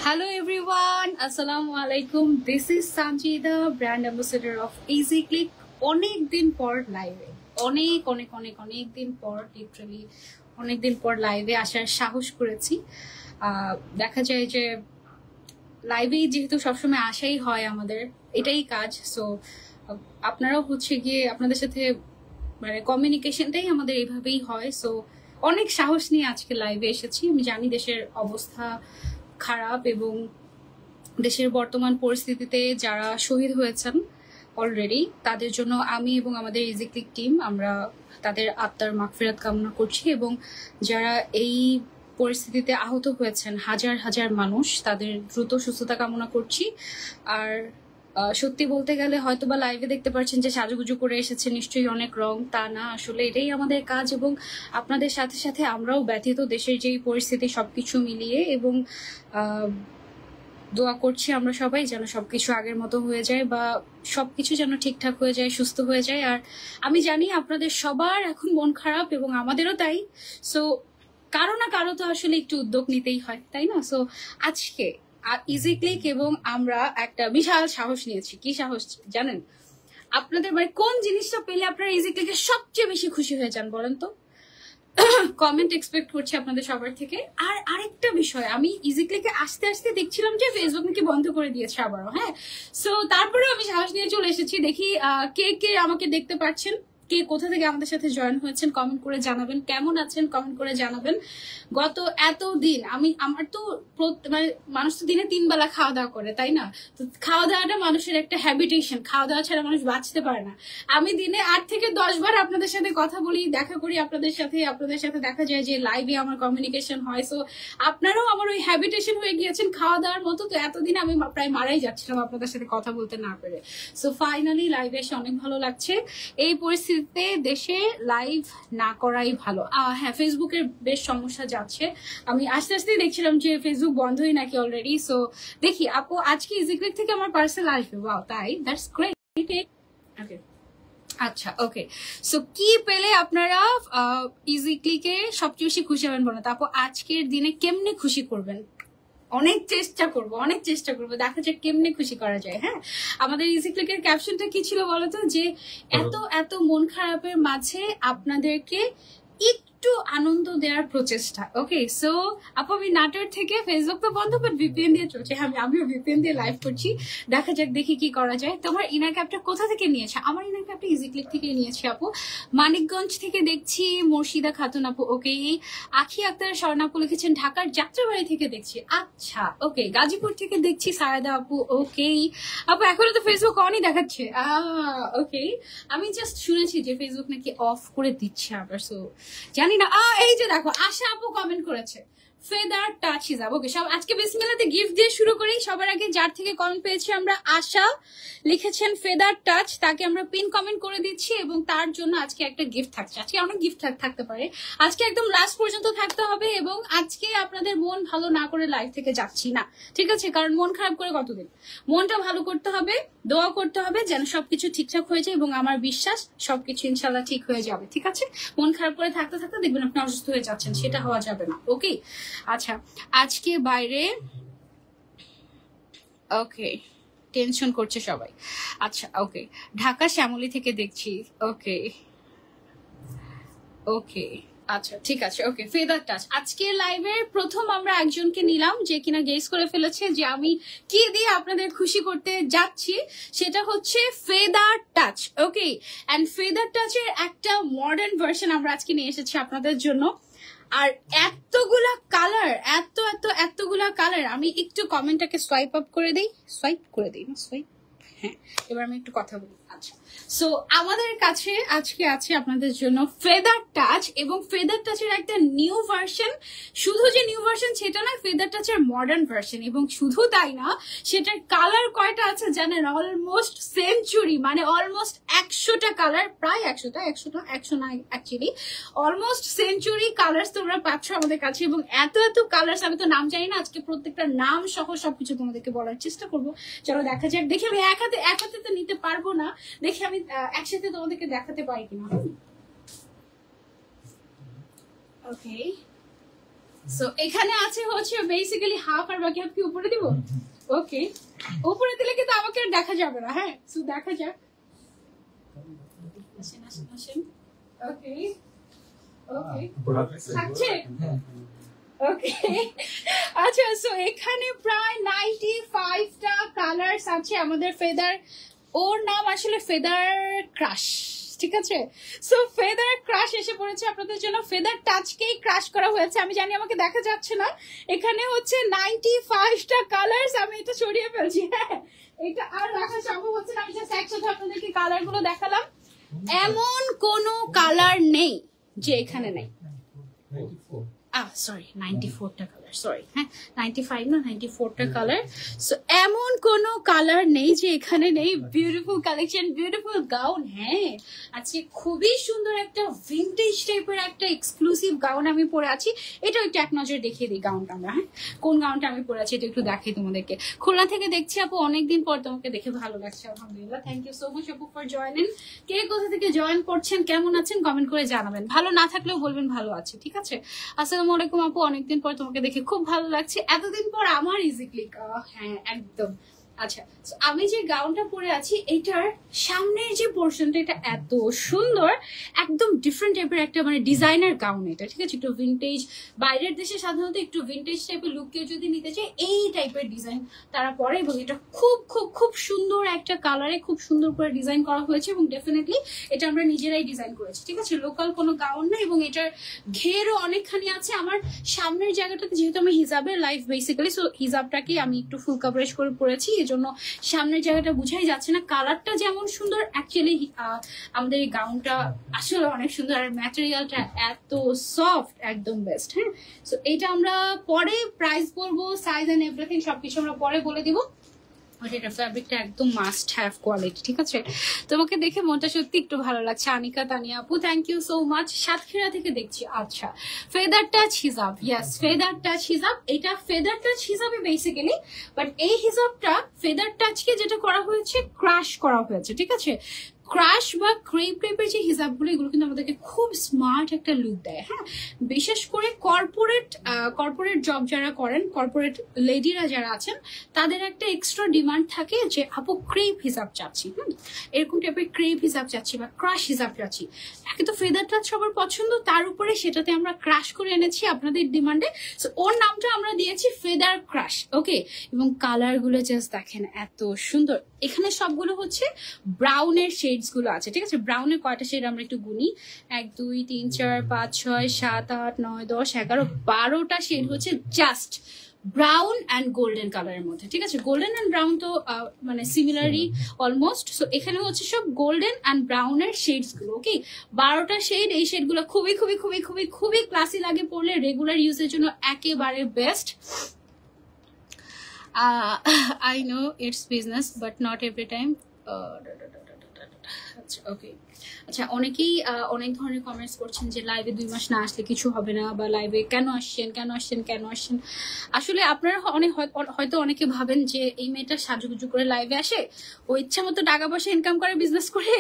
Hello everyone, Assalamu alaikum. This is Sanjida, brand ambassador of Easy Click. অনেক দিন পর লাইভে অনেক দিন পর লিটারালি অনেক দিন পর লাইভে আসার সাহস করেছি। দেখা যায় যে লাইভে যেহেতু সবসময় আসাই হয়, আমাদের এটাই কাজ। সো আপনারাও হচ্ছে গিয়ে আপনাদের সাথে মানে কমিউনিকেশনটাই আমাদের এইভাবেই হয়। সো অনেক সাহস নিয়ে আজকে লাইভে এসেছি। আমি জানি দেশের অবস্থা খারাপ এবং দেশের বর্তমান পরিস্থিতিতে যারা শহীদ হয়েছেন অলরেডি, তাদের জন্য আমি এবং আমাদের ইজি ক্লিক টিম আমরা তাদের আত্মার মাগফিরাত কামনা করছি, এবং যারা এই পরিস্থিতিতে আহত হয়েছেন হাজার হাজার মানুষ, তাদের দ্রুত সুস্থতা কামনা করছি। আর সত্যি বলতে গেলে হয়তোবা লাইভে দেখতে পাচ্ছেন যে সাজুগুজু করে এসেছে, নিশ্চয়ই অনেক রং, তা না, আসলে এটাই আমাদের কাজ। এবং আপনাদের সাথে সাথে আমরাও ব্যথিত দেশের যেই পরিস্থিতি সবকিছু মিলিয়ে, এবং দোয়া করছি আমরা সবাই যেন সবকিছু আগের মতো হয়ে যায়, বা সবকিছু যেন ঠিকঠাক হয়ে যায়, সুস্থ হয়ে যায়। আর আমি জানি আপনাদের সবার এখন মন খারাপ এবং আমাদেরও তাই। সো কারো না কারো তো আসলে একটু উদ্যোগ নিতেই হয়, তাই না? সো আজকে ইজি ক্লিক এবং আমরা একটা বিশাল সাহস নিয়েছি। কি সাহস জানেন? আপনাদের মানে কোন জিনিসটা পেলে আপনারা ইজি ক্লিকে সবচেয়ে বেশি খুশি হয়ে যান বলেন তো? কমেন্ট এক্সপেক্ট করছি আপনাদের সবার থেকে। আর আরেকটা বিষয়, আমি ইজি ক্লিকে আসতে আসতে দেখছিলাম যে ফেসবুক নাকি বন্ধ করে দিয়েছে আবারও। হ্যাঁ, সো তারপরেও আমি সাহস নিয়ে চলে এসেছি। দেখি কে কে আমাকে দেখতে পাচ্ছেন, কে কোথা থেকে আমাদের সাথে জয়েন হয়েছেন কমেন্ট করে জানাবেন। কেমন আছেন কমেন্ট করে জানাবেন। গত এতদিন আমার তো মানে মানুষ তো দিনে 3 বেলা খাওয়া দাওয়া করে, তাই না? তো খাওয়া দাওয়াটা মানুষের একটা হ্যাবিটেশন, খাওয়া দাওয়া ছাড়া মানুষ বাঁচতে পারে না। আমি দিনে 8 থেকে 10 বার আপনাদের সাথে কথা বলি, দেখা করি আপনাদের সাথে দেখা যায় যে লাইভে আমার কমিউনিকেশন হয়। সো আপনারাও আমার ওই হ্যাবিটেশন হয়ে গিয়েছেন খাওয়া দাওয়ার মতো। তো এতদিন আমি প্রায় মারাই যাচ্ছিলাম আপনাদের সাথে কথা বলতে না পেরে। সো ফাইনালি লাইভে এসে অনেক ভালো লাগছে। এই পরিস্থিতিতে দেশে লাইভ না করাই ভালো। হ্যাঁ, ফেসবুকের বেশ সমস্যা যাচ্ছে। আমি আস্তে আস্তে দেখছিলাম যে ফেসবুক বন্ধই নাকি অলরেডি। সো দেখি আপু আজকে ইজি ক্লিক থেকে আমার পার্সেল আসবে। ওয়াও, তাই? That's great. ওকে, আচ্ছা, ওকে। সো কি পেলে আপনারা ইজি ক্লিকে সবচেয়ে বেশি খুশি হবেন বলেন? তারপর আজকের দিনে কেমনে খুশি করবেন? অনেক চেষ্টা করবো, দেখা যাক কেমনে খুশি করা যায়। হ্যাঁ, আমাদের ইজি ক্লিকের ক্যাপশনটা কি ছিল বলতো? যে এত মন খারাপের মাঝে আপনাদেরকে একটু আনন্দ দেওয়ার প্রচেষ্টা। ওকে, সো আপু আমি নাটোর থেকে, ফেসবুক তো বন্ধ বাট ভিপিএন দিয়ে চলছে। আমিও ভিপিএন দিয়ে লাইভ করছি। দেখা যাক দেখি কি করা যায়। তোমার ইনার ক্যাপটা কোথা থেকে নিয়েছে? আমার ইনার ক্যাপটা ইজি ক্লিক থেকে নিয়েছি আপু। মানিকগঞ্জ থেকে দেখছি মুর্শিদা খাতুন আপু। ওকে, আখি আক্তার স্বর্ণাপু লিখেছেন ঢাকার যাত্রাবাড়ি থেকে দেখছি। আচ্ছা, ওকে। গাজীপুর থেকে দেখছি সায়দা আপু। ওকে আপু, এখনো তো ফেসবুক অনই দেখাচ্ছে। ওকে, আমি জাস্ট শুনেছি যে ফেসবুক নাকি অফ করে দিচ্ছে আবার। সো জানি না। এই যে দেখো, আশা আপু কমেন্ট করেছে ফেদার টাচ হিসাব। ওকে, সব আজকে বিসমিল্লাতে গিফট দিয়ে শুরু করি। সবার আগে যার থেকে কমেন্ট পেয়েছি আমরা, আশা লিখেছেন ফেদার টাচ, তাকে আমরা পিন কমেন্ট করে দিচ্ছি এবং তার জন্য আজকে একটা গিফট থাকছে। আজকে অনেক গিফট থাকতে পারে, আজকে একদম লাস্ট পর্যন্ত থাকতে হবে। এবং আজকে আপনাদের মন ভালো না করে লাইভ থেকে যাচ্ছি না, ঠিক আছে? কারণ মন খারাপ করে কতদিন, মনটা ভালো করতে হবে, দোয়া করতে হবে যেন সবকিছু ঠিকঠাক হয়ে যায়, এবং আমার বিশ্বাস সবকিছু ইনশাল্লাহ ঠিক হয়ে যাবে। ঠিক আছে, মন খারাপ করে থাকতে থাকতে দেখবেন আপনি অসুস্থ হয়ে যাচ্ছেন, সেটা হওয়া যাবে না। ওকে, আচ্ছা আজকে বাইরে, ওকে, টেনশন করছে সবাই। আচ্ছা, ওকে, ঢাকা শ্যামলী থেকে দেখছি। ওকে ওকে, আচ্ছা ঠিক আছে। ওকে, ফেদার টাচ। আজকে লাইভের প্রথম আমরা একজনকে নিলাম যে কিনা গেস করে ফেলেছে যে আমি কি দিয়ে আপনাদের খুশি করতে যাচ্ছি। সেটা হচ্ছে feather touch. Okay, and feather টাচের একটা মডার্ন ভার্সন আমরা আজকে নিয়ে এসেছি আপনাদের জন্য। আর এতগুলা কালার, এতগুলা কালার। আমি একটু কমেন্টটাকে সোয়াইপ আপ করে দিই, না সোয়াইপ, হ্যাঁ, এবার আমি একটু কথা বলি। আচ্ছা, সো আমাদের কাছে আজকে আছে আপনাদের জন্য ফেদার টাচ, এবং ফেদার টাচের একটা নিউ ভার্সন। শুধু যে নিউ ভার্সন সেটা না, ফেদার টাচের মডার্ন ভার্সন। এবং শুধু তাই না, সেটার কালার কয়টা আছে জানেন? অলমোস্ট সেঞ্চুরি, মানে অলমোস্ট 100টা কালার, প্রায় 100 না অ্যাকচুয়ালি, অলমোস্ট সেঞ্চুরি কালার তোমরা পাচ্ছ আমাদের কাছে। এবং এত কালার, আমি তো নাম জানি না, আজকে প্রত্যেকটা নাম সহ সবকিছু তোমাদেরকে বলার চেষ্টা করবো। চলো দেখা যাক। দেখি আমি এক হাতে তো নিতে পারবো না, দেখি আমি একসাথে তোমাদেরকে দেখাতে পারি কিনা। ওকে, সো এখানে আছে হচ্ছে বেসিক্যালি হাফ, আর বাকি হাফ কি উপরে দিব? ওকে, উপরে দিলে কিন্তু আমাকে আর দেখা যাবে না। হ্যাঁ, সো দেখা যাক। আসেন আসেন আসেন। ওকে ওকে, থাকছে। ওকে, আচ্ছা, সো এখানে প্রায় 95টা কালার্স আছে আমাদের ফেদার। ওর নাম আসলে ফেদার ক্রাশ, ঠিক আছে? সো ফেদার ক্রাশ এসে পড়েছে আপনাদের জন্য। ফেদার টাচকেই ক্রাশ করা হয়েছে। আমি জানি আমাকে দেখা যাচ্ছে না, এখানে হচ্ছে 95টা কালার্স। আমি এটা ছড়িয়ে ফেলছি। হ্যাঁ, এটা আর রাখা সম্ভব হচ্ছে না। আমি জাস্ট একসাথে আপনাদেরকে কালার গুলো দেখালাম। এমন কোনো কালার নেই যে এখানে নেই। সরি, 94টা কালার, সরি। হ্যাঁ, 95 না, 94টা কালার। সো এমন কোনো কালার নেই যে এখানে নেই। Beautiful collection, beautiful gown. হ্যাঁ, আজকে খুবই সুন্দর একটা ভিন্টেজ টাইপের একটা এক্সক্লুসিভ গাউন আমি পরে আছি। এটা একটু এক নজর দেখিয়ে দিই গাউনটা আমরা। হ্যাঁ, কোন গাউনটা আমি পরে আছি এটা একটু দেখাই তোমাদেরকে। খুলনা থেকে দেখছি আপু, অনেকদিন পর তোমাকে দেখে ভালো লাগছে, আলহামদুলিল্লাহ। থ্যাংক ইউ সো মাচ আপু ফর জয়েনিং। কে কোথা থেকে জয়েন করছেন, কেমন আছেন কমেন্ট করে জানাবেন। ভালো না থাকলেও বলবেন ভালো আছি, ঠিক আছে? আসসালামু আলাইকুম আপু, অনেকদিন পর তোমাকে দেখে খুব ভালো লাগছে। এতদিন পর আমার ইজি ক্লিক। হ্যাঁ, একদম। আচ্ছা, আমি যে গাউনটা পরে আছি এটার সামনের যে পোর্শনটা, এটা এত সুন্দর, একদম ডিফারেন্ট টাইপের একটা মানে ডিজাইনার গাউন এটা, ঠিক আছে? একটু ভিন্টেজ, বাইরের দেশে সাধারণত একটু ভিন্টেজ টাইপের লুক কেউ যদি নিতে চায় এই টাইপের ডিজাইন তারা পরে, এবং এটা খুব খুব খুব সুন্দর একটা কালারে খুব সুন্দর করে ডিজাইন করা হয়েছে, এবং ডেফিনেটলি এটা আমরা নিজেরাই ডিজাইন করেছি, ঠিক আছে? লোকাল কোনো গাউন না, এবং এটার ঘেরও অনেকখানি আছে। আমার সামনের জায়গাটাতে যেহেতু আমি হিজাবের লাইফ বেসিক্যালি, সো হিজাবটাকে আমি একটু ফুল কাভারেজ করে পরেছি, জন্য সামনের জায়গাটা বুঝাই যাচ্ছে না। কালারটা যেমন সুন্দর, অ্যাকচুয়ালি আমাদের এই গাউনটা আসলে অনেক সুন্দর, আর ম্যাটেরিয়ালটা এত সফট, একদম বেস্ট। হ্যাঁ, সো এটা আমরা পরে প্রাইস বলবো, সাইজ এন্ড এভরিথিং সবকিছু আমরা পরে বলে দিব। এটা ফ্যাব্রিকটা একদম মাস্ট হ্যাভ কোয়ালিটি, ঠিক আছে? তোমাকে দেখে মনটা সত্যি একটু ভালো লাগছে। আনিকা তানিয়া আপু, thank you so much. Satkhira থেকে দেখছি। আচ্ছা, feather touch hijab. Yes, feather touch hijab. এটা ফেদার টাচ হিজাবে বেসিক্যালি, বাট এই হিজাবটা ফেদার টাচকে যেটা করা হয়েছে, ক্রাশ করা হয়েছে, ঠিক আছে? ক্রাশ বা ক্রেপ টাইপের যে হিজাবগুলো, এগুলো কিন্তু আমাদেরকে খুব স্মার্ট একটা লুক দেয়। হ্যাঁ, বিশেষ করে কর্পোরেট জব যারা করেন, কর্পোরেট লেডিরা যারা আছেন, তাদের একটা এক্সট্রা ডিমান্ড থাকে যে আপু ক্রেপ হিজাব চাচ্ছি, এরকম টাইপের ক্রেপ হিজাব চাচ্ছি বা ক্রাশ হিজাব চাচ্ছি। একে তো ফেদার টাচ সবার পছন্দ, তার উপরে সেটাতে আমরা ক্রাশ করে এনেছি আপনাদের ডিমান্ডে। সো ওর নামটা আমরা দিয়েছি ফেদার ক্রাশ। ওকে, এবং কালার গুলো জাস্ট দেখেন এত সুন্দর। এখানে সবগুলো হচ্ছে ব্রাউনের শেডস গুলো আছে, ঠিক আছে? ব্রাউনের কয়টা শেড আমরা একটু গুনি, 1 2 3 4 5 6 7 8 9 10 11 12টা শেড হচ্ছে জাস্ট ব্রাউন অ্যান্ড গোল্ডেন কালারের মধ্যে, ঠিক আছে? গোল্ডেন অ্যান্ড ব্রাউন তো মানে সিমিলারই অলমোস্ট। সো এখানে হচ্ছে সব গোল্ডেন অ্যান্ড ব্রাউনের শেডস গুলো। ওকে, 12টা শেড। এই শেড গুলো খুবই খুবই খুবই খুবই খুবই ক্লাসি লাগে পরলে, রেগুলার ইউজের জন্য একেবারে best. I know it's business, but not every time. ওকে, আচ্ছা, অনেকেই অনেক ধরনের কমেন্টস করছেন যে লাইভে 2 মাস না আসলে কিছু হবে না, বা লাইভে কেন আসছেন কেন আসছেন কেন আসছেন। আসলে আপনারা হয়তো অনেকে ভাবেন যে এই মেয়েটা সাজুগুজু করে লাইভে আসে, ও ইচ্ছা মতো টাকা পয়সা ইনকাম করে, বিজনেস করে,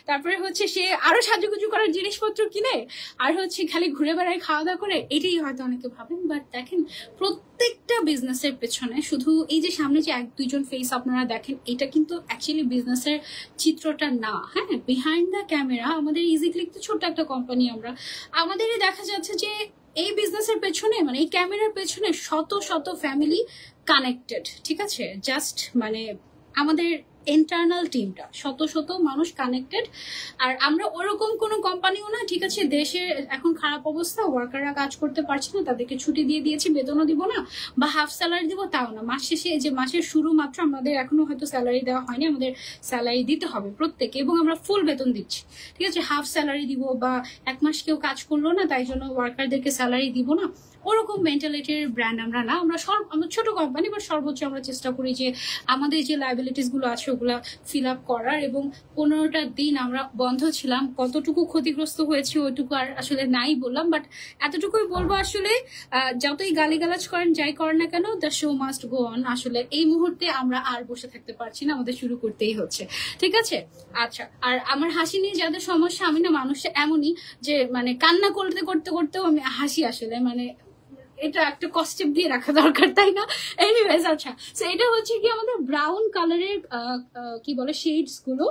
তারপরে হচ্ছে সে আরো সাজুগুজু করার জিনিসপত্র কিনে, আর হচ্ছে খালি ঘুরে বেড়ায়, খাওয়া দাওয়া করে, এটাই হয়তো অনেকে ভাবেন। বাট দেখেন, প্রত্যেকটা বিজনেসের পেছনে শুধু এই যে সামনে যে 1-2 জন ফেস আপনারা দেখেন, এটা কিন্তু অ্যাকচুয়ালি বিজনেসের চিত্রটা না। হ্যাঁ, বিহাইন্ড দ্য ক্যামেরা আমাদের ইজি ক্লিক তো ছোট্ট একটা কোম্পানি, আমাদেরই দেখা যাচ্ছে যে এই বিজনেসের পেছনে, মানে এই ক্যামেরার পেছনে শত শত ফ্যামিলি কানেক্টেড, ঠিক আছে? জাস্ট মানে আমাদের ইন্টারনাল টিমটা শত শত মানুষ কানেক্টেড। আর আমরা ওরকম কোনো কোম্পানিও না, ঠিক আছে? দেশের এখন খারাপ অবস্থা, ওয়ার্কাররা কাজ করতে পারছে না, তাদেরকে ছুটি দিয়ে দিয়েছি, বেতনও দিব না বা হাফ স্যালারি দিব, তাও না। মাস শেষে যে মাসের শুরু মাত্র, আমাদের এখনো হয়তো স্যালারি দেওয়া হয়নি, আমাদের স্যালারি দিতে হবে প্রত্যেকে, এবং আমরা ফুল বেতন দিচ্ছি, ঠিক আছে? হাফ স্যালারি দিব, বা 1 মাস কেউ কাজ করলো না তাই জন্য ওয়ার্কারদেরকে স্যালারি দিব না, ওরকম মেন্টালিটির ব্র্যান্ড আমরা না। আমরা ছোট কোম্পানি, বাট সর্বোচ্চ আমরা চেষ্টা করি যে আমাদের যে লাইবিলিটিস গুলো আছে ওগুলা ফিল আপ করার। এবং 15টা দিন আমরা বন্ধ ছিলাম, কতটুকু ক্ষতিগ্রস্ত হয়েছে ওইটুকু আর আসলে নাই বললাম, বাট এতটুকুই বলবো, আসলে যতই গালিগালাজ করেন, যাই করেন না কেন, the show must go on. আসলে এই মুহূর্তে আমরা আর বসে থাকতে পারছি না, আমাদের শুরু করতেই হচ্ছে, ঠিক আছে? আচ্ছা, আর আমার হাসি নিয়ে যাদের সমস্যা, আমি না মানুষটা এমনই যে মানে কান্না করতে করতে করতেও আমি হাসি, আসলে মানে এটা একটা কস্টিউম দিয়ে রাখা দরকার, তাই না? এনিওয়েজ, আচ্ছা, তো এটা হচ্ছে কি আমাদের ব্রাউন কালারের কি বলে শেডস গুলো।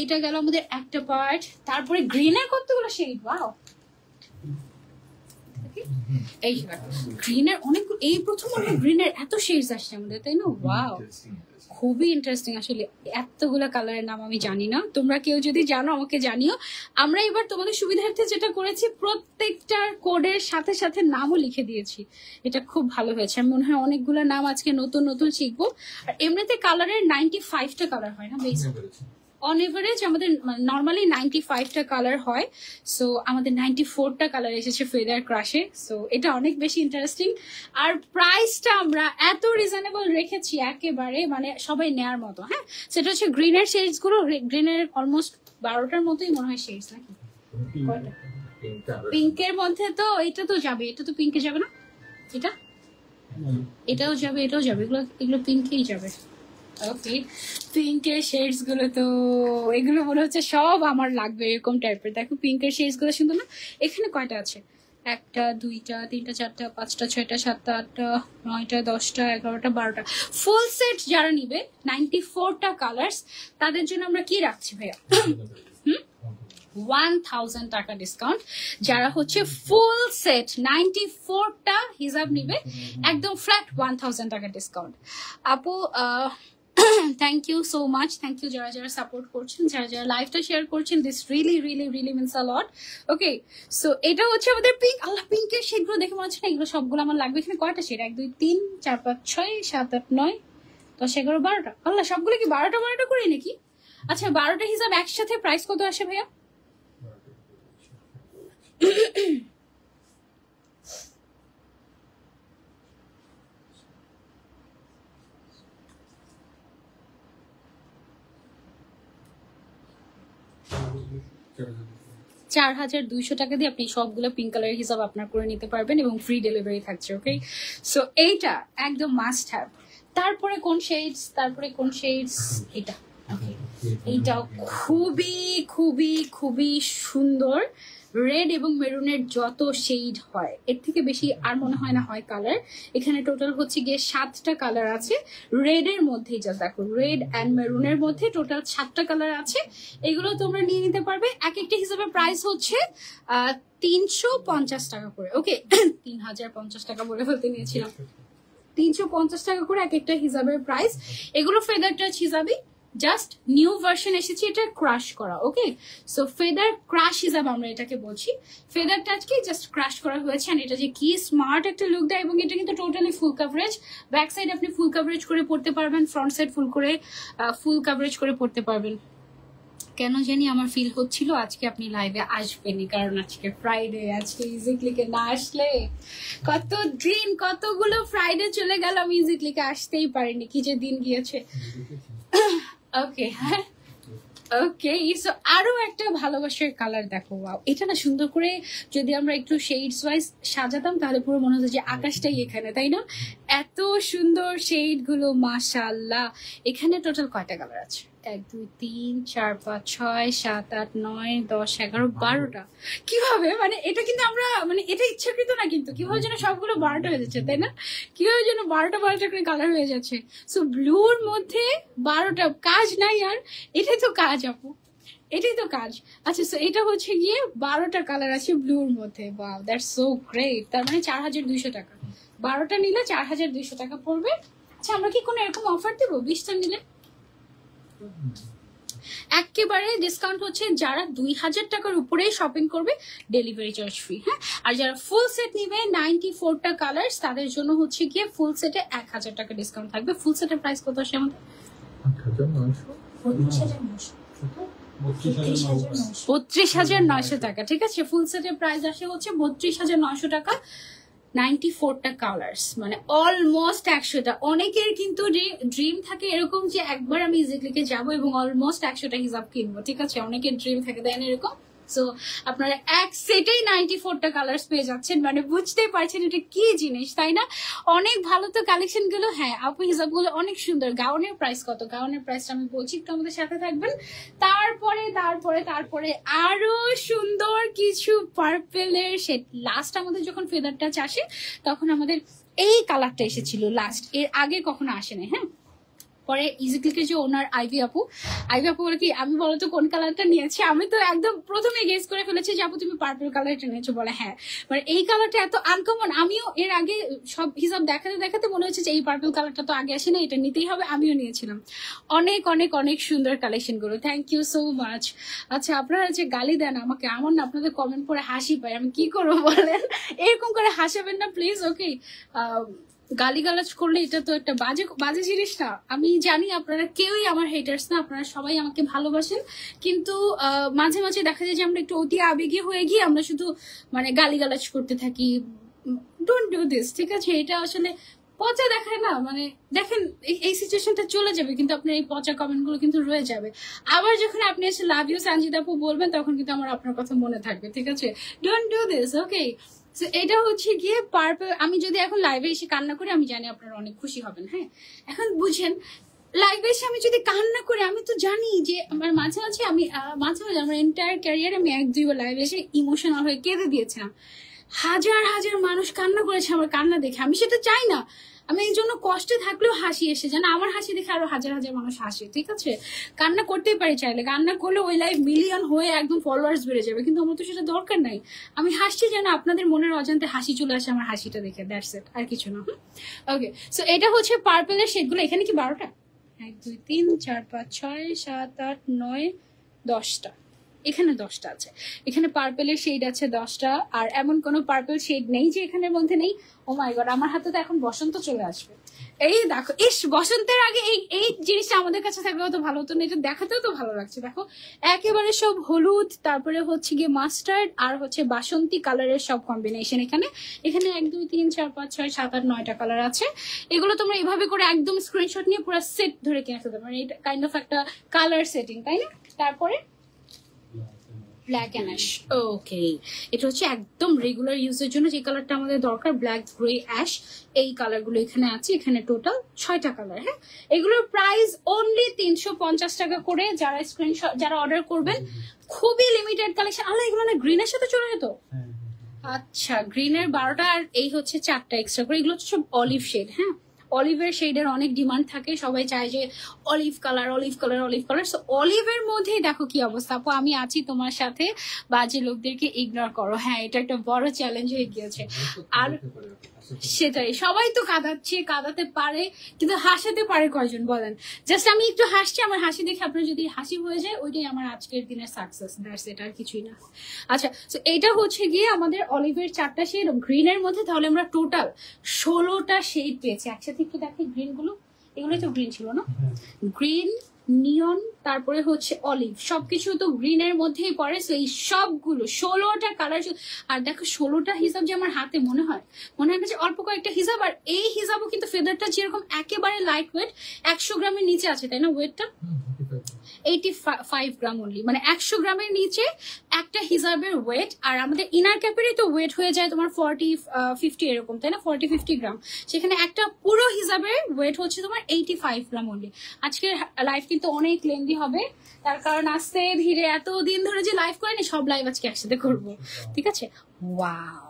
এটা গেল আমাদের একটা পার্ট। তারপরে গ্রিনের কতগুলো শেড, ওয়াও! এই গ্রিনের অনেক, এই প্রথম গ্রিনের এত শেডস আসছে আমাদের, তাই না? ওয়াও, খুবই ইন্টারেস্টিং আসলে। এতগুলো কালারের নাম আমি জানি না, তোমরা কেউ যদি জানো আমাকে জানিও। আমরা এবার তোমাদের সুবিধার্থে যেটা করেছি, প্রত্যেকটার কোডের সাথে সাথে নামও লিখে দিয়েছি। এটা খুব ভালো হয়েছে। আমি মনে হয় অনেকগুলো নাম আজকে নতুন নতুন শিখবো। আর এমনিতে কালারের 95টা কালার হয় না বেশ, অন এভারেজ আমাদের নর্মালি 95টা কালার হয়। সো আমাদের 94টা কালার এসেছে ফেদার ক্রাশে। সো এটা অনেক বেশি ইন্টারেস্টিং। আর প্রাইসটা আমরা এত রিজনেবল রেখেছি একেবারে, মানে সবাই নেয়ার মতো। হ্যাঁ, সেটা হচ্ছে গ্রিনের শেডস গুলো, গ্রিনের অলমোস্ট 12টার মতোই মনে হয় শেডস, নাকি পিঙ্কের মধ্যে? তো এটা তো যাবে, এটা তো পিঙ্কে যাবে না, এটাও যাবে, এটাও যাবে, এগুলো পিঙ্কেই যাবে। ওকে, পিঙ্কের শেডস গুলো তো এগুলো মনে হচ্ছে সব আমার লাগবে এরকম টাইপের। দেখো পিঙ্কের শেডস গুলো সুন্দর না? এখানে কয়টা আছে? 1টা 2টা 3টা 4টা 5টা 6টা 7টা 8টা 9টা 10টা 11টা 12টা ফুল সেট যারা নিবে 94টা কালার্স, তাদের জন্য আমরা কি রাখছি ভাইয়া? 1000 টাকা ডিসকাউন্ট। যারা হচ্ছে ফুল সেট 94টা হিসাব নিবে, একদম ফ্ল্যাট 1000 টাকা ডিসকাউন্ট। আপু thank you so much, thank you যারা যারা সাপোর্ট করছেন, যারা যারা লাইভটা শেয়ার করছেন, this really really really means a lot. Okay, so এটা হচ্ছে আমাদের পিঙ্ক। আল্লাহ, পিঙ্কের শেডগুলো দেখে মনে হচ্ছে না এগুলো সবগুলো আমার লাগবে। এখানে কয়টা শেড? 1 2 3 4 5 6 7 8 9 10 11 12টা। আল্লাহ, সবগুলো কি 12টা 12টা করে নাকি? আচ্ছা, 12টা হিসাব একসাথে প্রাইস কত আসে ভাইয়া? $4200 দিয়ে আপনি সবগুলো পিঙ্ক কালারের হিসাব আপনার করে নিতে পারবেন এবং ফ্রি ডেলিভারি থাকছে। ওকে, সো এইটা একদম মাস্ট হ্যাভ। তারপরে কোন শেডস? এটা এইটাও খুবই খুবই খুবই সুন্দর। রেড এবং মেরুনের যত শেড হয় এর থেকে বেশি আর মনে হয় না হয় কালার। এখানে টোটাল হচ্ছে গিয়ে 7টা কালার আছে রেড এর মধ্যেই। জাস্ট দেখো, রেড অ্যান্ড মেরুনের মধ্যে টোটাল 7টা কালার আছে। এগুলো তোমরা নিয়ে নিতে পারবে। এক একটা হিসাবে প্রাইস হচ্ছে 350 টাকা করে। ওকে, 3050 টাকা বলে ফেলতে নিয়েছিলাম। 350 টাকা করে এক একটা হিসাবের প্রাইস। এগুলো ফেদার টাচ হিসাবে, জাস্ট নিউ ভার্সন এসেছে, এটা ক্রাশ করা। ওকে, সো ফেদার ক্রাশ হিসাবে আমরা এটাকে বলছি। ফেদার টাচকে জাস্ট ক্রাশ করা হয়েছে। আর এটা যে কি স্মার্ট একটা লুক দেয়, এবং এটা কিন্তু totally full coverage. Back side আপনি ফুল কাভারেজ করে পড়তে পারবেন, ফ্রন্ট সাইড ফুল কাভারেজ করে পড়তে পারবেন। কেন জানি আমার ফিল হচ্ছিল আজকে আপনি লাইভে আসবেনই, কারণ আজকে ফ্রাইডে। আজকে ইজি ক্লিকে না আসলে কত ড্রিম, কতগুলো ফ্রাইডে চলে গেল, আমি ইজি ক্লিকে আসতেই পারিনি। কি যে দিন গিয়েছে। ওকে, হ্যাঁ, ওকে, সো আরো একটা ভালোবাসার কালার দেখো। ওয়াও, এটা না সুন্দর করে যদি আমরা একটু শেডস ওয়াইজ সাজাতাম তাহলে পুরো মনে হতো যে আকাশটাই এখানে, তাই না? এত সুন্দর শেড গুলো, মাশাআল্লাহ। এখানে টোটাল কয়টা কালার আছে? 1 2 3 4 5 6 7 8 9 10 11 12টা। কিভাবে, মানে এটা কিন্তু আমরা, মানে এটা ইচ্ছাকৃত না, কিন্তু কিভাবে যেন সবগুলো 12টা হয়ে যাচ্ছে, তাই না? কিভাবে যেন 12টা 12টা করে কালার হয়ে যাচ্ছে। সো ব্লুর মধ্যে 12টা, কাজ নাই আর, এটাই তো কাজ আপু, এটাই তো কাজ। আচ্ছা, সো এটা হচ্ছে গিয়ে 12টা কালার আছে ব্লুর মধ্যে। Wow, that's so great. তার মানে 4200 টাকা। 12টা নিলে 4200 টাকা পড়বে। আচ্ছা, আমরা কি কোনো এরকম অফার দেবো 20টা নিলে? একেবারে ডিসকাউন্ট হচ্ছে যারা 2000 টাকার উপরে শপিং করবে, ডেলিভারি চার্জ ফ্রি। হ্যাঁ, আর যারা ফুল সেট নিবে 94টা কালার, তাদের জন্য হচ্ছে গিয়ে ফুল সেটে 1000 টাকা ডিসকাউন্ট থাকবে। ফুল সেটের প্রাইস কত আসে আমাদের? 32,900 টাকা। ঠিক আছে, ফুল সেটের প্রাইস আসে হচ্ছে 32,900 টাকা। 94টা কালার্স, মানে অলমোস্ট 100টা। অনেকের কিন্তু ড্রিম থাকে এরকম যে একবার আমি ইজিক্লিকে যাবো এবং অলমোস্ট 100টা হিসাব কিনবো। ঠিক আছে, অনেকের ড্রিম থাকে, দেন এরকম সো আপনারা এক সেটেই 94টা কালার্স পেয়ে যাচ্ছেন, মানে বুঝতেই পারছেন এটা কি জিনিস, তাই না? অনেক ভালো তো কালেকশন গুলো। হ্যাঁ আপু হিসাবগুলো অনেক সুন্দর। গাউনের প্রাইস কত? গাউনের প্রাইসটা আমি বলছি, একটু আমাদের সাথে থাকবেন। তারপরে তারপরে তারপরে আরো সুন্দর কিছু পার্পেলের শেড। লাস্ট আমাদের যখন ফেদার টাচ আসে তখন আমাদের এই কালারটা এসেছিল লাস্ট, এর আগে কখনো আসে না। হ্যাঁ পরে ইজি ক্লিকের যে ওনার আইভি আপু বলে কি আমি বলতো কোন কালারটা নিয়েছি, আমি তো একদম প্রথমে গেস করে ফেলেছি যে আপু তুমি পার্পল কালারটা নিয়েছো। বলে হ্যাঁ, মানে এই কালারটা এত আনকমন, আমিও এর আগে সব হিসাব দেখাতে দেখাতে মনে হচ্ছে যে এই পার্পল কালারটা তো আগে আসে না, এটা নিতেই হবে, আমিও নিয়েছিলাম। অনেক অনেক অনেক সুন্দর কালেকশন গুলো, থ্যাংক ইউ সো মাচ। আচ্ছা আপনারা যে গালি দেন আমাকে, আমার না আপনাদের কমেন্ট পরে হাসি পায়, আমি কি করবো বলেন? এরকম করে হাসাবেন না প্লিজ, ওকে? গালিগালাজ করলে এটা তো একটা বাজে বাজে জিনিস না। আমি জানি আপনারা কেউই আমার হেটার্স না, আপনারা সবাই আমাকে ভালোবাসেন, কিন্তু মাঝে মাঝে দেখা যায় যে আমরা একটু অতি আবেগী হয়ে গিয়ে আমরা শুধু মানে গালিগালাজ করতে থাকি। ডোন্ট ডু দিস, ঠিক আছে? এটা আসলে পচা দেখায় না, মানে দেখেন এই সিচুয়েশনটা চলে যাবে কিন্তু আপনার এই পচা কমেন্ট গুলো কিন্তু রয়ে যাবে। আবার যখন আপনি এসে লাভ ইউ সঞ্জিতা আপু বলবেন তখন কিন্তু আমার আপনার কথা মনে থাকবে, ঠিক আছে? ডোন্ট ডু দিস, ওকে? এটা হচ্ছে গিয়ে পার্পল। আমি যদি এখন লাইভে এসে কান্না করি আমি জানি আপনারা অনেক খুশি হবেন। হ্যাঁ এখন বুঝেন, লাইভে এসে আমি যদি কান্না করি, আমি তো জানি যে আমার মাঝে মাঝে আমার এন্টায়ার ক্যারিয়ার আমি 1-2 বার লাইভে এসে ইমোশনাল হয়ে কেঁদে দিয়েছিলাম। হাজার হাজার মানুষ কান্না করেছে আমার কান্না দেখে, আমি সেটা চাই না। আমি এই জন্য কষ্টে থাকলেও হাসি এসে যেন আমার হাসি দেখে আরো হাজার হাজার মানুষ হাসে, ঠিক আছে? কান্না করতেই পারি চাইলে, কান্না করলে ওই লাইভ মিলিয়ন হয়ে একদম ফলোয়ার্স বেড়ে যাবে, কিন্তু আমার তো সেটা দরকার নাই। আমি হাসছি যেন আপনাদের মনের অজান্তে হাসি চলে আসে আমার হাসিটা দেখে, দ্যাটস ইট, আর কিছু না। ওকে, সো এটা হচ্ছে পার্পেলের শেডগুলো। এখানে কি 12টা? 1 2 3 4 5 6 7 8 9 10টা, এখানে 10টা আছে। এখানে পার্পেলের শেড আছে 10টা, আর এমন কোনো পার্পেল শেড নেই যে এখানের মধ্যে নেই। ও মাই গড, আমার হাতে তো এখন বসন্ত চলে আসবে। এই দেখো, ইস বসন্তের আগে এই এই জিনিসটা আমাদের কাছে থাকলেও তো ভালো হতো না, এটা দেখাতেও তো ভালো লাগছে। দেখো একেবারে সব হলুদ, তারপরে হচ্ছে গিয়ে মাস্টার্ড আর হচ্ছে বাসন্তী কালারের সব কম্বিনেশন। এখানে 1 2 3 4 5 6 7 8 9টা কালার আছে। এগুলো তোমরা এভাবে করে একদম স্ক্রিনশট নিয়ে পুরো সেট ধরে কিনে ফেলতে পারো, এটা কাইন্ড অফ একটা কালার সেটিং, তাই না? তারপরে ব্ল্যাক অ্যান্ড অ্যাশ, ওকে, এটা হচ্ছে একদম রেগুলার ইউজের জন্য যে কালারটা আমাদের দরকার, ব্ল্যাক, গ্রে, অ্যাশ, এই কালারগুলো এখানে আছে। এখানে টোটাল 6টা কালার। হ্যাঁ এগুলোর প্রাইস অনলি 350 টাকা করে। যারা স্ক্রিনশট, যারা অর্ডার করবেন, খুবই লিমিটেড কালেকশন। আল্লাহ, এগুলো না গ্রিনের সাথে চলে যেত। আচ্ছা, গ্রিনের 12টা আর এই হচ্ছে 4টা এক্সট্রা করে। এগুলো হচ্ছে সব অলিভ শেড। হ্যাঁ অলিভের শেডের অনেক ডিমান্ড থাকে, সবাই চায় যে olive colour olive colour olive colour. So অলিভের মধ্যেই দেখো কি অবস্থা। আপু আমি আছি তোমার সাথে, বাজে লোকদেরকে ইগনোর করো। হ্যাঁ এটা একটা বড় চ্যালেঞ্জ হয়ে গিয়েছে। আর সেটাই, সবাই তো কাঁদাতে পারে, কিন্তু হাসাতে পারে কয়জন বলেন? জাস্ট আমি একটু হাসছি, আমার হাসি দেখে আপনার যদি হাসি হয়ে যায়, ওইটাই আমার আজকের দিনের সাকসেস, দ্যাটস ইট, আর কিছুই না। আচ্ছা, তো এটা হচ্ছে গিয়ে আমাদের অলিভের 4টা শেড, গ্রিনের মধ্যে তাহলে আমরা টোটাল 16টা শেড পেয়েছি। একসাথে একটু দেখি গ্রিন গুলো, এগুলোই তো গ্রিন ছিল না? গ্রিন, নিয়ন, তারপরে হচ্ছে অলিভ, সবকিছু তো গ্রিনের মধ্যেই পড়ে। সো এই সবগুলো 16টা কালার। আর দেখো 16টা হিসাব যে আমার হাতে মনে হয় না যে অল্প কয়েকটা হিসাব। আর এই হিসাবও কিন্তু ফেদারটা যেরকম একেবারে লাইট ওয়েট, 100 গ্রামের নিচে আছে, তাই না? ওয়েটটা 85 গ্রাম অনলি, মানে 100 গ্রামের নিচে একটা হিসাবের ওয়েট। আর আমাদের ইনার ক্যাপেরই তো ওয়েট হয়ে যায় তোমার 40-50 এরকম, তাই না? 40-50 গ্রাম। সেখানে একটা পুরো হিসাবের ওয়েট হচ্ছে তোমার 85 গ্রাম অনলি। আজকের লাইভ কিন্তু অনেক লেন্দি হবে, তার কারণ আস্তে ধীরে এতদিন ধরে যে লাইভ করেনি, সব লাইভ আজকে একসাথে করবো, ঠিক আছে? ওয়াও,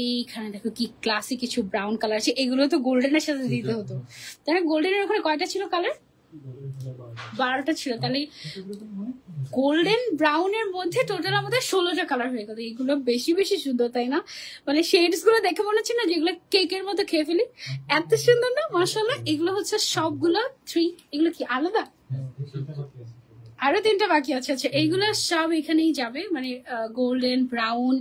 এইখানে দেখো কি ক্লাসি কিছু ব্রাউন কালার আছে। এগুলো তো গোল্ডেনের সাথে দিতে হতো, তাই না? গোল্ডেনের ওখানে কয়টা ছিল কালার? 12টা ছিল। তাহলে গোল্ডেন ব্রাউনের মধ্যে টোটাল আমাদের 16টা কালার হয়ে গেল। এগুলো বেশি বেশি সুন্দর, তাই না? মানে শেডস গুলো দেখে মনে হচ্ছে না যেগুলো কেকের মতো খেয়ে ফেলি, এত সুন্দর না মাশাআল্লাহ। এগুলো হচ্ছে সবগুলো 3, এগুলো কি আলাদা? আরো 3টা বাকি আছে। আচ্ছা, এইগুলো সব এখানেই যাবে, মানে গোল্ডেন, ব্রাউন,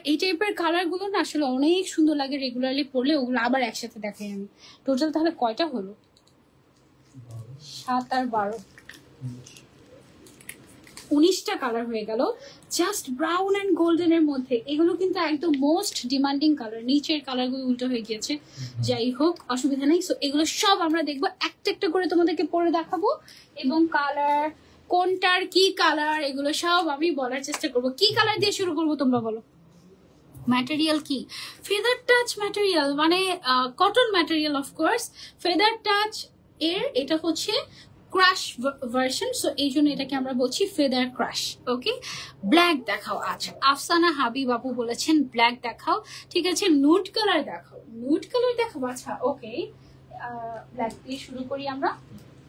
এই টাইপের কালার গুলো না আসলে অনেক সুন্দর লাগে রেগুলারলি পরলে। ওগুলো আবার একসাথে দেখাই আমি। টোটাল তাহলে কয়টা হলো? 7 আর 12, 19টা কালার হয়ে গেল জাস্ট ব্রাউন এন্ড গোল্ডেন এর মধ্যে। এগুলো কিন্তু একদম মোস্ট ডিমান্ডিং কালার। নিচের কালার গুলো উল্টো হয়ে গিয়েছে, যাই হোক অসুবিধা নেই। সো এগুলো সব আমরা দেখবো, একটা একটা করে তোমাদেরকে পরে দেখাবো। এবং কালার কোনটার কি কালার এগুলো সব আমি বলার চেষ্টা করব। কি কালার দিয়ে শুরু করবো তোমরা বলো? ম্যাটেরিয়াল কি? ফেদার টাচ ম্যাটেরিয়াল, মানে cotton material of course. Feather touch এর এটা হচ্ছে ক্রাশ ভার্সন, সো এই জন্য এটাকে আমরা বলছি ফেদার ক্রাশ। ওকে, ব্ল্যাক দেখাও। আচ্ছা, আফসানা হাবিব আপু বলেছেন ব্ল্যাক দেখাও। ঠিক আছে, নুড কালার দেখাও। নুড কালার দেখাবো। আচ্ছা ওকে, ব্ল্যাক দিয়ে শুরু করি আমরা।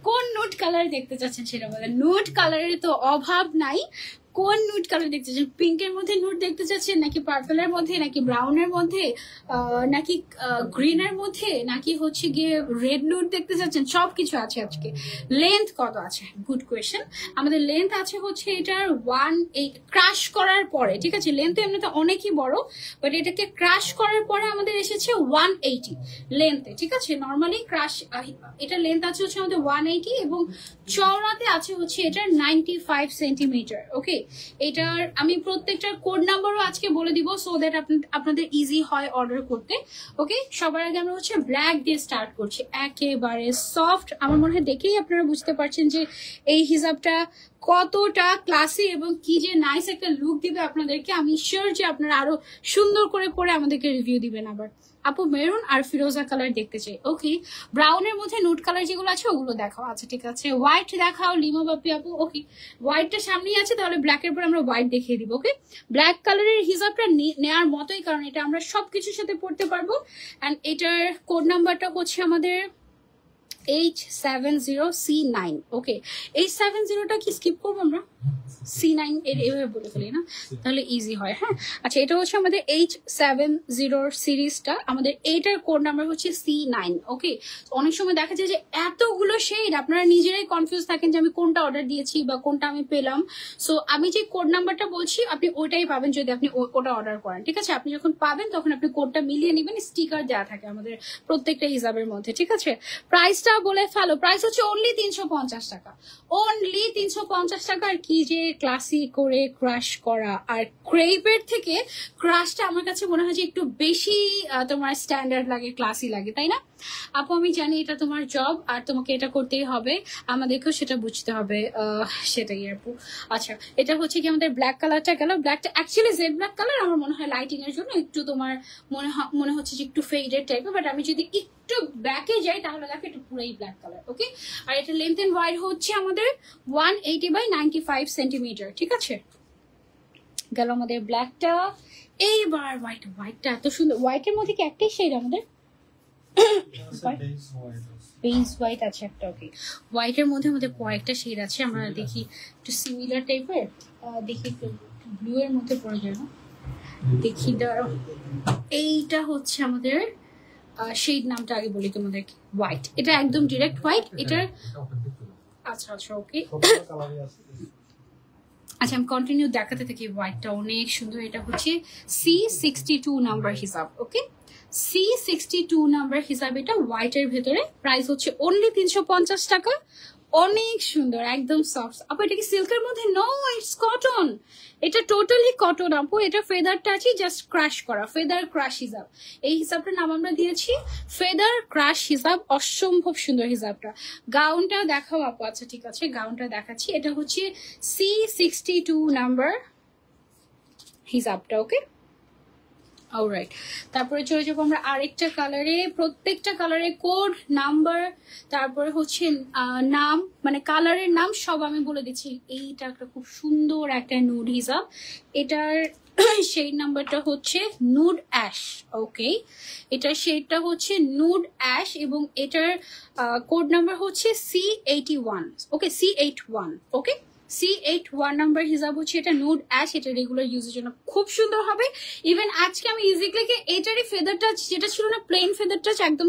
কোন নুড কালার দেখতে চাচ্ছেন সেটা বলেন। নুড কালারের তো অভাব নাই। কোন নুড কালার দেখতে চাচ্ছেন? পিঙ্কের মধ্যে নুড দেখতে চাচ্ছেন, নাকি পার্পলের মধ্যে, নাকি ব্রাউনের মধ্যে, নাকি গ্রিনের মধ্যে, নাকি হচ্ছে গিয়ে রেড নুড দেখতে চাচ্ছেন? সবকিছু আছে আজকে। লেন্থ কত আছে? Good question. আমাদের লেন্থ আছে হচ্ছে এটার 180 ক্রাশ করার পরে। ঠিক আছে, লেন্থ এমনিতে অনেকই বড়, বাট এটাকে ক্রাশ করার পরে আমাদের এসেছে 180 লেন্থে। ঠিক আছে, নর্মালি ক্রাশ এটা লেন্থ আছে হচ্ছে আমাদের 180 এবং চওড়াতে আছে হচ্ছে এটার 95 সেন্টিমিটার। ওকে, এটার আমি প্রত্যেকটার কোড নাম্বারও আজকে বলে দিব, সো দ্যাট আপনাদের ইজি হয় অর্ডার করতে। ওকে, সবার আগে আমরা হচ্ছে ব্ল্যাক দিয়ে স্টার্ট করছি। একেবারে সফট, আমার মনে হয় দেখেই আপনারা বুঝতে পারছেন যে এই হিসাবটা কতটা ক্লাসি এবং কি যে নাইস একটা লুক দিবে আপনাদেরকে। আমি শিওর যে আপনারা আরো সুন্দর করে পরে আমাদেরকে রিভিউ দিবেন। আবার আপু মেরুন আর ফিরোজা কালার দেখতে চাই। ওকে, ব্রাউনের মধ্যে নুড কালার যেগুলো আছে ওগুলো দেখাও। আচ্ছা ঠিক আছে, হোয়াইট দেখাও লিমা বাপি আপু। ওকে, হোয়াইটটা সামনেই আছে, তাহলে ব্ল্যাকের পর আমরা হোয়াইট দেখিয়ে দিব। ওকে, ব্ল্যাক কালারের হিসাবটা নেওয়ার মতোই, কারণ এটা আমরা সবকিছুর সাথে পড়তে পারবো। অ্যান্ড এটার কোড নাম্বারটা হচ্ছে আমাদের H70C9। ওকে, H70টা কি স্কিপ করবো আমরা? C9 এভাবে বলে ফেলি না, তাহলে ইজি হয়। হ্যাঁ, আচ্ছা, এটা হচ্ছে আমাদের H70 সিরিজটা। আমাদের এইটার কোড নাম্বার হচ্ছে C9। ওকে, অনেক সময় দেখা যায় যে এতগুলো শেড আপনারা নিজেরাই কনফিউজ থাকেন যে আমি কোনটা অর্ডার দিয়েছি বা কোনটা আমি পেলাম। সো আমি যে কোড নাম্বারটা বলছি আপনি ওইটাই পাবেন যদি আপনি ওটা অর্ডার করেন। ঠিক আছে, আপনি যখন পাবেন তখন আপনি কোডটা মিলিয়ে নেবেন। স্টিকার দেওয়া থাকে আমাদের প্রত্যেকটা হিসাবের মধ্যে। ঠিক আছে, প্রাইসটা বলে ফেলো। প্রাইস হচ্ছে অনলি 350 টাকা। অনলি 350 টাকা। আর কি যে ক্লাসি করে ক্রাশ করা, আর ক্রেপের থেকে ক্রাশটা আমার কাছে মনে হয় যে একটু বেশি তোমার স্ট্যান্ডার্ড লাগে, ক্লাসি লাগে, তাই না আপু? আমি জানি এটা তোমার জব আর তোমাকে এটা করতেই হবে, আমাদেরকেও সেটা বুঝতে হবে, সেটাই আপু। আচ্ছা, এটা হচ্ছে কি আমাদের ব্ল্যাক কালারটা গেল। ব্ল্যাকটা অ্যাকচুয়ালি জেড ব্ল্যাক কালার, আমার মনে হয় লাইটিং এর জন্য একটু তোমার মনে হচ্ছে যে একটু ফেডেড টাইপের, বাট আমি যদি একটু ব্যাকে যাই তাহলে দেখো এটা পুরোই ব্ল্যাক কালার। ওকে, আর এটা লেন্থ এন্ড ওয়াইড হচ্ছে আমাদের 180/95 সেন্টিমিটার। ঠিক আছে, গেল আমাদের ব্ল্যাকটা। এইবার হোয়াইটটা এত সুন্দর। হোয়াইটের মধ্যে কি একটাই শেড আমাদের? বেজ হোয়াইট আছে একটা। ওকে, হোয়াইটের মধ্যে আমাদের কয়েকটা শেড আছে, আমরা দেখি একটু সিমিলার টাইপের। দেখি একটু ব্লু এর মধ্যে পড়ে যায় না, দেখি দাঁড়াও। এইটা হচ্ছে আমাদের শেড নামটা আগে বলি তোমাদেরকে। হোয়াইট, এটা একদম ডিরেক্ট হোয়াইট। এটার আচ্ছা আচ্ছা ওকে, আচ্ছা আমি কন্টিনিউ দেখাতে থাকি। হোয়াইটটা অনেক সুন্দর। এটা হচ্ছে C62 নাম্বার হিসাব। ওকে, C62 নাম্বার হিসাব এটা হোয়াইটের ভেতরে। প্রাইস হচ্ছে অনলি 350 টাকা। অনেক সুন্দর, একদম সফট। আপু এটা কি সিল্কের মধ্যে? No, it's cotton. এটা টোটালি কটন আপু। এটা ফেদার টাচই জাস্ট ক্রাশ করা, ফেদার ক্রাশ হিসাব। এই হিসাবটার নাম আমরা দিয়েছি ফেদার ক্রাশ হিসাব। অসম্ভব সুন্দর হিসাবটা। গাউনটা দেখাও আপু। আচ্ছা ঠিক আছে, গাউনটা দেখাচ্ছি। এটা হচ্ছে C62 নাম্বার হিসাবটা। ওকে, অলরাইট, তারপরে চলে যাবো আমরা আরেকটা কালারে। প্রত্যেকটা কালারে কোড নাম্বার, তারপরে হচ্ছে নাম, মানে কালারের নাম সব আমি বলে দিচ্ছি। এইটা একটা খুব সুন্দর একটা নুড হিসাব। এটার শেড নাম্বারটা হচ্ছে নুড অ্যাশ। ওকে, এটার শেডটা হচ্ছে নুড অ্যাশ এবং এটার কোড নাম্বার হচ্ছে C81। ওকে, C81। ওকে, C81 নাম্বার হিসাব হচ্ছে এটা নুড অ্যাশ। এটা রেগুলার ইউজের জন্য খুব সুন্দর হবে। ইভেন আজকে আমি ইজি ক্লিকে এটারই ফেদার টাচ, যেটা ছিল না প্লেন ফেদার টাচ একদম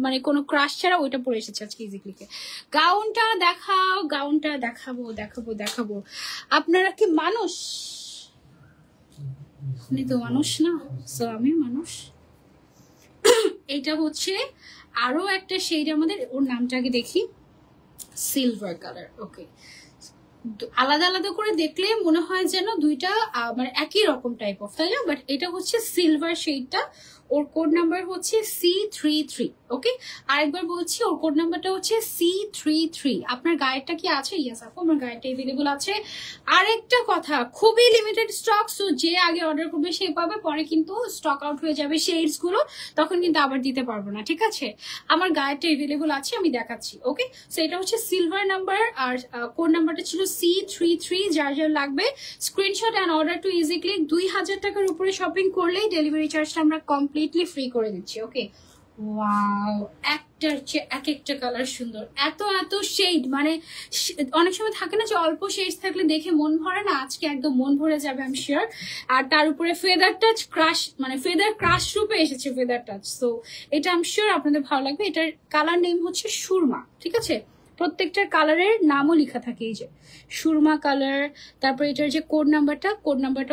মানে কোনো ক্রাশ ছাড়া, ওইটা পরে এসেছে আজকে ইজি ক্লিকে। গাউনটা দেখাও। গাউনটা দেখাবো দেখাবো দেখাবো। আপনারা কি মানুষ? আপনি তো মানুষ না, সো আমি মানুষ। এটা হচ্ছে আরো একটা শেড আমাদের, ওর নামটা আগে দেখি। Silver colour. ওকে, আলাদা আলাদা করে দেখলে মনে হয় যেন দুইটা মানে একই রকম টাইপ অফ, তাই না? বাট এটা হচ্ছে সিলভার শেডটা। ওর কোড নাম্বার হচ্ছে C33। ওকে, আরেকবার বলছি, ওর কোড নাম্বারটা হচ্ছে C33। আপনার গায়েরটা কি আছে? ইয়েস আপু, আমার গায়েরটা এভেলেবল আছে। আরেকটা কথা, খুবই লিমিটেড স্টক, সো যে আগে অর্ডার করবে সে পাবে, পরে কিন্তু স্টক আউট হয়ে যাবে শেডস গুলো, তখন কিন্তু আবার দিতে পারবো না, ঠিক আছে? আমার গায়েরটা এভেলেবল আছে, আমি দেখাচ্ছি। ওকে, সো এটা হচ্ছে সিলভার নাম্বার, আর কোড নাম্বারটা ছিল C33। যার যার লাগবে screenshot and order to easy click. 2000 টাকার উপরে শপিং করলেই ডেলিভারি চার্জটা আমরা কমপ্লিটলি ফ্রি করে দিচ্ছি। ওকে, ওয়াও, একটার চেয়ে এক একটা কালার সুন্দর, এত এত শেড, মানে অনেক সময় থাকে না যে অল্প শেড থাকলে দেখে মন ভরে না, আজকে একদম মন ভরে যাবে আমি শিওর। আর তার উপরে ফেদার টাচ ক্রাশ, মানে ফেদার ক্রাশ রূপে এসেছে ফেদার টাচ, সো এটা আমি শিওর আপনাদের ভালো লাগবে। এটার কালার নেম হচ্ছে সুরমা, ঠিক আছে? প্রত্যেকটার কালারের নামও লেখা থাকে, এই যে সুরমা কালার। তারপর এটার যে কোড নাম্বারটা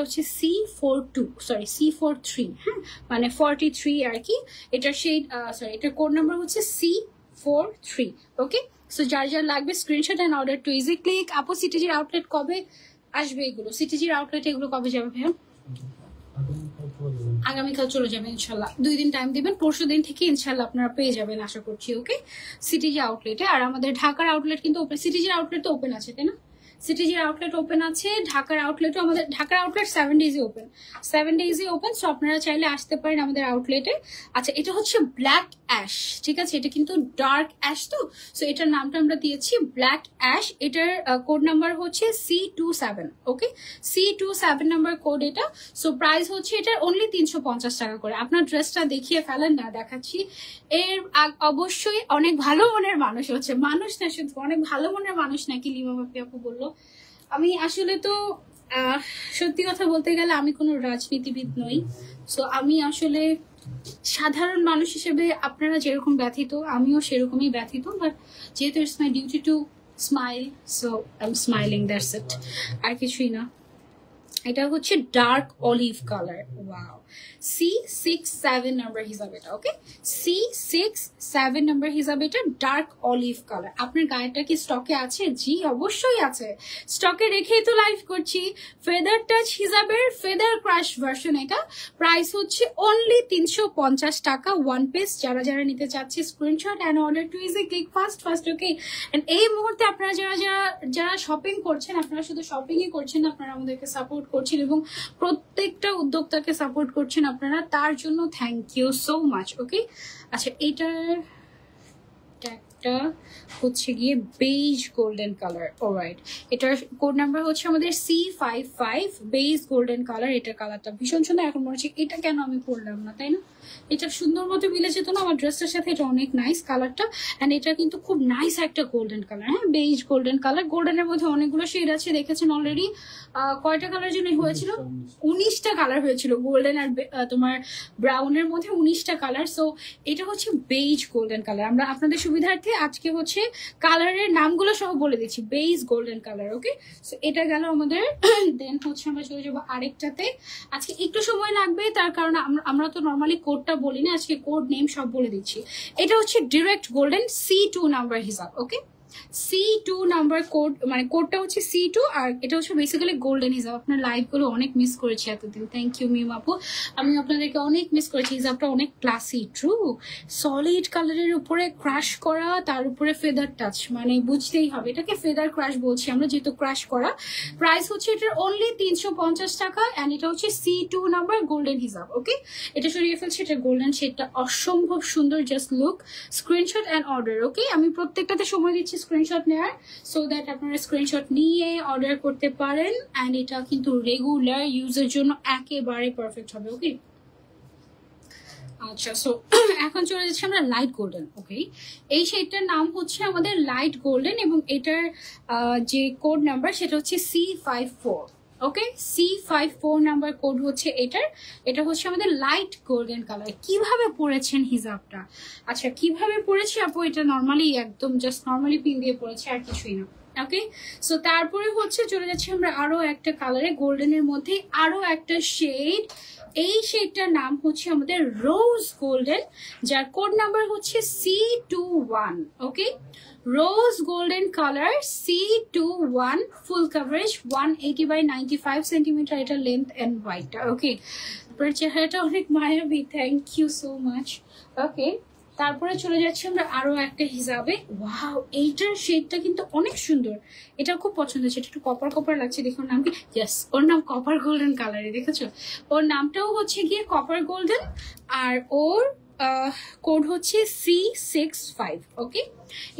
হচ্ছে C43, হ্যাঁ, মানে 43 আর কি। এটার শেড এটার কোড নাম্বার হচ্ছে C43। ওকে, সো যার যার লাগবে screenshot and order to easy Click. আপু সিটিজির আউটলেট কবে আসবে এগুলো? সিটিজির আউটলেট এগুলো কবে যাবে ভাইয়া? আগামীকাল চলে যাবে ইনশাল্লাহ, 2 দিন টাইম দিবেন, পরশু দিন থেকে ইনশাল্লাহ আপনারা পেয়ে যাবেন আশা করছি। ওকে, সিটিজি আউটলেটে। আর আমাদের ঢাকার আউটলেট কিন্তু ওপেন, সিটিজির আউটলেট তো ওপেন আছে, তাই না? সিটিজির আউটলেট ওপেন আছে, ঢাকার আউটলেটও আমাদের, ঢাকার আউটলেট 7 ডেজে ওপেন, 7 ডেজে ওপেন, সো আপনারা চাইলে আসতে পারেন আমাদের আউটলেটে। আচ্ছা, এটা হচ্ছে ব্ল্যাক অ্যাশ, ঠিক আছে? এটা কিন্তু ডার্ক অ্যাশ, তো সো এটার নামটা আমরা দিয়েছি ব্ল্যাক অ্যাশ। এটার কোড নাম্বার হচ্ছে C27। ওকে, C27 নাম্বার কোড এটা। সো প্রাইস হচ্ছে এটার অনলি 350 টাকা করে। আপনার ড্রেসটা দেখিয়ে ফেলেন না, দেখাচ্ছি। এর অবশ্যই অনেক ভালো মনের মানুষ হচ্ছে, মানুষ না শুধু, অনেক ভালো মনের মানুষ নাকি লিমা আপু বললো। আমি আসলে তো সত্যি কথা বলতে গেলে আমি কোনো রাজনীতিবিদ নই, সো আমি আসলে সাধারণ মানুষ হিসেবে আপনারা যেরকম ব্যথিত আমিও সেরকমই ব্যথিত, বাট যেহেতু it's my duty to smile, so I am smiling, that's it, আর কিছুই না। এটা হচ্ছে dark olive colour, wow, C67 number হিসাবে এটা। ওকে, C67 নাম্বার হিসাবে এটা ডার্ক অলিভ কালার। আপনার গায়েটা কি স্টকে আছে? জি অবশ্যই আছে, স্টকে রেখেই তো লাইভ করছি। ফেদার টাচ হিসাবের ফেদার ক্রাশ ভার্সন, এটা প্রাইস হচ্ছে অনলি 350 টাকা, 1 পিস। যারা যারা নিতে চাচ্ছে screenshot and order to easy Click fast. Okay, and এই মুহূর্তে আপনারা যারা শপিং করছেন, আপনারা শুধু শপিংই করছেন, আপনারা আমাদেরকে সাপোর্ট করছেন এবং প্রত্যেকটা উদ্যোক্তাকে সাপোর্ট করছেন আপনারা, তার জন্য থ্যাংক ইউ সো মাচ। ওকে, আচ্ছা, এটার একটা হচ্ছে গিয়ে বেজ গোল্ডেন কালার, অলরাইট। এটার কোড নাম্বার হচ্ছে আমাদের C55, বেজ গোল্ডেন কালার। এটার কালারটা ভীষণ সুন্দর। এখন মনে হচ্ছে এটা কেন আমি পরলাম না, তাই না? এটা সুন্দর মতো মিলে যেত না আমার ড্রেসটার সাথে, এটা অনেক নাইস কালারটা। অ্যান্ড এটা কিন্তু খুব নাইস একটা গোল্ডেন কালার, হ্যাঁ, বেজ গোল্ডেন কালার। গোল্ডেনের মধ্যে অনেকগুলো শেড আছে, দেখেছেন অলরেডি। কয়টা কালার জন্য হয়েছিল? 19টা কালার হয়েছিল, গোল্ডেন আর তোমার ব্রাউনের মধ্যে 19টা কালার। সো এটা হচ্ছে বেজ গোল্ডেন কালার। আমরা আপনাদের সুবিধার্থে আজকে হচ্ছে কালারের নামগুলো সহ বলে দিচ্ছি, বেজ গোল্ডেন কালার। ওকে, সো এটা গেল আমাদের। দেন হচ্ছে আমরা চলে যাবো আরেকটাতে। আজকে একটু সময় লাগবে, তার কারণ আমরা তো নর্মালি কোডটা বলি না, আজকে কোড নেম সব বলে দিচ্ছি। এটা হচ্ছে ডিরেক্ট গোল্ডেন, C2 নাম্বার হিসাব। ওকে, C2 নাম্বার কোড, মানে কোডটা হচ্ছে C2, আর এটা হচ্ছে বেসিক্যালি গোল্ডেন হিসাব। আপনার লাইভ গুলো অনেক মিস করেছি এতদিন, থ্যাংক ইউ মিম আপু, আমি আপনাদেরকে অনেক মিস করেছি। হিসাবটা অনেক ক্লাসি, ট্রু, সলিড কালারের উপরে ক্রাশ করা, তার উপরে ফেদার টাচ, মানে বুঝতেই হবে এটাকে ফেদার ক্রাশ বলছি আমরা, যেহেতু ক্রাশ করা। প্রাইস হচ্ছে এটার অনলি 350 টাকা, অ্যান্ড এটা হচ্ছে C2 নাম্বার গোল্ডেন হিসাব। ওকে, এটা সরিয়ে ফেলছি, এটা গোল্ডেন শেডটা অসম্ভব সুন্দর, just look, screenshot and order. Okay, আমি প্রত্যেকটাতে সময় দিচ্ছি স্ক্রিনশট নেওয়ার, সো দ্যাট আপনারা স্ক্রিনশট নিয়ে অর্ডার করতে পারেন। অ্যান্ড এটা কিন্তু রেগুলার ইউজের জন্য একেবারে পারফেক্ট হবে। ওকে, আচ্ছা, সো এখন চলে যাচ্ছি আমরা লাইট গোল্ডেন। ওকে, এই শেডটার নাম হচ্ছে আমাদের লাইট গোল্ডেন, এবং এটার যে কোড নাম্বার সেটা হচ্ছে C54। ওকে, C54 নাম্বার কোড হচ্ছে এটার। এটা হচ্ছে আমাদের লাইট গোল্ডেন কালার। কিভাবে পরেছেন হিজাবটা? আচ্ছা, কিভাবে পরেছি আপু? এটা নর্মালি একদম জাস্ট নর্মালি পিন দিয়ে পরেছি, আর কিছুই না। ওকে, সো তারপরে হচ্ছে চলে যাচ্ছি আমরা আরো একটা কালারে, গোল্ডেনের মধ্যে আরো একটা শেড। এই শেডটার নাম হচ্ছে আমাদের রোজ গোল্ডেন, যার কোড নাম্বার হচ্ছে C21। Okay, rose golden colour, C21, full coverage, 180 by 95 centimetre এটা লেন্থ এন্ড হোয়াইটটা। ওকে, আপনার চেহারাটা অনেক মায়াবী, থ্যাংক ইউ সো মাচ। ওকে, তারপরে চলে যাচ্ছি আমরা আরো একটা হিসাবে। ওয়াও, এইটার শেডটা কিন্তু অনেক সুন্দর, এটা খুব পছন্দ হচ্ছে। এটা একটু কপার কপার লাগছে, দেখুন নাম কি, ইয়েস ওর নাম কপার গোল্ডেন কালারে, দেখেছো? ওর নামটাও হচ্ছে গিয়ে কপার গোল্ডেন, আর ওর কোড হচ্ছে C65। Okay,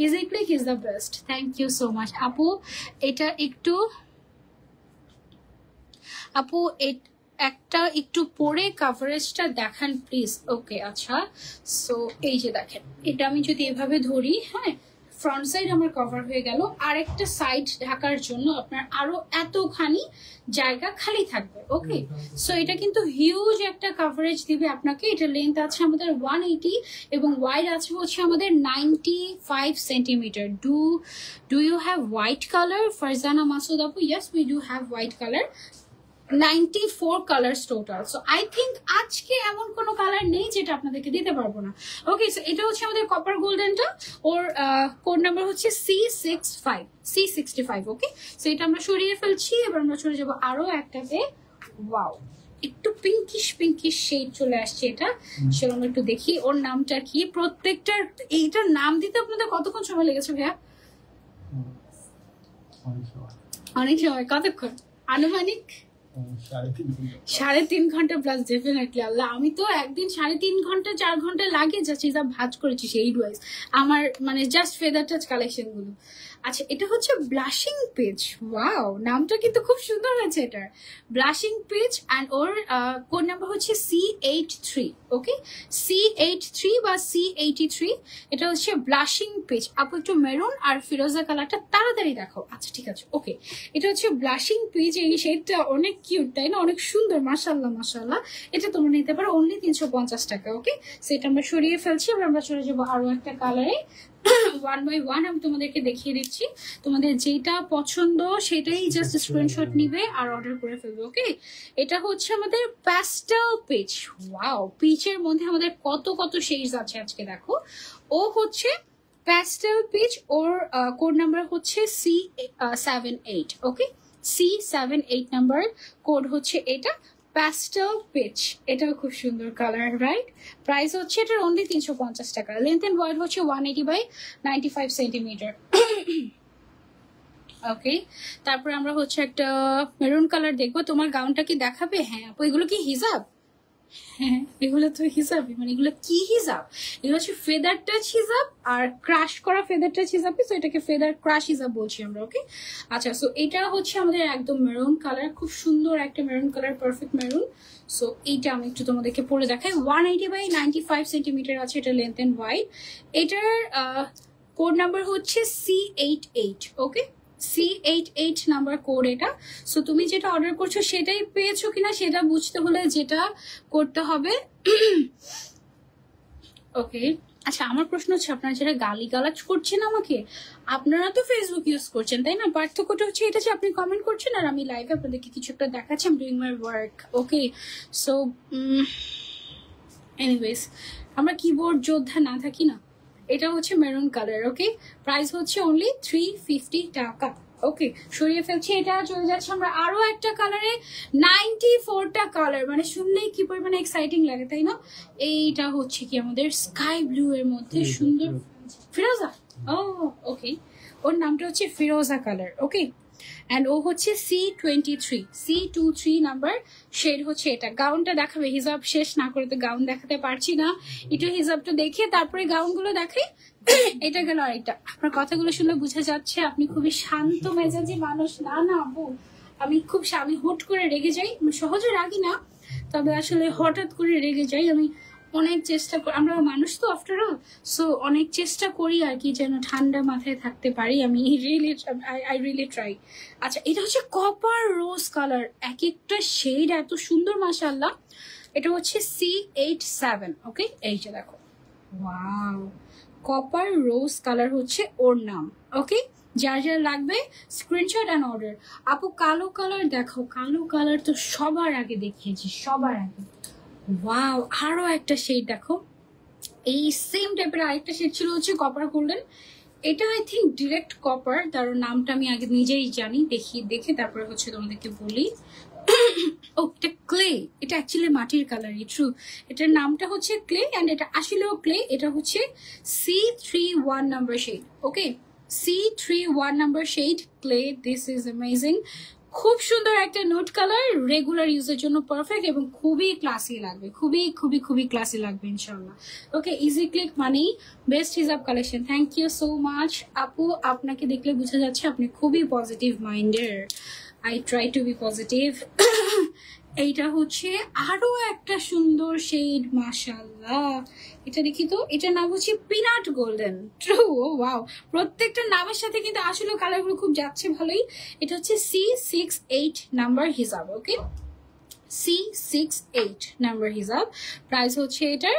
Easy Click is the best, thank you so much আপু। এটা একটু আপু একটা একটু পরে কাভারেজটা দেখান প্লিজ। ওকে আচ্ছা, সো এই যে দেখেন, এটা আমি যদি এভাবে ধরি, হ্যাঁ ফ্রন্ট সাইড আমার কভার হয়ে গেল, আর একটা সাইড ঢাকার জন্য আপনার আরো এতখানি জায়গা খালি থাকবে। ওকে, সো এটা কিন্তু হিউজ একটা কাভারেজ দিবে আপনাকে। এটা লেন্থ আছে আমাদের 180 এবং ওয়াইড আছে হচ্ছে আমাদের 95 centimetre. Do you have white colour Farzana Masud আপু? Yes we do have white colour, 94 colours total. So I think আজকে এমন কোনো কালার নেই যেটা আপনাদেরকে দিতে পারবো না। ওকে, সো এটা হচ্ছে আমাদের কপার গোল্ডেনটা, ওর কোড নাম্বার হচ্ছে C65। ওকে, সো এটা আমরা সরিয়ে ফেলছি, এবার আমরা চলে যাবো আরো একটাতে। ওয়াও, একটু পিঙ্কিশ শেড চলে আসছে, এটা সেটা আমরা একটু দেখি ওর নামটা কি। প্রত্যেকটার এইটার নাম দিতে আপনাদের কতক্ষণ সময় লেগেছে ভাইয়া? অনেক সময়, কতক্ষণ আনুমানিক? 3.5 ঘন্টা প্লাস, ডেফিনেটলি। আল্লাহ, আমি তো একদিন 3.5 ঘন্টা 4 ঘন্টা লাগে জাস্ট হিসাব ভাজ করেছি সেই ওয়াইজ, আমার মানে জাস্ট ফেদার টাচ কালেকশন গুলো। আচ্ছা, এটা হচ্ছে ব্লাশিং পেজ। ওয়াও, নামটা কিন্তু খুব সুন্দর হয়েছে এটার, blushing page. And or code number হচ্ছে C83। ওকে, C83 বা C83, এটা হচ্ছে ব্লাশিং পেজ। আপু একটু মেরুন আর ফিরোজা কালারটা তাড়াতাড়ি দেখো। আচ্ছা ঠিক আছে, ওকে, এটা হচ্ছে ব্লাশিং পেজ। এই শেডটা অনেক কিউট তাই না, অনেক সুন্দর, মাশাআল্লাহ মাশাআল্লাহ। এটা তোমরা নিতে পারো অনলি 350 টাকা। ওকে, সেটা আমরা সরিয়ে ফেলছি, এবার আমরা চলে যাবো আরো একটা কালারে। 1 বাই 1 আমি তোমাদেরকে দেখিয়ে দিচ্ছি, তোমাদের যেটা পছন্দ সেটাই জাস্ট স্ক্রিনশট নিবে আর অর্ডার করে ফেলবে। ওকে, এটা হচ্ছে আমাদের প্যাস্টেল পিচ। ওয়াও, পিচের মধ্যে আমাদের কত কত শেডস আছে আজকে দেখো। ও হচ্ছে প্যাস্টেল পিচ, ওর কোড নাম্বার হচ্ছে C78। ওকে, C78 নাম্বার কোড হচ্ছে এটা, প্যাস্টেল পিচ। এটাও খুব সুন্দর কালার, রাইট? প্রাইস হচ্ছে এটার অনলি 350 টাকা। লেন্থ এন্ড ওয়াইড হচ্ছে 180 বাই 95 সেন্টিমিটার। ওকে, তারপরে আমরা হচ্ছে একটা মেরুন কালার দেখবো। তোমার গাউনটা কি দেখাবে? হ্যাঁ আপু, এগুলো কি হিজাব? হ্যাঁ, এগুলো তো হিসাবই, মানে এগুলো কি হিসাব? এগুলো হচ্ছে ফেদার টাচ হিসাব আর ক্রাশ করা ফেদার টাচ হিসাব, তো এটাকে ফেদার ক্রাশ হিসাব বলছি আমরা। ওকে, আচ্ছা, সো এটা হচ্ছে আমাদের একদম মেরুন কালার, খুব সুন্দর একটা maroon colour, perfect maroon. So এইটা আমি একটু তোমাদেরকে পরে দেখাই। 180 বাই 95 সেন্টিমিটার আছে এটা লেন্থ এন্ড ওয়াইড। এটার কোড নাম্বার হচ্ছে C88। ওকে, C88 নাম্বার কোড এটা। সো তুমি যেটা অর্ডার করছো সেটাই পেয়েছো কিনা সেটা বুঝতে হলে যেটা করতে হবে। ওকে, আচ্ছা, আমার প্রশ্ন হচ্ছে, আপনারা যারা গালিগালাজ করছেন আমাকে, আপনারা তো ফেসবুক ইউজ করছেন তাই না? পার্থক্যটা হচ্ছে এটা যে আপনি কমেন্ট করছেন আর আমি লাইভে আপনাদেরকে কিছু একটা দেখাচ্ছি, I am doing my work. Okay, so anyways, আমরা কিবোর্ড যোদ্ধা না থাকি না। এটা হচ্ছে মেরুন কালার। ওকে, প্রাইস হচ্ছে অনলি 350 টাকা। ওকে, সরিয়ে ফেলছি এটা, চলে যাচ্ছে আমরা আরো একটা কালারে। 94টা কালার, মানে শুনলেই কি পরিমাণে এক্সাইটিং লাগে তাই না? এইটা হচ্ছে কি আমাদের স্কাই ব্লু এর মধ্যে সুন্দর ফিরোজা। ও ওকে, ওর নামটা হচ্ছে ফিরোজা কালার। ওকে, অ্যান্ড ও হচ্ছে C23 নাম্বার শেড হচ্ছে এটা। গাউনটা দেখাবে, হিজাব শেষ না করে তো গাউন দেখাতে পারছি না, একটু হিজাবটা দেখে তারপরে গাউনগুলো দেখাই। এটা গেল আরেকটা। আপনার কথাগুলো শুনে বোঝা যাচ্ছে আপনি খুবই শান্ত মেজাজি মানুষ। না না আপু, আমি হুট করে রেগে যাই, সহজে রাগি না, তবে আসলে হঠাৎ করে রেগে যাই। আমি অনেক চেষ্টা করি, আমরা মানুষ তো আফটার অল, সো অনেক চেষ্টা করি আর কি যেন ঠান্ডা মাথায় থাকতে পারি। আমি আই রিয়েলি ট্রাই। আচ্ছা, এটা হচ্ছে কপার রোজ কালার, এক একটা শেড এত সুন্দর মাশাআল্লাহ। এটা হচ্ছে C87। ওকে, এই যে দেখো, ওয়াও, কপার রোজ কালার হচ্ছে ওর নাম। ওকে, যার যার লাগবে স্ক্রিনশট অ্যান্ড অর্ডার। আপু কালো কালার দেখো, কালো কালার তো সবার আগে দেখিয়েছি, সবার আগে। ওয়াও, আরো একটা শেড দেখো, এই সেম টাইপের আরেকটা শেড ছিল হচ্ছে কপার গোল্ডেন। এটা আই থিঙ্ক ডিরেক্ট কপার, তার নামটা আমি আগে নিজেই জানি, দেখে তারপরে হচ্ছে তোমাদেরকে বলি। ও এটা ক্লে, এটা অ্যাকচুয়ালি মাটির কালারই, ট্রু। এটার নামটা হচ্ছে ক্লে অ্যান্ড এটা আসলেও ক্লে। এটা হচ্ছে C31 number shade. Okay, C31 number shade clay. This is amazing. খুব সুন্দর একটা নোট কালার, রেগুলার ইউজের জন্য পারফেক্ট এবং খুবই ক্লাসি লাগবে, খুবই খুবই খুবই ক্লাসি লাগবে ইনশাল্লাহ। ওকে, ইজি ক্লিক মানেই বেস্ট হিজাব collection. Thank you so much আপু, আপনাকে দেখলে বোঝা যাচ্ছে আপনি খুবই পজিটিভ মাইন্ডের। I try to be positive. এইটা হচ্ছে আরো একটা সুন্দর শেড, মাশাআল্লাহ। এটা দেখি তো, এটার নাম হচ্ছে পিনাট গোল্ডেন। ট্রু, ওয়াও, প্রত্যেকটা নামের সাথে কিন্তু আসলে কালারগুলো খুব যাচ্ছে ভালোই। এটা হচ্ছে C68 নাম্বার হিজাব। ওকে, C68 নাম্বার হিজাব। প্রাইস হচ্ছে এটার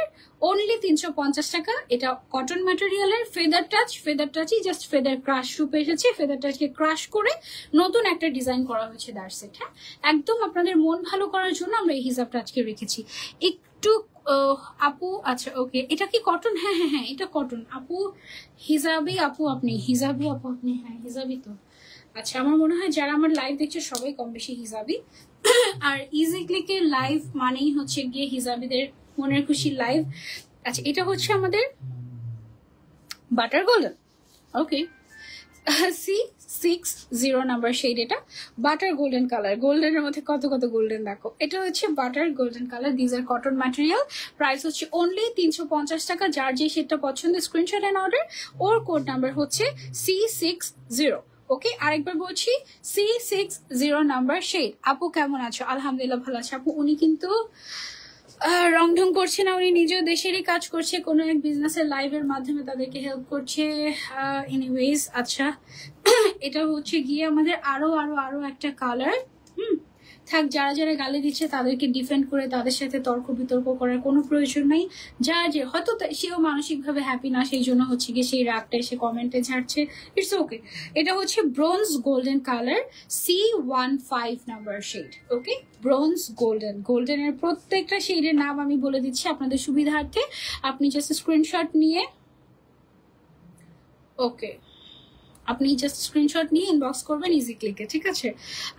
অনলি 350 টাকা। এটা কটন ম্যাটেরিয়ালের, ফেদার টাচ, ফেদার টাচই জাস্ট ফেদার ক্রাশ রূপে এসেছে। ফেদার টাচকে ক্রাশ করে নতুন একটা ডিজাইন করা হয়েছে দ্যাটস ইট। হ্যাঁ, একদম আপনাদের মন ভালো করার জন্য আমরা এই হিজাবটা আজকে রেখেছি। একটু আপু, আচ্ছা ওকে, এটা কি কটন? হ্যাঁ হ্যাঁ হ্যাঁ, এটা কটন আপু। হিজাবি আপু আপনি, হিজাবি আপু আপনি, হ্যাঁ হিজাবি তো। আচ্ছা, আমার মনে হয় যারা আমার লাইভ দেখছে সবাই কম বেশি হিজাবি। আর ইজি ক্লিকের লাইভ মানেই হচ্ছে গিয়ে হিজাবিদের মনের খুশি লাইভ। আচ্ছা, এটা হচ্ছে আমাদের butter golden. Okay, C60 number shade. এটা বাটার গোল্ডেন কালার। গোল্ডেনের মধ্যে কত কত গোল্ডেন দেখো। এটা হচ্ছে বাটার গোল্ডেন কালার। দিস আর কটন ম্যাটেরিয়াল। প্রাইস হচ্ছে অনলি 350 টাকা। যার যে শেডটা পছন্দ স্ক্রিনশট এন্ড অর্ডার। ওর কোড নাম্বার হচ্ছে C60। ওকে, আরেকবার বলছি, C60 নাম্বার শেড। আপু কেমন আছো? আলহামদুলিল্লাহ ভালো আছে আপু। উনি কিন্তু রং ঢং করছে না, উনি নিজেও দেশেরই কাজ করছে, কোনো এক বিজনেসের লাইভের মাধ্যমে তাদেরকে হেল্প করছে। এনিওয়েজ, আচ্ছা এটা হচ্ছে গিয়ে আমাদের আরো আরো আরো একটা কালার। থাক, যারা যারা গালি দিচ্ছে তাদেরকে ডিফেন্ড করে তাদের সাথে তর্ক বিতর্ক করার কোনো প্রয়োজন নেই। যার যে হয়তো সেও মানসিকভাবে হ্যাপি না, সেই জন্য হচ্ছে গিয়ে সেই রাগটা এসে কমেন্টে ঝাড়ছে, ইটস ওকে। এটা হচ্ছে bronze golden colour, C15 number shade. Okay, bronze golden. গোল্ডেনের প্রত্যেকটা শেডের নাম আমি বলে দিচ্ছি আপনাদের সুবিধার্থে। আপনি জাস্ট স্ক্রিনশট নিয়ে, ওকে, আপনি জাস্ট স্ক্রিনশট নিয়ে ইনবক্স করবেন ইজি ক্লিকে, ঠিক আছে?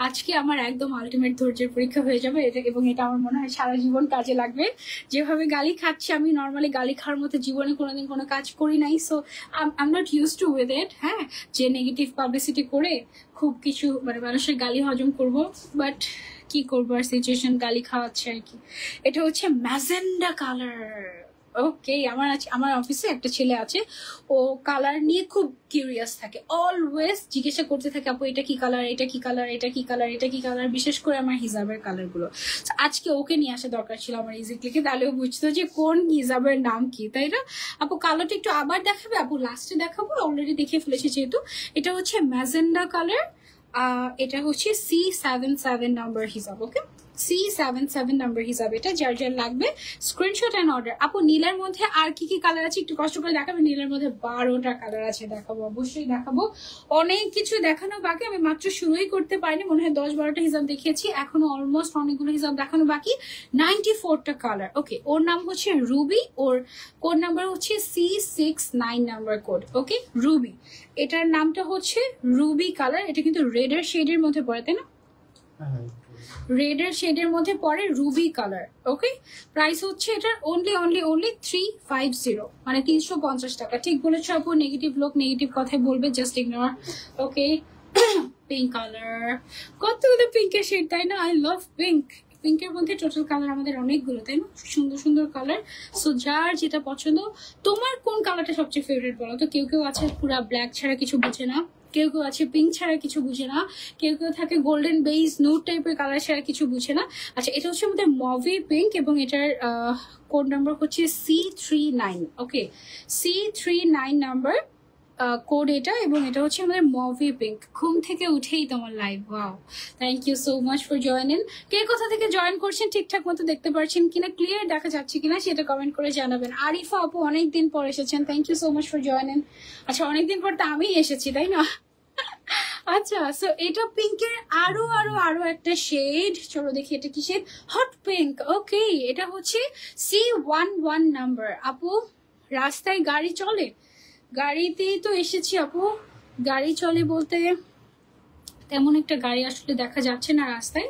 আজকে আমার একদম আলটিমেট ধৈর্যের পরীক্ষা হয়ে যাবে এটা, এবং এটা আমার মনে হয় সারা জীবন কাজে লাগবে। যেভাবে গালি খাচ্ছি, আমি নর্মালি গালি খাওয়ার মতো জীবনে কোনোদিন কোনো কাজ করি নাই, so I am not use to with it. হ্যাঁ, যে নেগেটিভ পাবলিসিটি করে খুব কিছু মানে মানুষের গালি হজম করব, বাট কি করবো আর, সিচুয়েশন গালি খাওয়াচ্ছে আর কি। এটা হচ্ছে ম্যাজেন্ডা কালার। ওকে, আমার অফিসে একটা ছেলে আছে, ও কালার নিয়ে খুব কিউরিয়াস থাকে, অলওয়েজ জিজ্ঞাসা করতে থাকে আপু এটা কি কালার, এটা কি কালার, এটা কি কালার, এটা কি কালার, বিশেষ করে আমার হিজাবের কালার গুলো। আজকে ওকে নিয়ে আসা দরকার ছিল আমার ইজি ক্লিকে, তাহলে ও বুঝতো যে কোন হিজাবের নাম কি, তাই না? আপু কালারটা একটু আবার দেখাবে? আপু লাস্টে দেখাবো, অলরেডি দেখে ফেলেছি যেহেতু। এটা হচ্ছে ম্যাজেন্ডা কালার। এটা হচ্ছে C77 নাম্বার হিসাব। ওকে, C77 নাম্বার হিসাব। এটা যার যার লাগবে স্ক্রিনশট এন্ড অর্ডার। আপু নীলের মধ্যে আর কি কি কালার আছে একটু কষ্ট করে দেখাবে? নীলের মধ্যে 12টা কালার আছে, দেখাবো অবশ্যই দেখাবো। অনেক কিছু দেখানো বাকি, আমি মাত্র শুরুই করতে পারিনি, মনে হয় 10-12টা হিসাব দেখিয়েছি, এখনো অলমোস্ট অনেকগুলো হিসাব দেখানো বাকি। 94টা কালার। ওকে, ওর নাম হচ্ছে রুবি, ওর কোড নাম্বার হচ্ছে C69 নাম্বার কোড। ওকে, রুবি, এটার নামটা হচ্ছে রুবি কালার। এটা কিন্তু রেডের শেডের মধ্যে পড়ে, তাই না? রেডের শেডের মধ্যে পড়ে রুবি কালার। ওকে, প্রাইস হচ্ছে এটার অনলি 350, মানে 350 টাকা। ঠিক বলেছো আপু, নেগেটিভ লোক নেগেটিভ কথাই বলবে, just ignore. Okay, pink colour, কতগুলো পিঙ্কের শেড, তাই না? I love pink. পিঙ্কের মধ্যে টোটাল কালার আমাদের অনেকগুলো, তাই না? সুন্দর সুন্দর কালার। সো যার যেটা পছন্দ, তোমার কোন কালারটা সবচেয়ে ফেভারিট বলো তো? কেউ কেউ আছে পুরা ব্ল্যাক ছাড়া কিছু বুঝে না, কেউ কেউ আছে পিঙ্ক ছাড়া কিছু বুঝে না, কেউ কেউ থাকে গোল্ডেন বেস নুড টাইপের কালার ছাড়া কিছু বুঝে না। আচ্ছা, এটা হচ্ছে আমাদের মভি পিঙ্ক এবং এটার কোড নাম্বার হচ্ছে C39। ওকে, C39 নাম্বার কোড এটা, এবং এটা হচ্ছে আমাদের মভি পিঙ্ক। ঘুম থেকে উঠেই তোমার live, wow, thank you so much for joining. কে কোথা থেকে জয়েন করছেন, ঠিকঠাক মতো দেখতে পাচ্ছেন কিনা, ক্লিয়ার দেখা যাচ্ছে কিনা সেটা কমেন্ট করে জানাবেন। আরিফা আপু অনেকদিন পর এসেছেন, thank you so much for joining. আচ্ছা, অনেকদিন পর তো আমি এসেছি, তাই না? আচ্ছা, সো এটা পিঙ্কের আরো আরো আরো একটা শেড, চলো দেখি এটা কি শেড, হট পিঙ্ক। ওকে, এটা হচ্ছে C11 নাম্বার। আপু রাস্তায় গাড়ি চলে? গাড়িতেই তো এসেছি আপু। গাড়ি চলে বলতে তেমন একটা গাড়ি আসলে দেখা যাচ্ছে না রাস্তায়,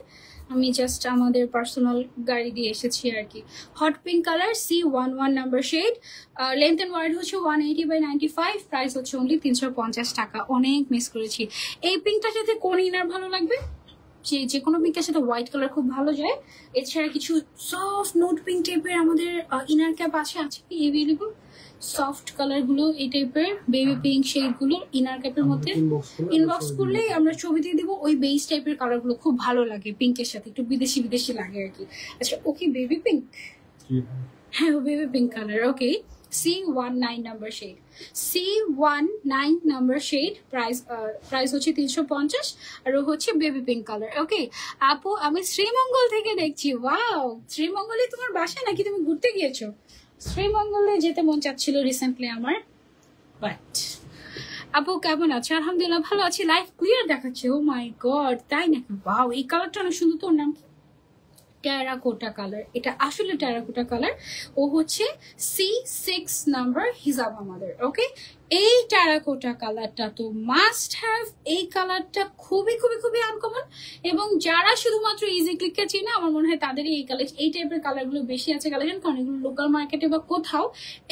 আমি জাস্ট আমাদের পার্সোনাল গাড়ি দিয়ে এসেছি আর কি। Hot pink colour, C11 number shade, length and wide হচ্ছে 180/95, প্রাইস হচ্ছে অনলি 350 টাকা। অনেক মিস করেছি। এই পিঙ্কটার সাথে কোন ইনার ভালো লাগবে? যে কোনো পিঙ্কের সাথে হোয়াইট কালার খুব ভালো যায়। এছাড়া কিছু সফট নোট পিঙ্ক টাইপের আমাদের ইনার ক্যাপ আছে কি এভেলেবল? সফট কালার গুলো এই টাইপের বেবি পিঙ্ক শেড গুলো ইনার ক্যাপের মধ্যে ইনবক্স করলে আমরা ছবি দিয়ে দিব। ওই বেস টাইপের কালার গুলো খুব ভালো লাগে পিঙ্কের সাথে, একটু বিদেশি বিদেশি লাগে আর কি। আচ্ছা ওকে, বেবি পিঙ্ক, হ্যাঁ baby pink colour. Okay, C19 number shade, C19 number shade, price হচ্ছে 350, আর ও হচ্ছে বেবি পিঙ্ক কালার। ওকে আপু, আমি শ্রীমঙ্গল থেকে দেখছি। ওয়াও, শ্রীমঙ্গলে তোমার বাসা নাকি তুমি ঘুরতে গিয়েছো? শ্রীমঙ্গলে যেতে মন চাচ্ছিল রিসেন্টলি আমার, বাট আপু কেমন আছে? আলহামদুলিল্লাহ ভালো আছি। লাইফ ক্লিয়ার দেখাচ্ছে। ও মাই গড, তাই নাকি? ওয়াও, এই কালারটা অনেক সুন্দর। তোর নাম কি? টেরাকোটা কালার, এটা আসলে টেরাকোটা কালার। ও হচ্ছে C6 নাম্বার হিজাব আমাদের। ওকে, এই টেরাকোটা কালারটা তো মাস্ট হ্যাভ। এই কালারটা খুবই খুবই খুবই আনকমন, এবং যারা শুধুমাত্র ইজি ক্লিককে চিনে আমার মনে হয় তাদেরই এই কালার, এই টাইপের কালারগুলো বেশি আছে কালেকশন, কারণ এগুলো লোকাল মার্কেটে বা কোথাও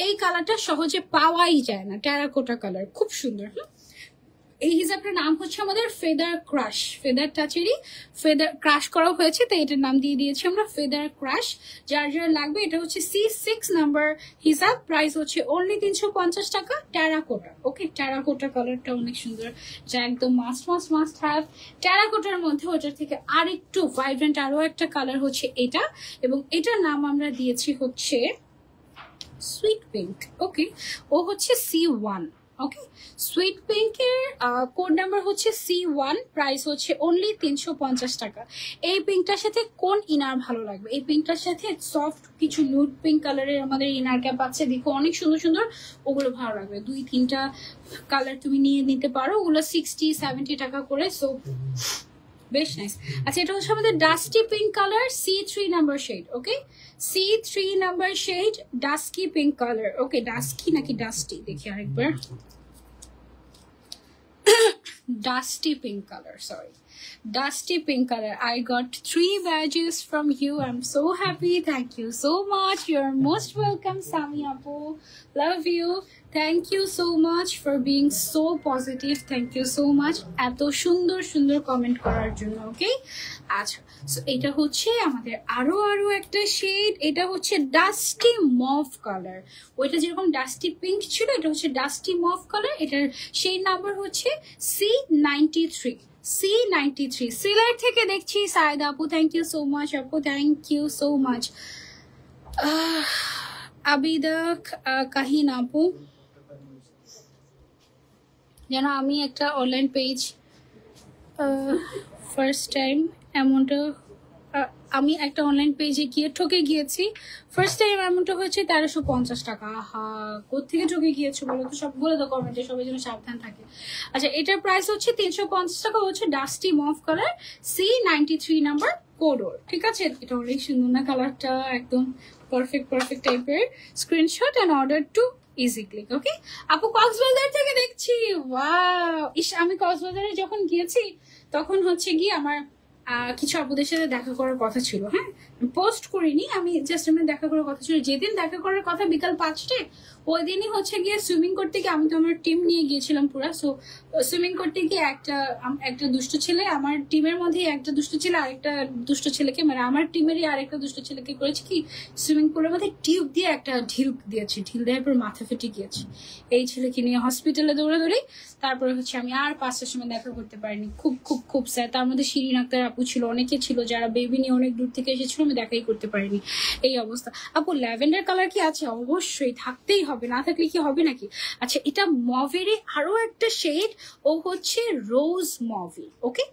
এই কালারটা সহজে পাওয়াই যায় না। টেরাকোটা কালার খুব সুন্দর। এই হিজাবটার নাম হচ্ছে আমাদের ফেদার ক্রাশ, ফেদার টাচেরই ফেদার ক্রাশ করা হয়েছে, তাই এটার নাম দিয়ে দিয়েছি আমরা ফেদার ক্রাশ। যার যার লাগবে, এটা হচ্ছে C6 নাম্বার হিজাব, প্রাইস হচ্ছে অনলি 350 টাকা। টেরাকোটা। ওকে, টেরাকোটা কালারটা অনেক সুন্দর, যা একদম মাস্ট মাস্ট মাস্ট হ্যাভ। টেরাকোটার মধ্যে ওটার থেকে আরেকটু ভাইব্রেন্ট আরো একটা কালার হচ্ছে এটা, এবং এটার নাম আমরা দিয়েছি হচ্ছে সুইট পিঙ্ক। ওকে, ও হচ্ছে C1। ওকে, সুইট পিঙ্কের কোড নাম্বার হচ্ছে C1, প্রাইস হচ্ছে অনলি 350 টাকা। এই পিঙ্কটার সাথে কোন ইনার ভালো লাগবে? এই পিঙ্কটার সাথে সফট কিছু নুড পিঙ্ক কালারের আমাদের ইনার ক্যাপ আছে, দেখো অনেক সুন্দর সুন্দর, ওগুলো ভালো লাগবে। 2-3টা কালার তুমি নিয়ে নিতে পারো, ওগুলো 60-70 টাকা করে, সো বেশ নাইস। আচ্ছা, এটা হচ্ছে আমাদের dusty pink colour, C3 number shade. Okay, C3 number shade, dusky pink colour. Okay, dusky নাকি ডাস্টি, দেখি আরেকবার। Dusty pink color, sorry, dusty pink color. I got 3 badges from you. I'm so happy. Thank you so much. You're most welcome, Sami Apu. Love you. Thank you so much for being so positive. Thank you so much. এত সুন্দর সুন্দর comment করার জন্য। ওকে, আচ্ছা, so এটা হচ্ছে আমাদের আরো একটা শেড, এটা হচ্ছে ডাস্টি মভ কালার। ওইটা যেরকম ডাস্টি পিঙ্ক ছিল, এটা হচ্ছে ডাস্টি মভ কালার। এটার শেড নাম্বার হচ্ছে C93। C93 সিলেট থেকে দেখছি সায়দা আপু, থ্যাংক ইউ সো মাচ আপু, thank you so much. Abida Kahin আপু, যেন আমি একটা অনলাইন পেজ ফার্স্ট টাইম এমনটা, আমি একটা অনলাইন পেজে গিয়ে ঠকে গিয়েছি। ফার্স্ট টাইম এমনটা হয়েছে 1350 টাকা। আহা, কোথেকে ঠকে গিয়েছো বলো তো? সব বলে দাও কমেন্টে, সবাই যেন সাবধান থাকে। আচ্ছা, এটার প্রাইস হচ্ছে 350 টাকা, হচ্ছে dusty mauve colour, C93 number কোডোর। ঠিক আছে, এটা অনেক সুন্দর না কালারটা? একদম পারফেক্ট পারফেক্ট টাইপের। Screenshot and order to easy click. Okay আপু, কক্সবাজার থেকে দেখছি। ওয়াও, ইস, আমি কক্সবাজারে যখন গিয়েছি তখন হচ্ছে গিয়ে আমার কিছু আপুদের সাথে দেখা করার কথা ছিল। হ্যাঁ, পোস্ট করিনি, আমি জাস্ট এমনি দেখা করার কথা ছিল। যেদিন দেখা করার কথা বিকাল 5টায়, ওই দিনই হচ্ছে গিয়ে সুইমিং করতে গিয়ে, আমি তো আমার টিম নিয়ে গিয়েছিলাম পুরা। সো সুইমিং করতে গিয়ে একটা দুষ্ট ছেলে, আমার টিমের মধ্যে একটা দুষ্ট ছেলে আরেকটা দুষ্ট ছেলেকে, মানে আমার টিমেরই আরেকটা দুষ্ট ছেলেকে করেছে কি, সুইমিং পুলের মধ্যে টিউব দিয়ে একটা ঢিল দিয়েছে, ঢিল দেওয়ার পর মাথা ফেটে গিয়েছে। এই ছেলেকে নিয়ে হসপিটালে দৌড়াদৌড়ি, তারপরে হচ্ছে আমি আর 5টার সময় দেখা করতে পারিনি। খুব খুব খুব স্যার। তার মধ্যে শিরিন আক্তার আপু ছিল, অনেকে ছিল যারা বেবি নিয়ে অনেক দূর থেকে এসেছিল, আমি দেখাই করতে পারিনি। এই অবস্থা। আপু, ল্যাভেন্ডার কালার কি আছে? অবশ্যই থাকতেই হবে, না থাকলে কি হবে নাকি? আচ্ছা, এটা মভেরই আরো একটা শেড, ও হচ্ছে রোজ মভি। ওকে,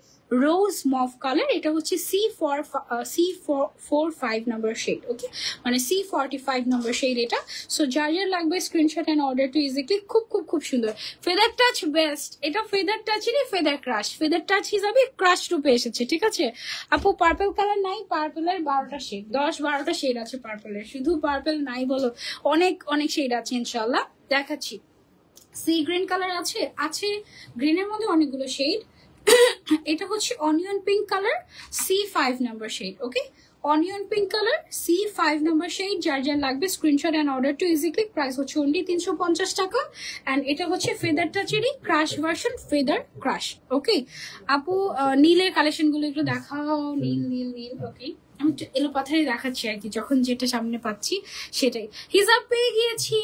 রোজ মভ কালার, এটা হচ্ছে C45 নাম্বার শেড। ওকে, মানে C45 নাম্বার শেড এটা। সো যার যার লাগবে screenshot and order to easily. খুব খুব খুব সুন্দর। ফেদার টাচ বেস্ট, এটা ফেদার টাচেরই ফেদার ক্রাশ, ফেদার টাচ হিসাবে ক্রাশ রূপে এসেছে। ঠিক আছে আপু, পার্পল কালার নাই? পার্পলের 12টা শেড, 10-12টা শেড আছে পার্পলের, শুধু পার্পল নাই বলো? অনেক অনেক শেড আছে, ইনশাল্লাহ দেখাচ্ছি। সি গ্রিন কালার আছে, গ্রিনের মধ্যে অনেকগুলো শেড। এটা হচ্ছে onion pink colour, C5 number shade. Okay, onion pink colour, C5 number shade. যার যার লাগবে screenshot and order to easy Click. Price হচ্ছে অনলি 350 টাকা। অ্যান্ড এটা হচ্ছে ফেদার টাচেরই crush version, feather crush. Okay আপু, নীলের কালেকশন গুলো একটু দেখাও। নীল নীল নীল। ওকে, আমি এলো পাথারে দেখাচ্ছি আর কি, যখন যেটা সামনে পাচ্ছি সেটাই। হিজাব পেয়ে গিয়েছি,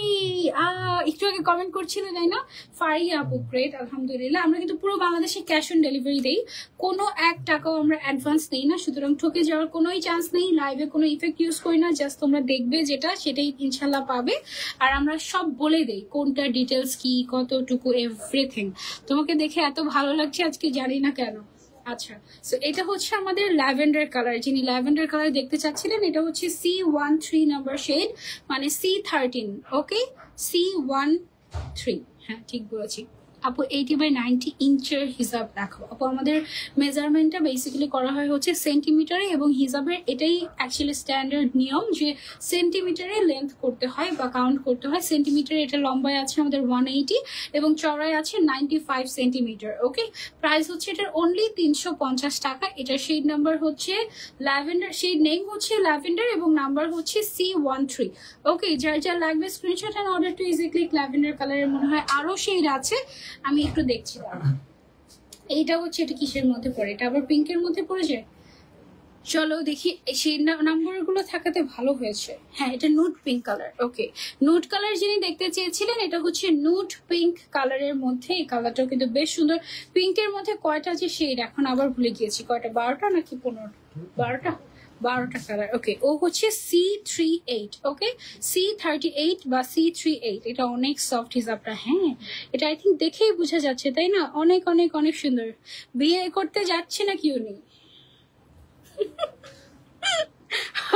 একটু আগে কমেন্ট করছিল তাই না? ফারিয়া আপু, গ্রেট, আলহামদুলিল্লাহ। আমরা কিন্তু পুরো বাংলাদেশে ক্যাশ অন ডেলিভারি দেই, কোনো 1 টাকাও আমরা অ্যাডভান্স নেই না, সুতরাং ঠকে যাওয়ার কোনোই চান্স নেই। লাইভে কোনো ইফেক্ট ইউজ করি না, জাস্ট তোমরা দেখবে যেটা সেটাই ইনশাল্লাহ পাবে। আর আমরা সব বলে দেই কোনটা ডিটেলস কি, কতটুকু, এভরিথিং। তোমাকে দেখে এত ভালো লাগছে আজকে, জানি না কেন। আচ্ছা, সো এটা হচ্ছে আমাদের ল্যাভেন্ডার কালার। যিনি ল্যাভেন্ডার কালার দেখতে চাচ্ছিলেন, এটা হচ্ছে C13 নাম্বার শেড, মানে C13। ওকে, C13, হ্যাঁ ঠিক বলেছি আপু। 80/90 ইঞ্চের হিজাব রাখো আপু। আমাদের মেজারমেন্টটা বেসিক্যালি করা হয় হচ্ছে সেন্টিমিটারে, এবং হিজাবের এটাই অ্যাকচুয়ালি স্ট্যান্ডার্ড নিয়ম যে সেন্টিমিটারে লেন্থ করতে হয় বা কাউন্ট করতে হয়। সেন্টিমিটারে এটা লম্বায় আছে আমাদের 180 এবং চওড়ায় আছে 95 সেন্টিমিটার। ওকে, প্রাইস হচ্ছে এটার অনলি 350 টাকা। এটার শেড নাম্বার হচ্ছে ল্যাভেন্ডার, শেড নেম হচ্ছে ল্যাভেন্ডার এবং নাম্বার হচ্ছে C13। ওকে, যার যা লাগবে screenshot and order to easy click. Lavender কালারের মনে হয় আরো শেড আছে, আমি একটু দেখছি। এইটা হচ্ছে, এটা কিসের মধ্যে পড়ে? এটা আবার পিঙ্কের মধ্যে পড়ে যায়। চলো দেখি, সেই নাম্বার গুলো থাকাতে ভালো হয়েছে। হ্যাঁ, এটা নুড পিঙ্ক কালার। ওকে, নুড কালার যিনি দেখতে চেয়েছিলেন, এটা হচ্ছে নুড পিঙ্ক কালারের মধ্যে। এই কালারটাও কিন্তু বেশ সুন্দর। পিঙ্কের মধ্যে কয়টা যে শেড এখন আবার ভুলে গিয়েছি, কয়টা, 12টা নাকি 15টা? 12টা কালার। ওকে, ও হচ্ছে C38। ওকে, C38 বা C38। এটা অনেক সফট হিজাবটা। হ্যাঁ, এটা আই থিঙ্ক দেখেই বোঝা যাচ্ছে তাই না? অনেক অনেক অনেক সুন্দর। বিয়ে করতে যাচ্ছে না কি উনি?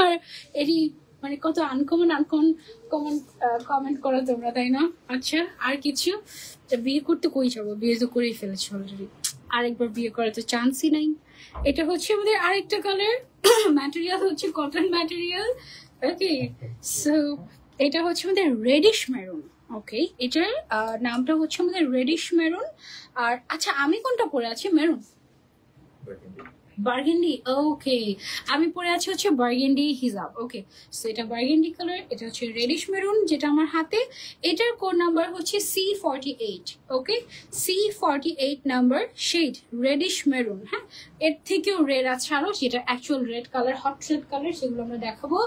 আর এটি মানে কত আনকমন কমেন্ট করো তোমরা তাই না? আচ্ছা, আর কিছু? বিয়ে করতে কই যাবো, বিয়ে তো করেই ফেলেছি অলরেডি, আরেকবার বিয়ে করার তো চান্সই নাই। এটা হচ্ছে আমাদের আরেকটা কালার, ম্যাটেরিয়াল হচ্ছে কটন ম্যাটেরিয়াল। ওকে, সো এটা হচ্ছে আমাদের রেডিশ মেরুন। ওকে, এটার নামটা হচ্ছে আমাদের রেডিশ মেরুন। আর আচ্ছা, আমি কোনটা পরে আছি? Maroon, burgundy. ওকে, আমি পরে আছি হচ্ছে বার্গেন্ডি হিজাব। ওকে, সো এটা বার্গেন্ডি কালার, এটা হচ্ছে রেডিশ মেরুন যেটা আমার হাতে। এটার কোড নাম্বার হচ্ছে C48। Okay, C48 number shade, reddish maroon. হ্যাঁ, এর থেকেও রেড আছে আরো, যেটা actual red colour, hot red colour, সেগুলো আমরা দেখাবো।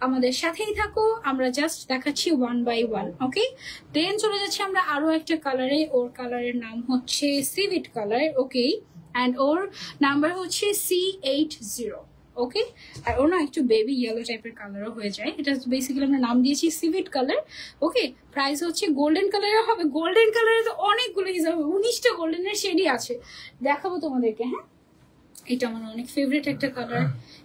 আমাদের সাথেই থাকো, আমরা জাস্ট দেখাচ্ছি 1 বাই 1। ওকে, দেন চলে যাচ্ছি আমরা আরো একটা কালারে। ওর কালারের নাম হচ্ছে সিভিট কালার। ওকে, অ্যান্ড ওর নাম্বার হচ্ছে C80। ওকে, আর ও না একটু বেবি ইয়েলো টাইপের কালারও হয়ে যায়। এটা বেসিক্যালি আমরা নাম দিয়েছি সিভিট কালার। ওকে, প্রাইস হচ্ছে গোল্ডেন কালারের হবে। গোল্ডেন কালারে তো অনেকগুলো হিসাব, 19টা গোল্ডেনের শেডই আছে, দেখাবো তোমাদেরকে। হ্যাঁ, এটা আমার অনেক ফেভারিট একটা কালার।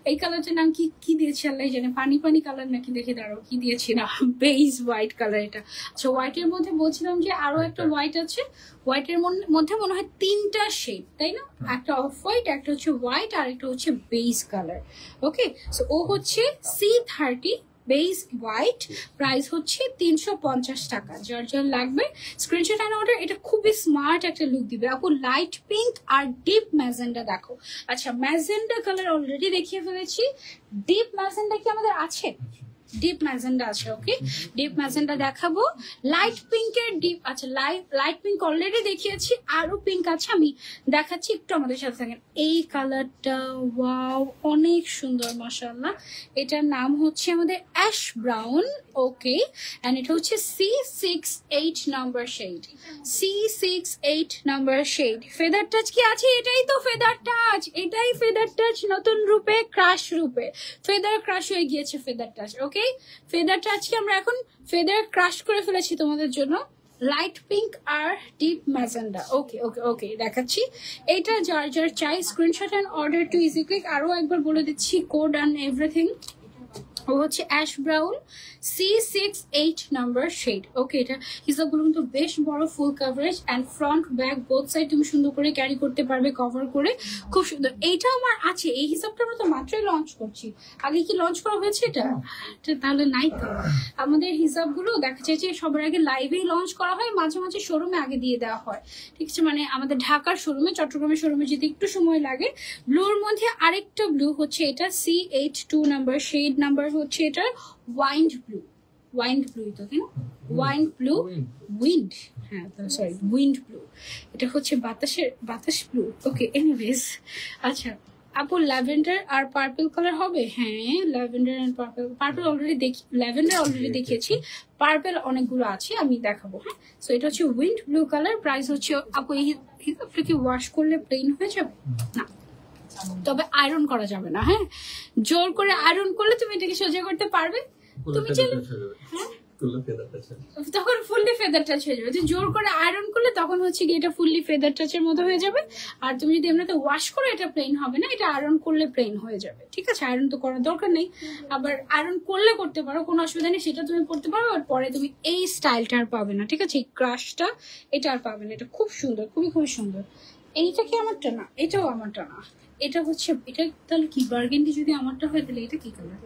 এই কালারটার নাম কি দিয়েছি আল্লাহ জানে, পানি পানি কালার নাকি, দেখে দাঁড়াও কি দিয়েছি না, বেজ হোয়াইট কালার এটা। আচ্ছা, হোয়াইটের মধ্যে বলছিলাম যে আরো একটা হোয়াইট আছে। হোয়াইটের মধ্যে মনে হয় 3টা শেড তাই না? একটা অফ হোয়াইট, একটা হচ্ছে হোয়াইট, আর একটা হচ্ছে বেজ কালার। ওকে, সো ও হচ্ছে C30 বেজ হোয়াইট। প্রাইস হচ্ছে 350 টাকা। যার যার লাগবে স্ক্রিনশট অ্যান্ড অর্ডার। এটা খুবই স্মার্ট একটা লুক দিবে আপু। লাইট পিঙ্ক আর ডিপ ম্যাজেন্ডা দেখো। আচ্ছা, ম্যাজেন্ডা কালার অলরেডি দেখিয়ে ফেলেছি। ডিপ ম্যাজেন্ডা কি আমাদের আছে? ডিপ ম্যাজেন্ডা আছে। ওকে, ডিপ ম্যাজেন্ডা দেখাবো। লাইট পিঙ্কের ডিপ, আচ্ছা লাইট পিঙ্ক অলরেডি দেখিয়েছি, আরো পিঙ্ক আছে, আমি দেখাচ্ছি, একটু আমাদের সাথে থাকেন। এই কালারটা ওয়াও, অনেক সুন্দর মাশাআল্লাহ। এটার নাম হচ্ছে আমাদের অ্যাশ ব্রাউন। ওকে, এন্ড এটা হচ্ছে C68 number shade. C68 number shade. Feather touch কি আছে? এটাই তো ফেদার টাচ, এটাই ফেদার টাচ নতুন রূপে, ক্রাশ রূপে। ফেদার ক্রাশ হয়ে গিয়েছে ফেদার টাচ। ওকে, ফেদার টাচকে আমরা এখন ফেদার ক্রাশ করে ফেলেছি তোমাদের জন্য। লাইট পিঙ্ক আর deep magenta. Okay okay okay, দেখাচ্ছি। এটা যার যার চাই screenshot and order to easy Click. আরো একবার বলে দিচ্ছি কোড অ্যান্ড এভরিথিং। ও হচ্ছে ash brown C68 number shade. Okay, এটা হিসাবগুলো কিন্তু বেশ বড়, full coverage and front back both side তুমি সুন্দর করে ক্যারি করতে পারবে কভার করে, খুব সুন্দর। এইটা আমার আছে, এই হিসাবটা আমরা তো মাত্রই লঞ্চ করছি। আগে কি লঞ্চ করা হয়েছে এটা? তাহলে নাই তো। আমাদের হিসাবগুলো দেখা যায় যে সবার আগে লাইভেই লঞ্চ করা হয়, মাঝে মাঝে শোরুমে আগে দিয়ে দেওয়া হয়, ঠিক আছে? মানে আমাদের ঢাকার শোরুমে, চট্টগ্রামের শোরুমে যেতে একটু সময় লাগে। ব্লুর মধ্যে আরেকটা ব্লু হচ্ছে এটা C82 নাম্বার শেড, নাম্বার হচ্ছে এটা ওয়াইন ব্লু। ওয়াইন ব্লু তো, তাই না? ওয়াইন ব্লু, উইন্ড, হ্যাঁ সরি উইন্ড ব্লু, এটা হচ্ছে বাতাস ব্লু। ওকে, এনিওয়েজ, আচ্ছা আপু ল্যাভেন্ডার আর পার্পল কালার হবে? হ্যাঁ, lavender and purple already lavender already দেখিয়েছি, পার্পল অনেকগুলো আছে, আমি দেখাবো। হ্যাঁ, সো এটা হচ্ছে উইন্ড ব্লু কালার। প্রাইস হচ্ছে আপু এই হিসাবটা কি ওয়াশ করলে প্লেন হয়ে যাবে? না, তবে আয়রন করা যাবে না। হ্যাঁ, জোর করে আয়রন করলে তুমি এটাকে সোজা করতে পারবে, তুমি তখন ফুললি ফেদার টাচ হয়ে যাবে। জোর করে আয়রন করলে তখন হচ্ছে কি এটা ফুললি ফেদার টাচের মতো হয়ে যাবে। আর তুমি যদি এমনিতে ওয়াশ করো এটা প্লেন হবে না, এটা আয়রন করলে প্লেন হয়ে যাবে, ঠিক আছে? আয়রন তো করার দরকার নেই, আবার আয়রন করলে করতে পারো, কোনো অসুবিধা নেই, সেটা তুমি পড়তে পারো। আর পরে তুমি এই স্টাইলটা আর পাবে না, ঠিক আছে? এই ক্রাশটা এটা আর পাবে না। এটা খুব সুন্দর, খুবই খুবই সুন্দর। এইটা কি আমারটা না? এটাও আমারটা না। এটা হচ্ছে, এটা তাহলে কি বার্গেন্ডি যদি আমারটা হয় তাহলে এটা কি কালার?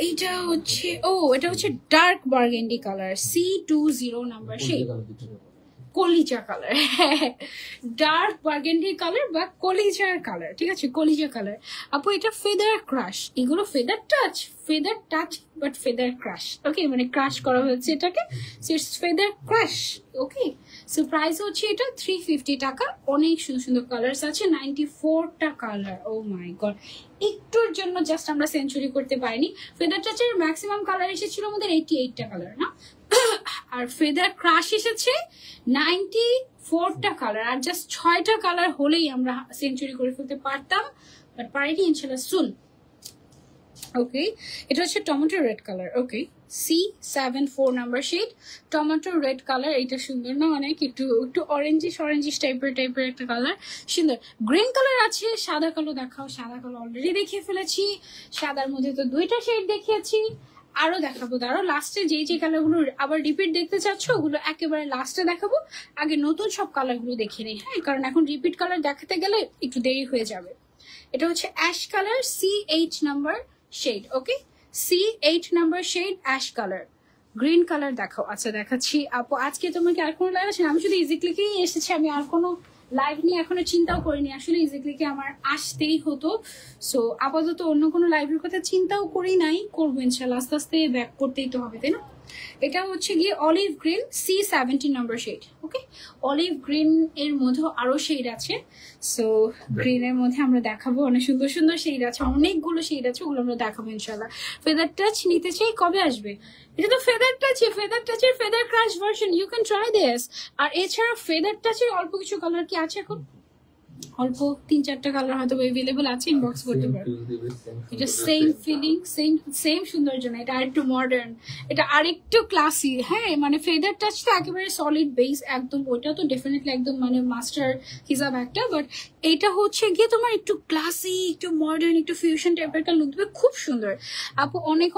এইটা হচ্ছে, ও এটা হচ্ছে dark burgundy colour, C20 number shade, কলিজা কালার। ডার্ক বার্গেন্ডি কালার বা কলিজার কালার, ঠিক আছে? কলিজা কালার। আপু এটা ফেদার ক্রাশ, এগুলো feather touch but feather crush. Okay, মানে ক্রাশ করা হয়েছে এটাকে, so it's feather crush. Okay, so price হচ্ছে এটা 350 টাকা। অনেক সুন্দর সুন্দর কালার্স আছে, 94টা কালার। ও মাই গড, একটুর জন্য জাস্ট আমরা সেঞ্চুরি করতে পারিনি। ফেদার টাচের ম্যাক্সিমাম কালার এসেছিল আমাদের 88টা কালার, না? আর ফেদার ক্রাশ এসেছে 94টা কালার, আর জাস্ট 6টা কালার হলেই আমরা সেঞ্চুরি করে ফেলতে পারতাম, বাট পারিনি, ইনশাল্লাহ সুন। ওকে, এটা হচ্ছে tomato red colour. Okay, C74 number shade, tomato red colour. এটা সুন্দর না অনেক? একটু অরেঞ্জিশ টাইপের একটা কালার, সুন্দর। গ্রিন কালার আছে, সাদা কালো দেখাও। সাদা কালো অলরেডি দেখিয়ে ফেলেছি, সাদার মধ্যে তো 2টা শেড দেখিয়েছি, আরো দেখাবো। তারও লাস্টে যে কালারগুলো আবার রিপিট দেখতে চাচ্ছ ওগুলো একেবারে লাস্টে দেখাবো, আগে নতুন সব কালারগুলো দেখে নেই। হ্যাঁ, কারণ এখন রিপিট কালার দেখাতে গেলে একটু দেরি হয়ে যাবে। এটা হচ্ছে ash colour, C8 number shade. Okay, C8 number shade, ash colour. Green colour দেখাও। আচ্ছা দেখাচ্ছি আপু। আজকে তোমাকে আর কোনো লাইভ আছে? আমি শুধু ইজি ক্লিকেই এসেছি, আমি আর কোনো লাইভ নিয়ে এখনো চিন্তাও করিনি। আসলে ইজি ক্লিকে আমার আসতেই হতো, সো আপাতত অন্য কোনো লাইভের কথা চিন্তাও করি নাই, করবো ইনশাল্লাহ। আস্তে আস্তে ব্যাক করতেই তো হবে, তাই না? এটা হচ্ছে গিয়ে olive green, C17 number shade. Okay, olive green এর মধ্যে আরো শেড আছে, সো গ্রিনের মধ্যে আমরা দেখাবো। অনেক সুন্দর সুন্দর শেড আছে, অনেকগুলো শেড আছে, ওগুলো আমরা দেখাবো ইনশাল্লাহ। ফেদার টাচ নিতে চাই, কবে আসবে? এটা তো ফেদার টাচের feather crush version, you can try this. আর এছাড়া ফেদার টাচের অল্প কিছু কালার কি আছে এখন? অল্প 3-4টা কালার হয়তো এভেলেবল আছে, ইনবক্স করতে পারো। এটা সেম ফিলিং, সেম সৌন্দর্য না, এটা আরেকটু মডার্ন, এটা আরেকটু ক্লাসি। হ্যাঁ, মানে ফেদার টাচ তো একেবারে সলিড বেস একদম, ওইটা তো ডেফিনেটলি একদম মানে মাস্টার হিসাব একটা, বাট এটা হচ্ছে গিয়ে তোমার একটু ক্লাসি, একটু মডার্ন, একটু ফিউশন টাইপের একটা লুক দেবে, খুব সুন্দর। আপু অনেক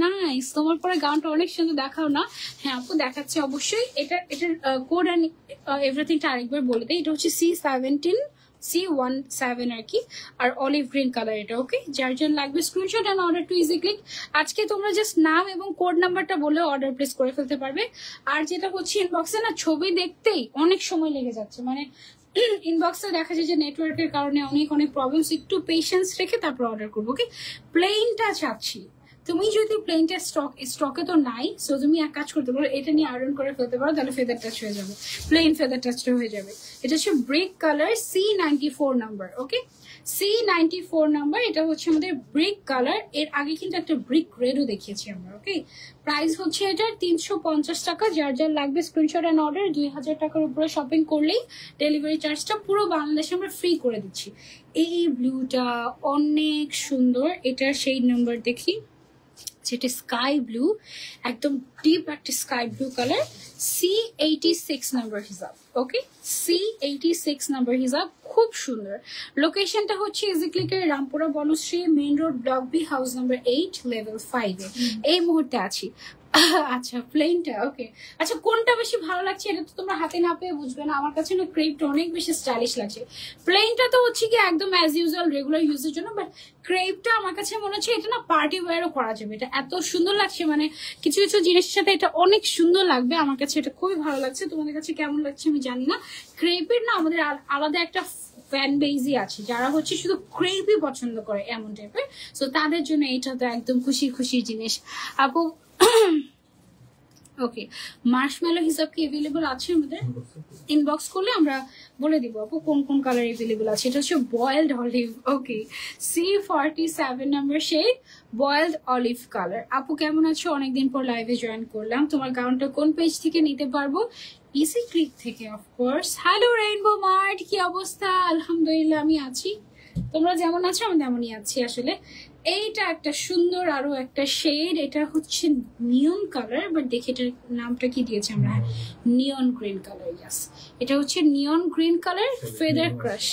নাইস, তোমার পরে গানটা অনেক সুন্দর, দেখাও না? হ্যাঁ আপু দেখাচ্ছে অবশ্যই। এটার কোড অ্যান্ড এভরিথিংটা আরেকবার বলে দেয়। এটা হচ্ছে C17 আর কি, আর অলিভ গ্রিন কালার এটা। ওকে, যার জন্য লাগবে screenshot and order to easy click. আজকে তোমরা জাস্ট নাম এবং কোড নাম্বারটা বলে অর্ডার প্লেস করে ফেলতে পারবে। আর যেটা হচ্ছে ইনবক্সে না ছবি দেখতেই অনেক সময় লেগে যাচ্ছে, মানে ইনবক্সে দেখা যায় যে নেটওয়ার্কের কারণে অনেক প্রবলেমস, একটু পেশেন্স রেখে তারপর অর্ডার করবো। ওকে, প্লেনটা চাচ্ছি, তুমি যদি প্লেনটা স্টকে তো নাই, সো তুমি এক কাজ করতে পারো, এটা নিয়ে আয়রন করে ফেলতে পারো, তাহলে ফেদার টাচ হয়ে যাবে, প্লেন ফেদার টাচটা হয়ে যাবে। এটা হচ্ছে ব্রিক কালার, C94 নাম্বার। ওকে, C94 নাম্বার, এটা হচ্ছে আমাদের ব্রিক কালার। এর আগে কিন্তু একটা ব্রিক রেডও দেখিয়েছি আমরা। ওকে, প্রাইস হচ্ছে এটার 350 টাকা। যার লাগবে স্ক্রিনশট অ্যান্ড অর্ডার। 2000 টাকার উপরে শপিং করলেই ডেলিভারি চার্জটা পুরো বাংলাদেশে আমরা ফ্রি করে দিচ্ছি। এই ব্লুটা অনেক সুন্দর, এটার সেই নাম্বার দেখি, যেটা স্কাই ব্লু, একদম ডিপ একটা sky blue colour, C86 number হিসাব। ওকে, C86 নাম্বার হিসাব, খুব সুন্দর। লোকেশনটা হচ্ছে ইজিক্লিকের Rampura Banasree main road, block B, house number 8, level 5 এ এই মুহূর্তে আছি। আচ্ছা প্লেনটা ওকে। আচ্ছা কোনটা বেশি ভালো লাগছে এটা তো তোমরা হাতে না পেয়ে বুঝবে না। আমার কাছে না ক্রেপটা অনেক বেশি স্টাইলিশ লাগছে। প্লেনটা তো হচ্ছে কি একদম অ্যাজ ইউজুয়াল রেগুলার ইউজের জন্য, বাট ক্রেপটা আমার কাছে মনে হচ্ছে এটা না পার্টি ওয়্যারও করা যাবে। এটা এত সুন্দর লাগছে, মানে কিছু কিছু জিনিসের সাথে এটা অনেক সুন্দর লাগবে। আমার কাছে এটা খুবই ভালো লাগছে। তোমাদের কাছে কেমন লাগছে আমি জানি না। ক্রেপের না আমাদের আলাদা একটা ফ্যান বেজই আছে যারা হচ্ছে শুধু ক্রেপই পছন্দ করে এমন টাইপের। সো তাদের জন্য এটা তো একদম খুশি খুশির জিনিস। আপু ওকে, মার্শমেলো হিসাব কি अवेलेबल আছে আমাদের? ইনবক্স করলে আমরা বলে দিব আপু কোন কোন কালার अवेलेबल আছে। এটা হচ্ছে boiled olive. Okay, C47 number shade, boiled olive colour. আপু কেমন আছো? অনেকদিন পর লাইভে জয়েন করলাম। তোমার গাউনটা কোন পেজ থেকে নিতে পারবো? ইসি ক্লিক থেকে অফকোর্স। হ্যালো রেইনবো মার্ট, কি অবস্থা? আলহামদুলিল্লাহ আমি আছি, তোমরা যেমন আছো আমি তেমনই আছি। আসলে এইটা একটা সুন্দর আরো একটা শেড, এটা হচ্ছে নিয়ন কালার, বাট দেখি এটার নামটা কি দিয়েছে আমরা, নিয়ন গ্রিন কালার। ইয়াস, এটা হচ্ছে neon green colour, feather crush.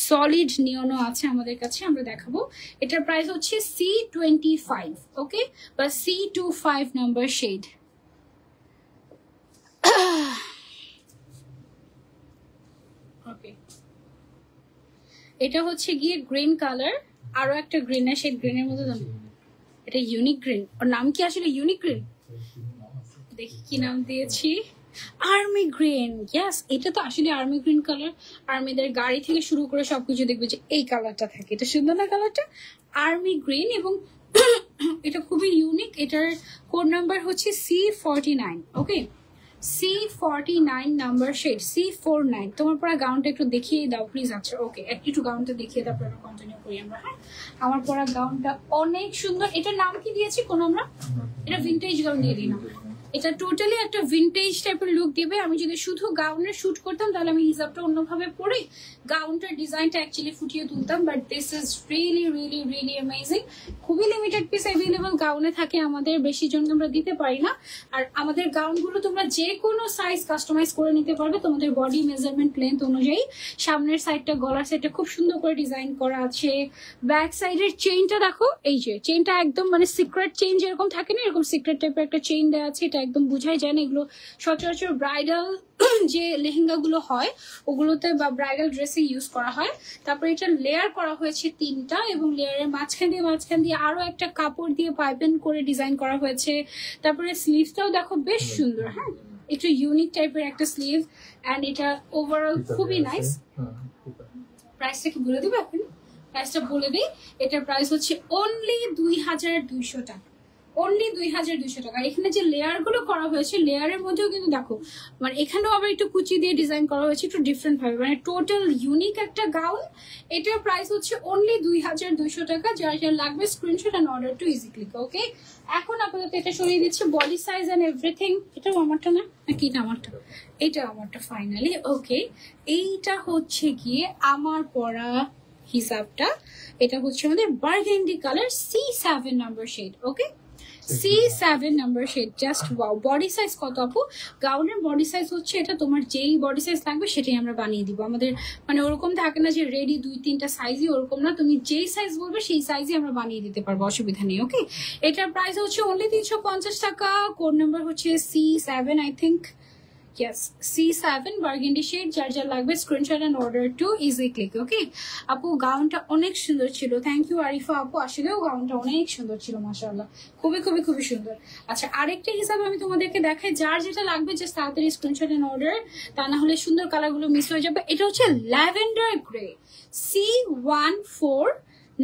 Solid নিয়নও আছে আমাদের কাছে, আমরা দেখাবো। এটার প্রাইস হচ্ছে C25, ওকে, বা C25 নাম্বার শেড। ওকে, এটা হচ্ছে গিয়ে গ্রিন কালার, আরো একটা গ্রিন আছে, গ্রিনের মধ্যে এটা ইউনিক গ্রিন। ওর নাম কি আসলে ইউনিক গ্রিন? দেখি কি নাম দিয়েছি, আর্মি গ্রিন। ইয়েস, এটা তো আসলে আর্মি গ্রিন কালার। আর্মিদের গাড়ি থেকে শুরু করে সবকিছু দেখবে যে এই কালারটা থাকে। এটা সুন্দর না কালারটা? আর্মি গ্রিন, এবং এটা খুবই ইউনিক। এটার কোড নাম্বার হচ্ছে C49। ওকে, C49 নাম্বার শেড, C49। তোমার পরা গাউনটা একটু দেখিয়ে দাও প্লিজ। আচ্ছা ওকে, একটু গাউনটা দেখিয়ে দাও, পরে কন্টিনিউ করি আমরা। হ্যাঁ, আমার পরা গাউনটা অনেক সুন্দর। এটার নাম কি দিয়েছি কোন আমরা? এটা ভিন্টেজ গাউন দিয়ে দিই না, এটা টোটালি একটা ভিন্টেজ টাইপের লুক দিবে। আমি যদি শুধু গাউনের শুট করতাম তাহলে আমি হিসাবটা অন্যভাবে পরে গাউনটার ডিজাইনটা অ্যাকচুয়ালি ফুটিয়ে তুলতাম, but this is really really really amazing. খুবই লিমিটেড পিস অ্যাভেলেবল গাউনে থাকে আমাদের, বেশি জন আমরা দিতে পারি না। আর আমাদের গাউনগুলো তোমরা যে কোনো সাইজ কাস্টমাইজ করে নিতে পারবে তোমাদের বডি মেজারমেন্ট লেন্থ অনুযায়ী। সামনের সাইডটা, গলার সাইডটা খুব সুন্দর করে ডিজাইন করা আছে। ব্যাক সাইডের চেইনটা দেখো, এই যে চেইনটা একদম মানে সিক্রেট চেইন যেরকম থাকে না, এরকম সিক্রেট টাইপের একটা চেইন দেওয়া আছে। এটা একদম বুঝাই যায় না এগুলো সচরাচর ব্রাইডাল যে লেহেঙ্গা গুলো হয় ওগুলোতে বা ব্রাইডাল ড্রেসে ইউজ করা হয়। তারপরে এটা লেয়ার করা হয়েছে 3টা, এবং লেয়ারের মাঝখান দিয়ে আরো একটা কাপড় দিয়ে পাইপিং করে ডিজাইন করা হয়েছে। তারপরে স্লিভসটাও দেখো বেশ সুন্দর। হ্যাঁ, একটু ইউনিক টাইপের একটা স্লিভ, এন্ড এটা ওভারঅল খুবই নাইস। প্রাইসটা কি বলে দিবে আপনি? প্রাইসটা বলে দিই, এটার প্রাইস হচ্ছে অনলি 2200 টাকা। অনলি 2200 টাকা। এখানে যে লেয়ার গুলো করা হয়েছে, লেয়ারের মধ্যেও কিন্তু দেখো মানে এখানেও আবার একটু কুচি দিয়ে ডিজাইন করা হয়েছে একটু ডিফারেন্ট ভাবে, মানে টোটাল ইউনিক একটা গাউন। এটার প্রাইস হচ্ছে অনলি 2200 টাকা। যার যার লাগবে screenshot and order to easy click. Okay, এখন আপাতত এটা সরিয়ে দিচ্ছি, বডি সাইজ এন্ড এভরিথিং। এটাও আমারটা না নাকি? এটা আমারটা, এটা আমারটা ফাইনালি। ওকে, এইটা হচ্ছে গিয়ে আমার পরা হিসাবটা। এটা হচ্ছে আমাদের burgundy colour, C7 number shade. Okay, C7 number shade. Just wow. Body size কত আপু? গাউনের বডি সাইজ হচ্ছে এটা, তোমার যেই বডি সাইজ লাগবে সেটাই আমরা বানিয়ে দিব। আমাদের মানে ওরকম থাকে না যে রেডি 2-3টা সাইজই, ওরকম না। তুমি যেই সাইজ বলবে সেই সাইজই আমরা বানিয়ে দিতে পারবো, অসুবিধা নেই। ওকে, এটার প্রাইস হচ্ছে অনলি 350 টাকা। কোড নাম্বার হচ্ছে C7 I think. Yes, C7 burgundy shade. যার যার লাগবে screenshot and order to easy click. Okay আপু, গাউনটা অনেক সুন্দর ছিল। থ্যাংক ইউ আরিফা আপু, আসলেও গাউনটা অনেক সুন্দর ছিল মাশাআল্লাহ, খুবই খুবই খুবই সুন্দর। আচ্ছা, আরেকটা হিসাবে আমি তোমাদেরকে দেখাই, যার যেটা লাগবে জাস্ট তাড়াতাড়ি স্ক্রিনশট এন্ড অর্ডার, তা না হলে সুন্দর কালারগুলো মিস হয়ে যাবে। এটা হচ্ছে lavender grey, C14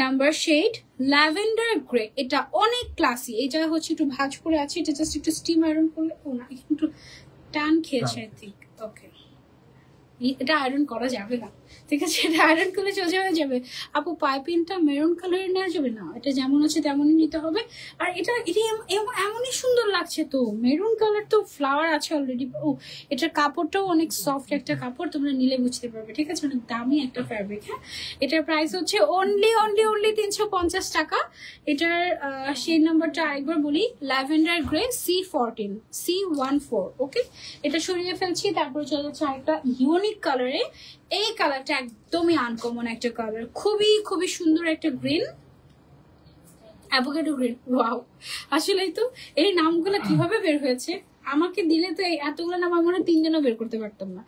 number shade, lavender grey. এটা অনেক ক্লাসি। এটা হচ্ছে একটু ভাঁজ করে আছে, এটা জাস্ট একটু স্টিম আয়রন করলে, ও না একটু টান খেয়েছে আই থিঙ্ক। ওকে, এটা আয়রন করা যাবে না, ঠিক আছে? এটা আয়রন করলে সোজা হয়ে যাবে। আপু পাইপিংটা মেরুন কালারের নেওয়া যাবে না, এটা যেমন আছে তেমনই নিতে হবে। আর এটা এমনই সুন্দর লাগছে তো, মেরুন কালার তো ফ্লাওয়ার আছে অলরেডি। ও এটার কাপড়টাও অনেক সফট একটা কাপড়, তোমরা নিলে বুঝতে পারবে, ঠিক আছে? অনেক দামি একটা ফ্যাব্রিক। হ্যাঁ, এটার প্রাইস হচ্ছে অনলি 350 টাকা। এটার সেই নাম্বারটা আরেকবার বলি, ল্যাভেন্ডার গ্রে C14 C14। ওকে, এটা সরিয়ে ফেলছি। তারপর চলে যাচ্ছে আরেকটা ইউনিক কালারে। এই কালারটা একদমই আনকমন একটা কালার, খুবই খুবই সুন্দর একটা গ্রিন, অ্যাভোকাডো গ্রিন। ওয়াও, আসলেই তো এই নামগুলো কিভাবে বের হয়েছে, আমাকে দিলে তো এই এতগুলো নাম আমরা 3 জনও বের করতে পারতাম না।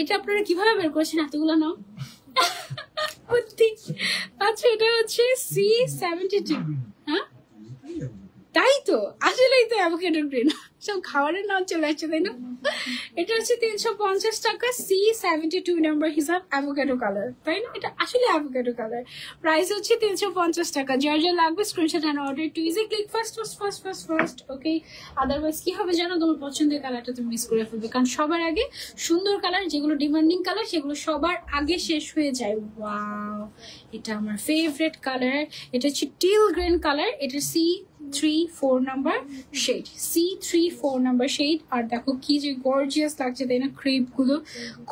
এটা আপনারা কিভাবে বের করেছেন এতগুলো নাম? আচ্ছা, এটা হচ্ছে C72। হ্যাঁ, তাই তো, আসলেই তো অ্যাভোকাডো গ্রিন, সব খাবারের নাম চলে আসছে, তাই না? এটা হচ্ছে 350 টাকা, C72 নাম্বার হিসাব, অ্যাভোকাডো কালার, তাই না? এটা আসলে অ্যাভোকাডো কালার, প্রাইস হচ্ছে 350 টাকা। যার যা লাগবে screenshot and order to easy Click first. Okay, otherwise কি হবে জানো, তোমার পছন্দের কালারটা তুমি মিস করে ফেলবে, কারণ সবার আগে সুন্দর কালার, যেগুলো ডিমান্ডিং কালার, সেগুলো সবার আগে শেষ হয়ে যায়। ওয়াও, এটা আমার ফেভারিট কালার, এটা হচ্ছে টিল গ্রিন কালার। এটা C34 number shade, C34 number shade. আর দেখো কি যে গর্জিয়াস লাগছে, তাই না? ক্রেপ গুলো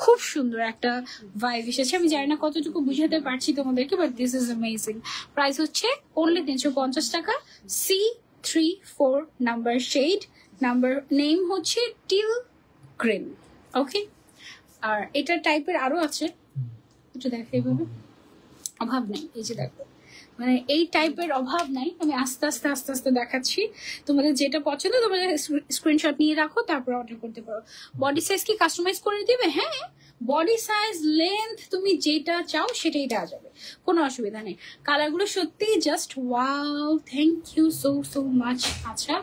খুব সুন্দর একটা ভাইব এসেছে। আমি জানি না কতটুকু বুঝাতে পারছি তোমাদেরকে, but this is amazing. Price হচ্ছে অনলি 350 টাকা, C34 number shade, number name হচ্ছে টিল গ্রিন। ওকে, আর এটা টাইপের আরো আছে, একটু দেখো, এইভাবে অভাব নেই। এই যে দেখো, মানে এই টাইপের অভাব নাই। আমি আস্তে আস্তে দেখাচ্ছি, তোমাদের যেটা পছন্দ তোমাদের স্ক্রিনশট নিয়ে রাখো, তারপর অর্ডার করতে পারো। বডি সাইজ কি কাস্টমাইজ করে দিবে? হ্যাঁ, বডি সাইজ লেন্থ তুমি যেটা চাও সেটাই দেওয়া যাবে, কোনো অসুবিধা নেই। কালারগুলো সত্যি just wow, thank you so much. আচ্ছা,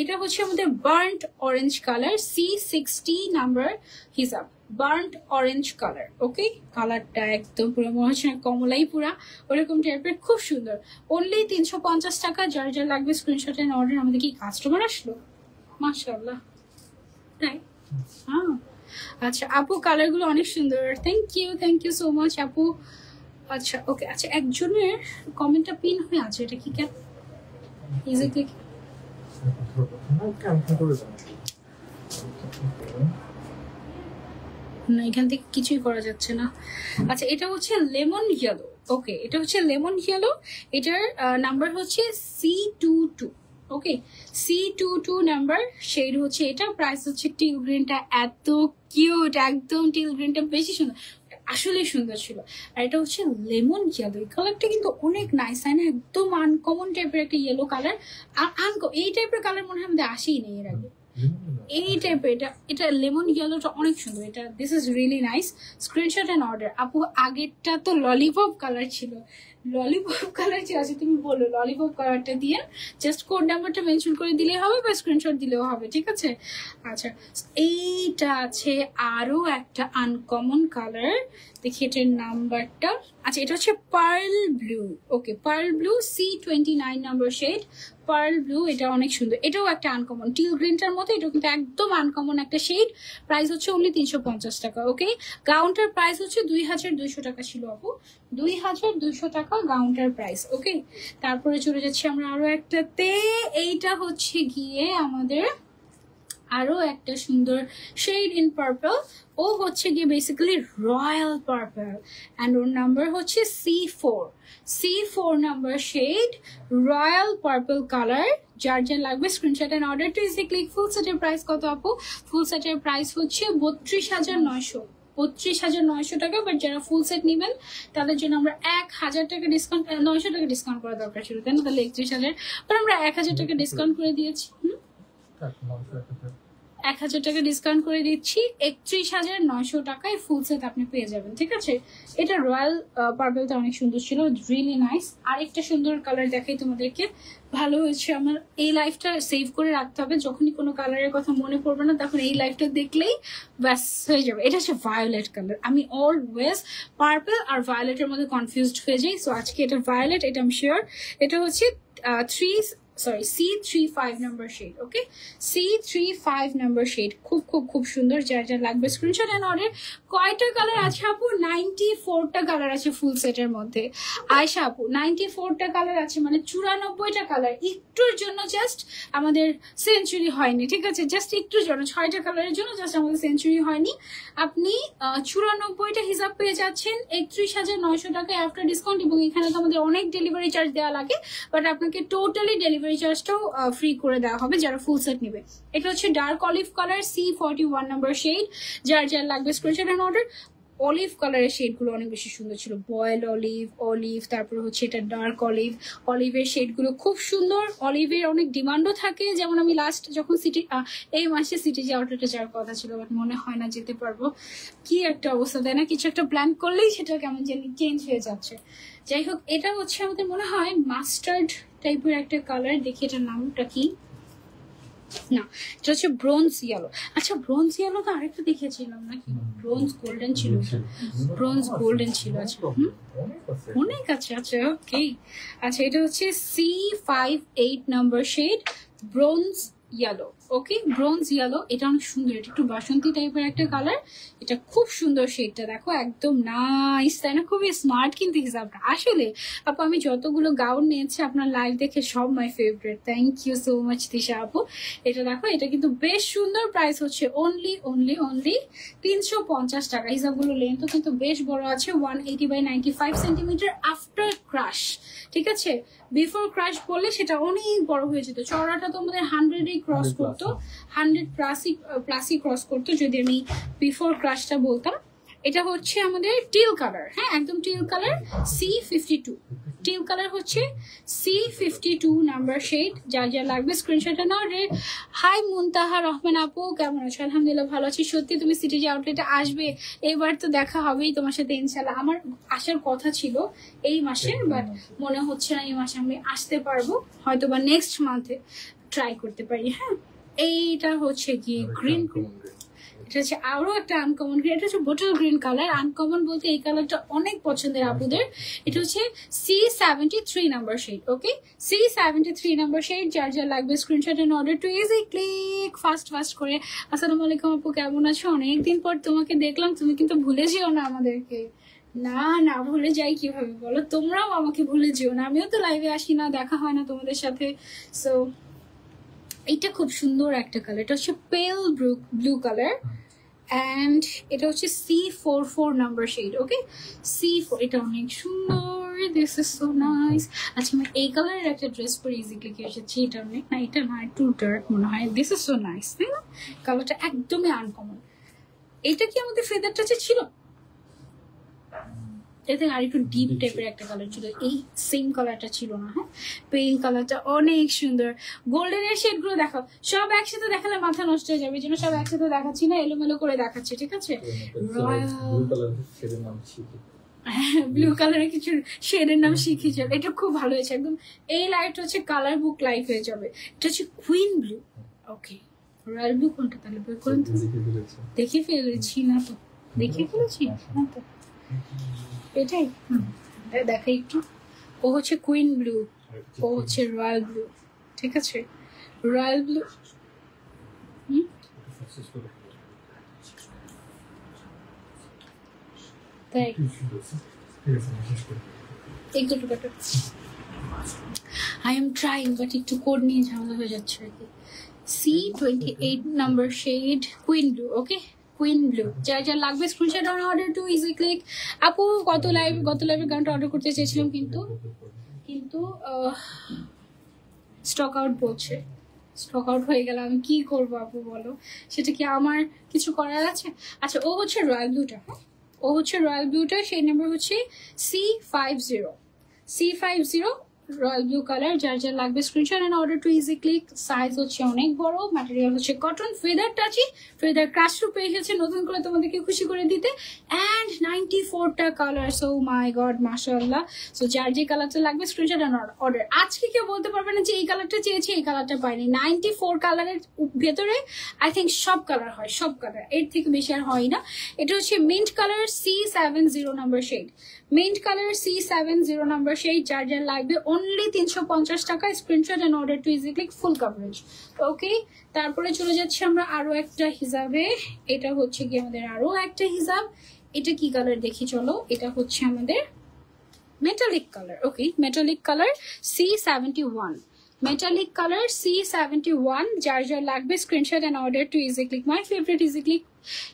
এটা হচ্ছে আমাদের burnt orange colour, C60 number হিসাব, বার্ন্ট অরেঞ্জ কালার। ওকে, কালারটা একদম পুরো মনে হচ্ছে না কমলাই পুরা, ওরকম টাইপের, খুব সুন্দর। অনলি 350 টাকা। যার যা লাগবে স্ক্রিনশট এন্ড অর্ডার। আমাদের কি কাস্টমার আসলো? মাশাআল্লাহ, তাই? হ্যাঁ, আচ্ছা আপু, কালারগুলো অনেক সুন্দর, থ্যাংক ইউ সো মাচ আপু। আচ্ছা ওকে, আচ্ছা একজনের কমেন্টটা পিন হয়ে আছে, এটা কি কেন? ইজি ক্লিক না, এখান থেকে কিছুই করা যাচ্ছে না। আচ্ছা, এটা হচ্ছে লেমন ইয়েলো। ওকে, এটা হচ্ছে লেমন ইয়েলো, এটার নাম্বার হচ্ছে C22। ওকে, C22 নাম্বার শেড হচ্ছে এটা। প্রাইস হচ্ছে, টিল গ্রিনটা এত কিউট, একদম টিল গ্রিনটা বেশি সুন্দর, আসলে সুন্দর ছিল। আর এটা হচ্ছে লেমন ইয়েলো, এই কালারটা কিন্তু অনেক নাইস, তাই না? একদম আনকমন টাইপের একটা ইয়েলো কালার। এই টাইপের কালার মনে হয় আমাদের আসেই নেই এর আগে, এই টাইপের। এটা লেমন ইয়েলোটা অনেক সুন্দর, এটা this is really nice. Screenshot and order. আপু আগেরটা তো ললিপপ কালার ছিল, আচ্ছা তুমি বলো ললিপপ কালারটা দিয়ে, জাস্ট কোড নাম্বারটা মেনশন করে দিলেই হবে বা স্ক্রিনশট দিলেও হবে, ঠিক আছে? আচ্ছা, এইটা আছে আরো একটা আনকমন কালার, দেখি এটার নাম্বারটা। আচ্ছা, এটা হচ্ছে pearl blue. Okay, pearl blue, C29 number shade, pearl blue. এটা অনেক সুন্দর, এটাও একটা আনকমন, টিল গ্রিনটার মতো, এটা কিন্তু একদম আনকমন একটা শেড। প্রাইস হচ্ছে অনলি 350 টাকা। ওকে, গাউনটার প্রাইস হচ্ছে 2200 টাকা ছিল আপু, 2200 টাকা গাউনটার প্রাইস। ওকে, তারপরে চলে যাচ্ছি আমরা আরো একটাতে। এইটা হচ্ছে গিয়ে আমাদের আরো একটা সুন্দর শেড ইন পার্পল। ও হচ্ছে গিয়ে বেসিক্যালি রয়্যাল পার্পল, অ্যান্ড ওর নাম্বার হচ্ছে C4 number shade, royal purple colour. যার যা লাগবে screenshot and order to easy click. Full সেটের প্রাইস কত আপু? ফুল সেটের প্রাইস হচ্ছে 32,900 টাকা। বাট যারা ফুল সেট নেবেন তাদের জন্য আমরা 1000 টাকা ডিসকাউন্ট, 900 টাকা ডিসকাউন্ট করা দরকার ছিল, তাই না? তাহলে 31,000, বাট আমরা 1000 টাকা ডিসকাউন্ট করে দিয়েছি। 1000 টাকা ডিসকাউন্ট করে দিচ্ছি, 31,900 টাকায় ফুল সেট আপনি পেয়ে যাবেন, ঠিক আছে? এটা রয়্যাল পার্পলটা অনেক সুন্দর ছিল, রিয়েলি নাইস। আরেকটা সুন্দর কালার দেখাই তোমাদেরকে, ভালো হয়েছে। আমার এই লাইফটা সেভ করে রাখতে হবে, যখনই কোনো কালারের কথা মনে পড়বে না তখন এই লাইফটা দেখলেই ব্যাস হয়ে যাবে। এটা হচ্ছে ভায়োলেট কালার। আমি অলওয়েজ পার্পল আর ভায়োলেটের মধ্যে কনফিউজড হয়ে যাই, সো আজকে এটা ভায়োলেট, এটা আমি শিওর। এটা হচ্ছে সরি C35 নাম্বার শেড। ওকে, C35 নাম্বার শেড, খুব খুব খুব সুন্দর। যার যার লাগবে স্ক্রিনশট এন্ড অর্ডার। কয়টা কালার আছে আপু? 94টা কালার আছে ফুল সেটের মধ্যে। আয়শা আপু 94টা কালার আছে, মানে 94টা কালার। একটুর জন্য জাস্ট আমাদের সেঞ্চুরি হয়নি, ঠিক আছে? জাস্ট একটুর জন্য, 6টা কালারের জন্য জাস্ট আমাদের সেঞ্চুরি হয়নি। আপনি 94টা হিসাব পেয়ে যাচ্ছেন 31,900 টাকা আফটার ডিসকাউন্ট। এবং এখানে তো আমাদের অনেক ডেলিভারি চার্জ দেওয়া লাগে, বাট আপনাকে টোটালি ডেলিভারি চার্জটাও ফ্রি করে দেওয়া হবে যারা ফুল সেট নেবে। এটা হচ্ছে dark olive colour, C41 number shade. যার যার লাগবে স্ক্রিনশট এন্ড অর্ডার। অলিভ কালারের শেডগুলো অনেক বেশি সুন্দর ছিল, বয়েল অলিভ, অলিভ, তারপর হচ্ছে এটা ডার্ক অলিভ। অলিভের শেডগুলো খুব সুন্দর। অলিভের অনেক ডিমান্ডও থাকে, যেমন আমি লাস্ট যখন এই মাসে সিটিজি আউটলেটে যাওয়ার কথা ছিল, বাট মনে হয় না যেতে পারবো। কি একটা অবস্থা, তাই না? কিছু একটা প্ল্যান করলেই সেটা কেমন জানি চেঞ্জ হয়ে যাচ্ছে। যাই হোক, এটা হচ্ছে আমাদের মনে হয় মাস্টার্ড টাইপের একটা কালার। দেখি এটার নামটা কি, না এটা হচ্ছে ব্রোঞ্জ ইয়েলো। আচ্ছা, ব্রোঞ্জ ইয়েলো তো আরেকটা দেখেছিলাম নাকি? ব্রোঞ্জ গোল্ডেন ছিল, ব্রোঞ্জ গোল্ডেন ছিল। আচ্ছা, অনেক আছে। আচ্ছা, ওকে। আচ্ছা, এটা হচ্ছে C58 number shade, bronze yellow. Okay, bronze yellow. এটা অনেক সুন্দর, এটা একটু বাসন্তী টাইপের একটা কালার। এটা খুব সুন্দর শেডটা, দেখো একদম নাইস, তাই না? খুবই স্মার্ট কিন্তু হিসাবটা। আসলে আপু আমি যতগুলো গাউন নিয়েছি আপনার লাইভ দেখে সব my favourite. Thank you so much Tisha আপু। এটা দেখো, এটা কিন্তু বেশ সুন্দর। প্রাইস হচ্ছে অনলি 350 টাকা। হিসাবগুলো লেন্থও কিন্তু বেশ বড় আছে, 180/95 সেন্টিমিটার আফটার ক্রাশ, ঠিক আছে? বিফোর ক্রাশ বললে সেটা অনেক বড় হয়ে যেত। চড়াটা তো আমাদের 100-ই ক্রস করতো, 100 প্লাসই ক্রস করতো যদি আমি বিফোর ক্রাশটা বলতাম। এটা হচ্ছে আমাদের টিল কালার, হ্যাঁ একদম till colour, C52। Till colour হচ্ছে C52 নাম্বার শেড। যা যা লাগবে স্ক্রিনশটে নাও রে। হাই মুনতাহা রহমান আপু, কেমন আছো? আলহামদুলিল্লাহ ভালো আছি। সত্যি তুমি সিটিজি আউটলেটে আসবে? এবার তো দেখা হবেই তোমার সাথে ইনশাল্লাহ। আমার আসার কথা ছিল এই মাসে, বাট মনে হচ্ছে না এই মাসে আমি আসতে পারবো, হয়তো বা নেক্সট মান্থে ট্রাই করতে পারি। হ্যাঁ, এইটা হচ্ছে কি গ্রিন, এটা হচ্ছে আরো একটা আনকমন গ্রিন। এটা হচ্ছে বোটল গ্রিন কালার। আনকমন বলতে এই কালারটা অনেক পছন্দের আপুদের। এটা হচ্ছে C73 number shade. Okay, C73 number shade. যার যার লাগবে screenshot and order to easy Click, fast করে। আসসালামু আলাইকুম আপু, কেমন আছো? অনেকদিন পর তোমাকে দেখলাম, তুমি কিন্তু ভুলে যেও না আমাদেরকে। না না, ভুলে যাই কিভাবে বলো? তোমরাও আমাকে ভুলে যেও না, আমিও তো লাইভে আসি না, দেখা হয় না তোমাদের সাথে। সো এটা খুব সুন্দর একটা কালার। এটা হচ্ছে পেল ব্লু কালার অ্যান্ড এটা হচ্ছে C44 নাম্বার শেড। ওকে, C4। এটা অনেক সুন্দর, দিস ইজ সো নাইস। আচ্ছা, আমি এই কালারের একটা ড্রেস পরে ইজিক্লি কি এসেছি। এটা অনেক, না এটা না, একটু ডার্ক মনে হয়। দিস ইজ সো নাইস, তাই না? কালারটা একদমই আনকমন। এটা কি আমাদের ফেদার টাচে ছিল? এতে আর একটু ডিপ টাইপের একটা কালার ছিল, এই সেম কালারটা ছিল না। হ্যাঁ, পিঙ্ক কালারটা অনেক সুন্দর। গোল্ডেনের শেড গুলো দেখো, সব একসাথে দেখালে মাথা নষ্ট হয়ে যাবে, এই জন্য সব একসাথে দেখাচ্ছি না, এলোমেলো করে দেখাচ্ছি, ঠিক আছে? ব্লু কালারের কিছু শেডের নাম শিখি চল। এটা খুব ভালো হয়েছে একদম। এই লাইট হচ্ছে কালার বুক লাইট হয়ে যাবে। এটা হচ্ছে কুইন ব্লু। ওকে, রয়্যাল ব্লু কোনটা তাহলে বের করুন তো? দেখে ফেলেছি না তো? দেখে ফেলেছি না তো? এটাই দেখাই একটু। ও হচ্ছে কুইন ব্লু, ও হচ্ছে রয়্যাল ব্লু, ঠিক আছে? Royal blue. তাই একটু আই এম ট্রাইং, বাট একটু কোড নিয়ে ঝামেলা হয়ে যাচ্ছে আর কি। C28 number shade, queen blue. Okay, queen blue. যার যার লাগবে screenshot on order to easy Click. আপু গত লাইভে গানটা অর্ডার করতে চেয়েছিলাম, কিন্তু স্টক আউট বলছে। স্টক আউট হয়ে গেল, আমি কি করবো আপু বলো? সেটা কি আমার কিছু করার আছে? আচ্ছা, ও হচ্ছে রয়্যাল ব্লুটা। হ্যাঁ, ও হচ্ছে রয়্যাল ব্লুটা, সেই নাম্বার হচ্ছে C50 রয়্যাল ব্লু কালার। যার যার লাগবে screenshot and order to easy click. Size হচ্ছে অনেক বড়, ম্যাটেরিয়াল হচ্ছে cotton, feather touchy, feather crush রূপে এসেছে নতুন করে তোমাদেরকে খুশি করে দিতে। অ্যান্ড 94টা কালার। সো মাই গড, মাশাআল্লাহ। সো যার যে কালারটা লাগবে স্ক্রিনশট এন্ড অর্ডার। আজকে কেউ বলতে পারবে না যে এই কালারটা চেয়েছি এই কালারটা পাইনি। 94 কালারের ভেতরে আই থিঙ্ক সব কালার হয়, সব কালার, এর থেকে বেশি আর হয় না। এটা হচ্ছে mint colour, C70 number shade. Mint colour, C70 number shade. যার যার লাগবে অনলি 350 টাকা। Screenshot and order to easy click, full coverage. Okay, তারপরে চলে যাচ্ছি আমরা আরো একটা হিজাবে। এটা হচ্ছে কি আমাদের আরো একটা হিজাব। এটা কি কালার দেখি চলো, এটা হচ্ছে আমাদের metallic colour. Okay, metallic colour C71, metallic colour C71। যার যার লাগবে screenshot and order to easy click. My favourite easy click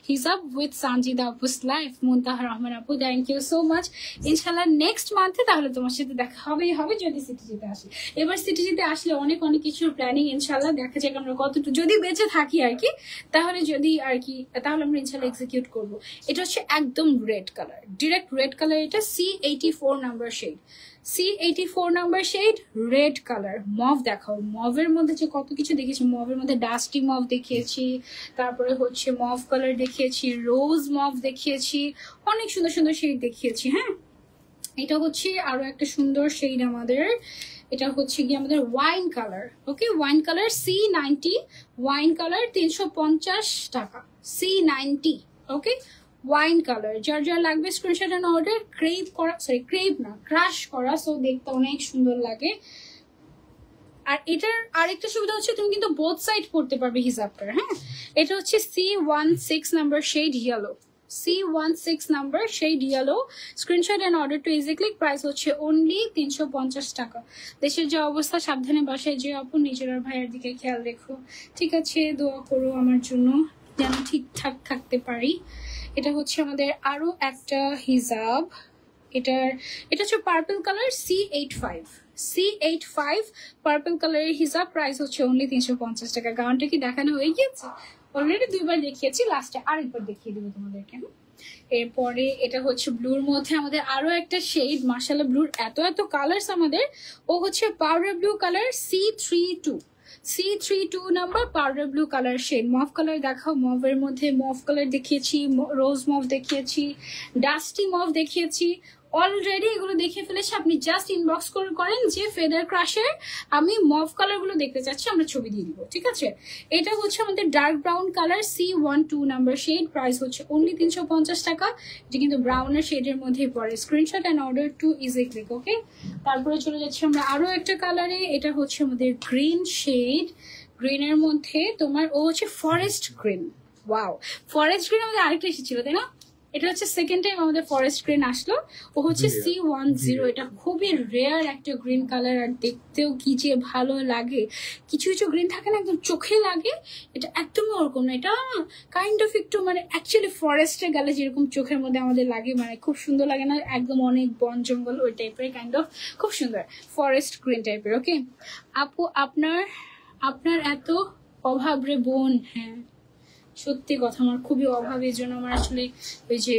হিজাব উইথ সানজিদা আপুস লাইফ, মুনতাহা রহমান আপু, থ্যাংক ইউ সো মাচ। ইনশাল্লাহ নেক্সট মান্থে তাহলে তোমার সাথে দেখা হবেই হবে, যদি সিটিজিতে আসি। এবার সিটিজিতে আসলে অনেক অনেক কিছুর প্ল্যানিং, ইনশাল্লাহ দেখা যাক আমরা কতটুকু যদি বেঁচে থাকি আর কি, তাহলে যদি আর কি তাহলে আমরা ইনশাল্লাহ এক্সিকিউট করবো। এটা হচ্ছে একদম red colour, direct red colour. এটা C84 number shade, C84 number shade, red colour. Mauve দেখাও, মভের মধ্যে যে কত কিছু দেখিয়েছি। মভের মধ্যে ডাস্টি মভ দেখিয়েছি, তারপরে হচ্ছে মভ কালার দেখিয়েছি, রোজ মভ দেখিয়েছি, অনেক সুন্দর সুন্দর শেড দেখিয়েছি। হ্যাঁ, এটা হচ্ছে আরো একটা সুন্দর শেড আমাদের। এটা হচ্ছে কি আমাদের wine colour. Okay, wine colour C90, wine colour 350 টাকা, C90। Okay, wine colour. যার যার লাগবে স্ক্রিনশট এন্ড অর্ডার। ক্রেপ করা, সরি ক্রেপ না, ক্রাশ করা, সো দেখতে অনেক সুন্দর লাগে। আর এটার আরেকটা সুবিধা হচ্ছে তুমি কিন্তু বোথ সাইড পড়তে পারবে হিজাবটা। হ্যাঁ, এটা হচ্ছে C16 number shade yellow, C16 number shade yellow. Screenshot and order to easy Click. Price হচ্ছে অনলি 350 টাকা। দেশের যে অবস্থা, সাবধানে বাসায় যে আপু, নিজের আর ভাইয়ের দিকে খেয়াল রেখো, ঠিক আছে? দোয়া করো আমার জন্য যেন ঠিকঠাক থাকতে পারি। এটা হচ্ছে আমাদের আরো একটা হিজাব। এটা হচ্ছে পার্পল কালার C85 পার্পল কালারের হিজাব। প্রাইস হচ্ছে অনলি 350 টাকা। গাউনটা কি দেখানো হয়ে গিয়েছে? অলরেডি 2বার দেখিয়েছি, লাস্টে আরেকবার দেখিয়ে দেবো তোমাদেরকে। এরপরে এটা হচ্ছে ব্লুর মধ্যে আমাদের আরো একটা শেড। মাশাআল্লাহ, ব্লুর এত এত কালার্স আমাদের। ও হচ্ছে powder blue colour C32 number, powder blue colour shade. Mauve colour দেখাও, মভের মধ্যে মভ কালার দেখিয়েছি, রোজ মভ দেখিয়েছি, ডাস্টি মভ দেখিয়েছি। অলরেডি এগুলো দেখে ফেলেছি। আপনি জাস্ট ইনবক্স করেন যে ফেদার ক্রাশের আমি মভ কালার গুলো দেখতে চাচ্ছি, আমরা ছবি দিয়ে দিব, ঠিক আছে? এটা হচ্ছে আমাদের dark brown colour C12 number shade. Price হচ্ছে অনলি 350 টাকা। এটা কিন্তু ব্রাউনের শেডের মধ্যেই পড়ে। Screenshot and order to easy click. Okay, তারপরে চলে যাচ্ছি আমরা আরো একটা কালারে। এটা হচ্ছে আমাদের গ্রিন শেড। গ্রিনের মধ্যে তোমার ও হচ্ছে forest green. Wow, forest green আমাদের আরেকটা এসেছিল, তাই না? এটা হচ্ছে সেকেন্ড টাইম আমাদের ফরেস্ট গ্রিন আসলো। ও হচ্ছে C10। এটা খুবই রেয়ার একটা গ্রিন কালার, আর দেখতেও কি যে ভালো লাগে। কিছু কিছু গ্রিন থাকে না, একদম চোখে লাগে। এটা একদমই ওরকম না, এটা কাইন্ড অফ একটু মানে অ্যাকচুয়ালি ফরেস্টে গেলে যেরকম চোখের মধ্যে আমাদের লাগে, মানে খুব সুন্দর লাগে না? একদম অনেক বন জঙ্গল ওই টাইপের, কাইন্ড অফ খুব সুন্দর ফরেস্ট গ্রিন টাইপের। ওকে আপু, আপনার এত অভাব রে বোন। হ্যাঁ, সত্যি কথা, আমার খুবই অভাব। এই জন্য আমার আসলে ওই যে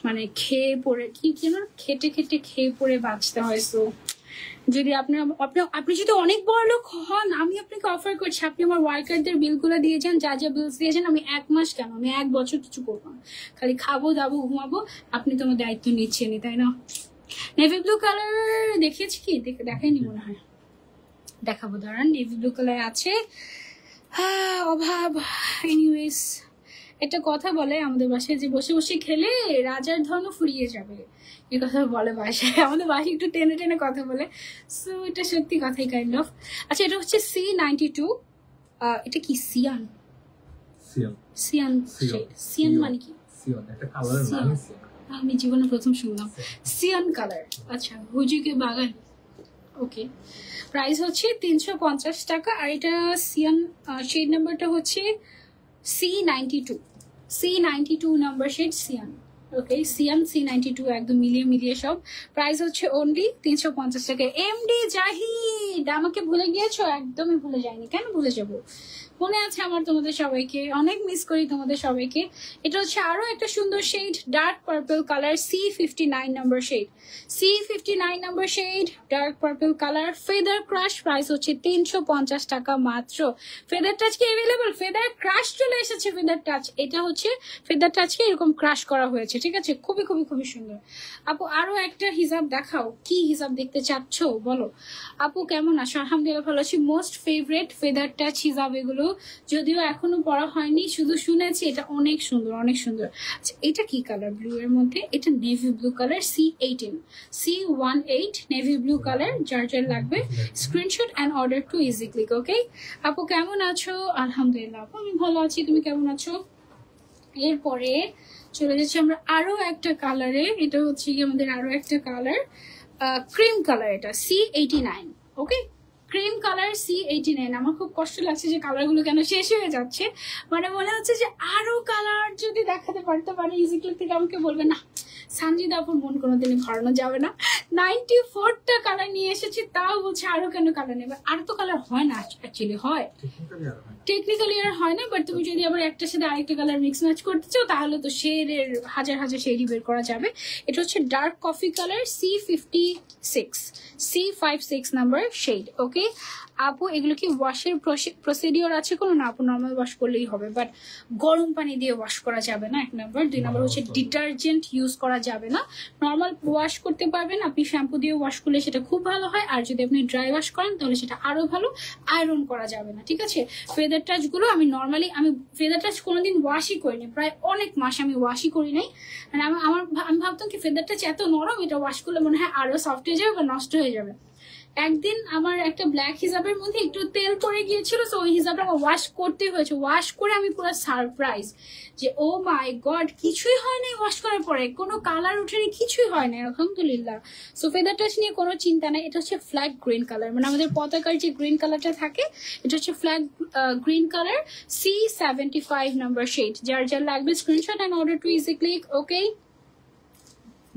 মানে খেয়ে পড়ে খেটে খেয়ে পড়ে বাঁচতে হয়। সো যদি আপনি যদি অনেক বড় লোক হন, আমি আপনাকে অফার করছি, আপনি আমার ওয়ার্কারদের বিলগুলো দিয়ে যান, যা যা বিলস দিয়েছেন। আমি 1 মাস কেন, আমি 1 বছর কিছু করবো না, খালি খাবো দাবো ঘুমাবো। আপনি তো আমার দায়িত্ব নিচ্ছেনই, তাই না? নেভি ব্লু কালার দেখিয়েছি কি? দেখাইনি মনে হয়, দেখাবো, দাঁড়ান। নেভি ব্লু কালার আছে। অভাব। এনিওয়েজ, একটা কথা বলে আমাদের বাসায় যে বসে বসে খেলে রাজার ধনও ফুরিয়ে যাবে, এই কথা বলে বাসায়। আমাদের বাসায় একটু টেনে টেনে কথা বলে। সো এটা সত্যি কথাই কাইন্ড অফ। আচ্ছা, এটা হচ্ছে C92। এটা কি সিয়ান মানে কি? আমি জীবনে প্রথম শুনলাম সিয়ান কালার। আচ্ছা, হুজুকে বাগান। ওকে, প্রাইস হচ্ছে 350 টাকা। আর এটা সিয়ান শেড নাম্বারটা হচ্ছে C92 নাম্বার শেড সিয়ান। ওকে, সিয়ান C92, একদম মিলিয়ে সব। প্রাইস হচ্ছে অনলি 350 টাকা। এমডি জাহিদ, আমাকে ভুলে গিয়েছো? একদমই ভুলে যায়নি, কেন ভুলে যাবো? মনে আছে আমার তোমাদের সবাইকে, অনেক মিস করি তোমাদের সবাইকে। এটা হচ্ছে আরো একটা সুন্দর shade, dark purple colour C59 number shade. C59 number shade, dark purple colour, feather crush. Price হচ্ছে 350 টাকা মাত্র। ফেদার টাচ কি অ্যাভেলেবল? ফেদার ক্রাশ চলে এসেছে। ফেদার টাচ, এটা হচ্ছে ফেদার টাচকে এরকম ক্রাশ করা হয়েছে, ঠিক আছে? খুবই খুবই খুবই সুন্দর। আপু আরো একটা হিজাব দেখাও, কি হিজাব দেখতে চাচ্ছ বলো? আপু কেমন আছো? আলহামদুলিল্লাহ ভালো আছি। মোস্ট ফেভারিট ফেদার টাচ হিজাব এগুলো। ব্লু, যদিও এখনো পড়া হয়নি, শুধু শুনেছি এটা অনেক সুন্দর, অনেক সুন্দর। আচ্ছা এটা কি কালার ব্লু এর মধ্যে? এটা navy blue colour, C18 navy blue colour. যার যার লাগবে screenshot and order to easy click. Okay আপু কেমন আছো? আলহামদুলিল্লাহ আপু আমি ভালো আছি, তুমি কেমন আছো? এরপরে চলে যাচ্ছি আমরা আরো একটা কালারে, এটা হচ্ছে কি আমাদের আরো একটা কালার, ক্রিম কালার, এটা C89। ওকে ক্রিম কালার C89। আমার খুব কষ্ট লাগছে যে কালারগুলো কেন শেষ হয়ে যাচ্ছে, মানে মনে হচ্ছে যে আরো কালার যদি দেখাতে পারতে পারে ইজি ক্লিক থেকে আমাকে বলবে না সানজিদা আপুর মন কোনোদিনই ভরানো যাবে না, 94টা কালার নিয়ে এসেছি তাও বলছে আরো কেন কালার নেবে। আর তো কালার হয় না, অ্যাকচুয়ালি হয়, টেকনিক্যালি আর হয় না, বাট তুমি যদি আবার একটার সাথে আরেকটা কালার মিক্স ম্যাচ করতে চাও তাহলে তো শেডের হাজার হাজার শেডই বের করা যাবে। এটা হচ্ছে dark coffee colour C56 number shade. Okay আপু এগুলো কি ওয়াশের প্রসিডিওর আছে কোনো? না আপু নর্মাল ওয়াশ করলেই হবে, বাট গরম পানি দিয়ে ওয়াশ করা যাবে না, 1 নাম্বার। 2 নাম্বার হচ্ছে ডিটারজেন্ট ইউজ করা যাবে না, নর্মাল ওয়াশ করতে পারবেন আপনি, শ্যাম্পু দিয়ে ওয়াশ করলে সেটা খুব ভালো হয়, আর যদি আপনি ড্রাই ওয়াশ করেন তাহলে সেটা আরো ভালো, আয়রন করা যাবে না, ঠিক আছে। ফেদার টাচ গুলো আমি নর্মালি, আমি ফেদার টাচ কোনোদিন ওয়াশই করিনি, প্রায় অনেক মাস আমি ওয়াশই করি নাই, মানে আমি ভাবতাম কি ফেদার টাচ এত নরম, এটা ওয়াশ করলে মনে হয় আরো সফট হয়ে যাবে বা নষ্ট হয়ে যাবে। একদিন আমার একটা ব্ল্যাক হিজাবের মধ্যে একটু তেল পড়ে গিয়েছিল, তো ওই হিজাবটা আমার ওয়াশ করতে হয়েছে, ওয়াশ করে আমি পুরো সারপ্রাইজ যে ও মাই গড কিছুই হয় না, ওয়াশ করার পরে কোনো কালার উঠেনি, কিছুই হয় না, আলহামদুলিল্লাহ। সো ফেদার টাচ নিয়ে কোনো চিন্তা নাই। এটা হচ্ছে ফ্ল্যাগ গ্রিন কালার, মানে আমাদের পতাকার যে গ্রিন কালারটা থাকে এটা হচ্ছে flag green colour C75 number shade. যার যার লাগবে screenshot and order to easy click. Okay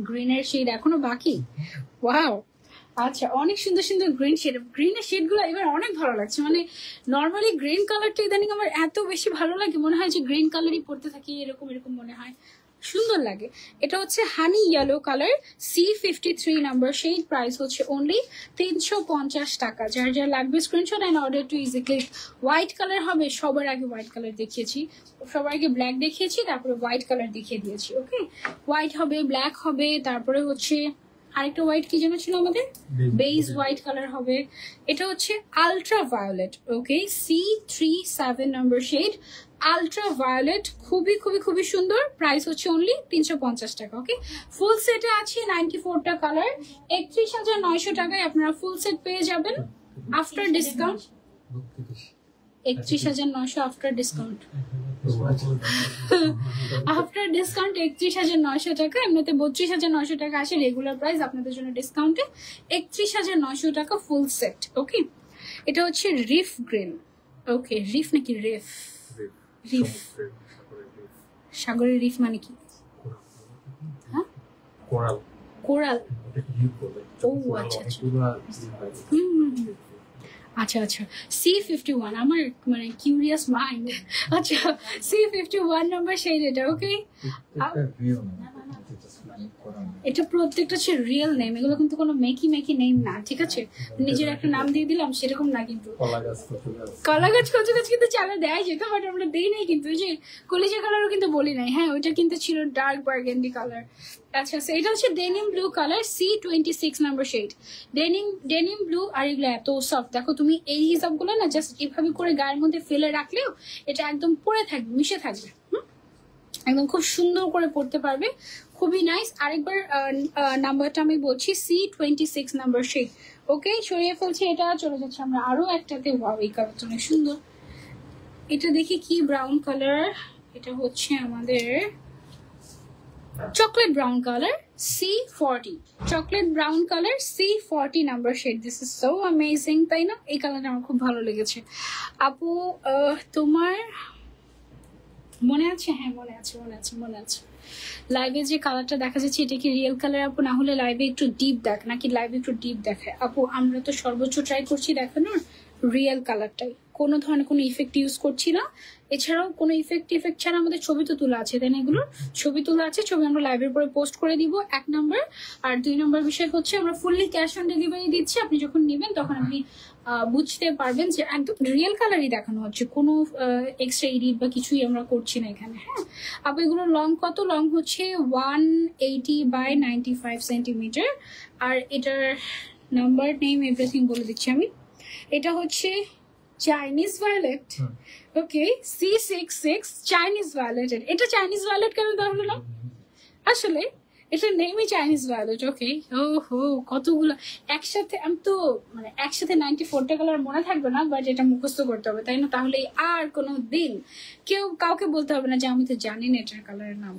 গ্রিনের শেড এখনো বাকি, ওয়াও আচ্ছা অনেক সুন্দর সুন্দর গ্রিন শেড, গ্রিনের শেড গুলো এবার অনেক ভালো লাগছে, মানে নর্মালি গ্রিন কালারটা ইদানিং আমার এত বেশি ভালো লাগে, মনে হয় যে গ্রিন কালারই পড়তে থাকি, এরকম এরকম মনে হয়, সুন্দর লাগে। এটা হচ্ছে honey yellow colour C53 number shade, price হচ্ছে অনলি 350 টাকা। যার যার লাগবে screenshot and order to easy click. White colour হবে, সবার আগে হোয়াইট কালার দেখিয়েছি, সবার আগে ব্ল্যাক দেখিয়েছি, তারপরে হোয়াইট কালার দেখিয়ে দিয়েছি। ওকে হোয়াইট হবে, ব্ল্যাক হবে, তারপরে হচ্ছে আরেকটা হোয়াইট কি যেন ছিল আমাদের, বেজ হোয়াইট কালার হবে। এটা হচ্ছে ultra violet. Okay C37 number shade, ultra violet, খুবই খুবই খুবই সুন্দর, প্রাইস হচ্ছে অনলি 350 টাকা। ওকে ফুল সেটে আছে 94টা কালার, 31,900 টাকায় আপনারা ফুল সেট পেয়ে যাবেন after discount, 31,900 after discount, after discount 31,900 টাকা, এমনিতে 32,900 টাকা আসে রেগুলার প্রাইস, আপনাদের জন্য ডিসকাউন্টে 31,900 টাকা ফুল সেট। ওকে এটা হচ্ছে রিফ গ্রিন। ওকে রিফ নাকি রেফ? রিফ, সাগরের রিফ মানে কি? হ্যাঁ কোরাল, কোরাল, ও আচ্ছা আচ্ছা আচ্ছা আচ্ছা C51, আমার মানে কিউরিয়াস মাইন্ড। আচ্ছা C51 নাম্বার শেড এটা। ওকে এটা প্রত্যেকটা হচ্ছে রিয়েল নেম, এগুলো কিন্তু কোনো মেকি মেকি নেম না, ঠিক আছে, নিজের একটা নাম দিয়ে দিলাম সেরকম না, কিন্তু কলা গাছ কচু গাছ কিন্তু চালা দেয় যেত, বাট আমরা দেই নাই, কিন্তু যে কলিজা কালারও কিন্তু বলি নাই, হ্যাঁ ওইটা কিন্তু ছিল ডার্ক বার্গেন্ডি কালার। আচ্ছা এটা হচ্ছে denim blue colour C26 number shade, denim blue. আর এগুলো এত সফট, দেখো তুমি এই হিসাবগুলো না জাস্ট এভাবে করে গায়ের মধ্যে ফেলে রাখলেও এটা একদম পরে থাকবে, মিশে থাকবে, একদম খুব সুন্দর করে পড়তে পারবে, খুবই নাইস। আরেকবার নাম্বারটা আমি বলছি C26 নাম্বার শেড। ওকে সরিয়ে ফেলছি এটা, চলে যাচ্ছে আমরা আরো একটাতে। ওয়াও এই কালারটা অনেক সুন্দর, এটা দেখি কি ব্রাউন কালার, এটা হচ্ছে আমাদের chocolate brown colour C40, chocolate brown colour C40 number shade. This is so amazing, তাই না? এই কালারটা আমার খুব ভালো লেগেছে। আপু তোমার মনে আছে? হ্যাঁ মনে আছে, মনে আছে, মনে আছে। লাইভে যে কালারটা দেখা যাচ্ছে এটা কি রিয়েল কালার আপু? না হলে লাইভে একটু ডিপ দেখ, নাকি লাইভে একটু ডিপ দেখায়? আপু আমরা তো সর্বোচ্চ ট্রাই করছি দেখানোর রিয়েল কালারটাই, কোনো ধরনের কোনো ইফেক্ট ইউজ করছি না। এছাড়াও কোনো ইফেক্ট ছাড়া আমাদের ছবি তো তোলা আছে, তাই না? এগুলোর ছবি তোলা আছে, ছবি আমরা লাইভের পরে পোস্ট করে দিব, 1 নম্বর। আর 2 নম্বর বিষয় হচ্ছে আমরা ফুললি ক্যাশ অন ডেলিভারি দিচ্ছি, আপনি যখন নেবেন তখন আপনি বুঝতে পারবেন যে একদম রিয়েল কালারই দেখানো হচ্ছে, কোনো এক্সট্রা এডিট বা কিছুই আমরা করছি না এখানে। হ্যাঁ আপু এগুলো লং কত? লং হচ্ছে 180 বাই 95 সেন্টিমিটার। আর এটার নাম্বার নেম এভরিথিং বলে দিচ্ছি আমি। এটা হচ্ছে চাইনিজ ভায়োলেট, ওকে, C66 চাইনিজ ভায়োলেট। এটা চাইনিজ ভায়োলেট কেন দেওয়া হলো না? আসলে এটা নেমই চাইনিজ ভায়োলেট। ওকে, ও হো, কতগুলো একসাথে। আমি তো মানে একসাথে 94টা কালার মনে থাকবে না, বাট এটা মুখস্থ করতে হবে, তাই না? তাহলে আর কোনো দিন কেউ কাউকে বলতে হবে না যে আমি তো জানি না এটার কালারের নাম।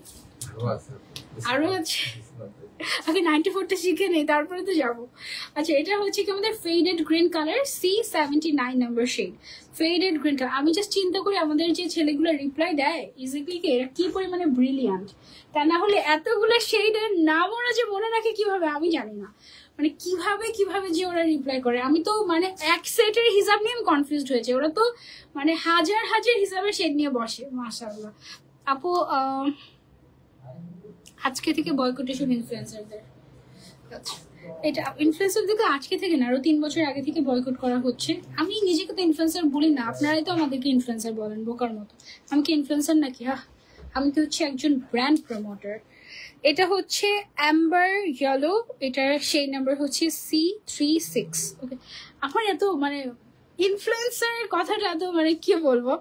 আরো আছে, আগে 94টা শিখে নেই, তারপরে তো যাবো। আচ্ছা, এটা হচ্ছে কি আমাদের faded green colour, C79 number shade, faded green colour. আমি জাস্ট চিন্তা করি আমাদের যে ছেলেগুলো রিপ্লাই দেয় ইজিক্লি কে, এরা কি পরিমাণে ব্রিলিয়ান্ট। তা না হলে এতগুলো শেডের নাম ওরা যে মনে রাখে কিভাবে আমি জানি না, মানে কিভাবে যে ওরা রিপ্লাই করে। আমি তো মানে এক সেটের হিসাব নিয়ে আমি কনফিউজড হয়েছে, ওরা তো মানে হাজার হিসাবের শেড নিয়ে বসে। মাশাআল্লাহ আপু, আজকে থেকে বয়কটেশন ইনফ্লুয়েন্সারদের। আচ্ছা, এটা ইনফ্লুয়েন্সারদেরকে আজকে থেকে না, আরো 3 বছর আগে থেকে বয়কট করা হচ্ছে। আমি নিজেকে তো ইনফ্লুয়েন্সার বলি না, আপনারাই তো আমাদেরকে ইনফ্লুয়েন্সার বলেন বোকার মতো। আমি কি ইনফ্লুয়েন্সার নাকি? আমি তো হচ্ছে একজন ব্র্যান্ড প্রমোটার। এটা হচ্ছে অ্যাম্বার ইয়েলো, এটার সেই নাম্বার হচ্ছে C36। ওকে, আমার এত মানে ইনফ্লুয়েন্সার কথাটা এত মানে কি বলবো,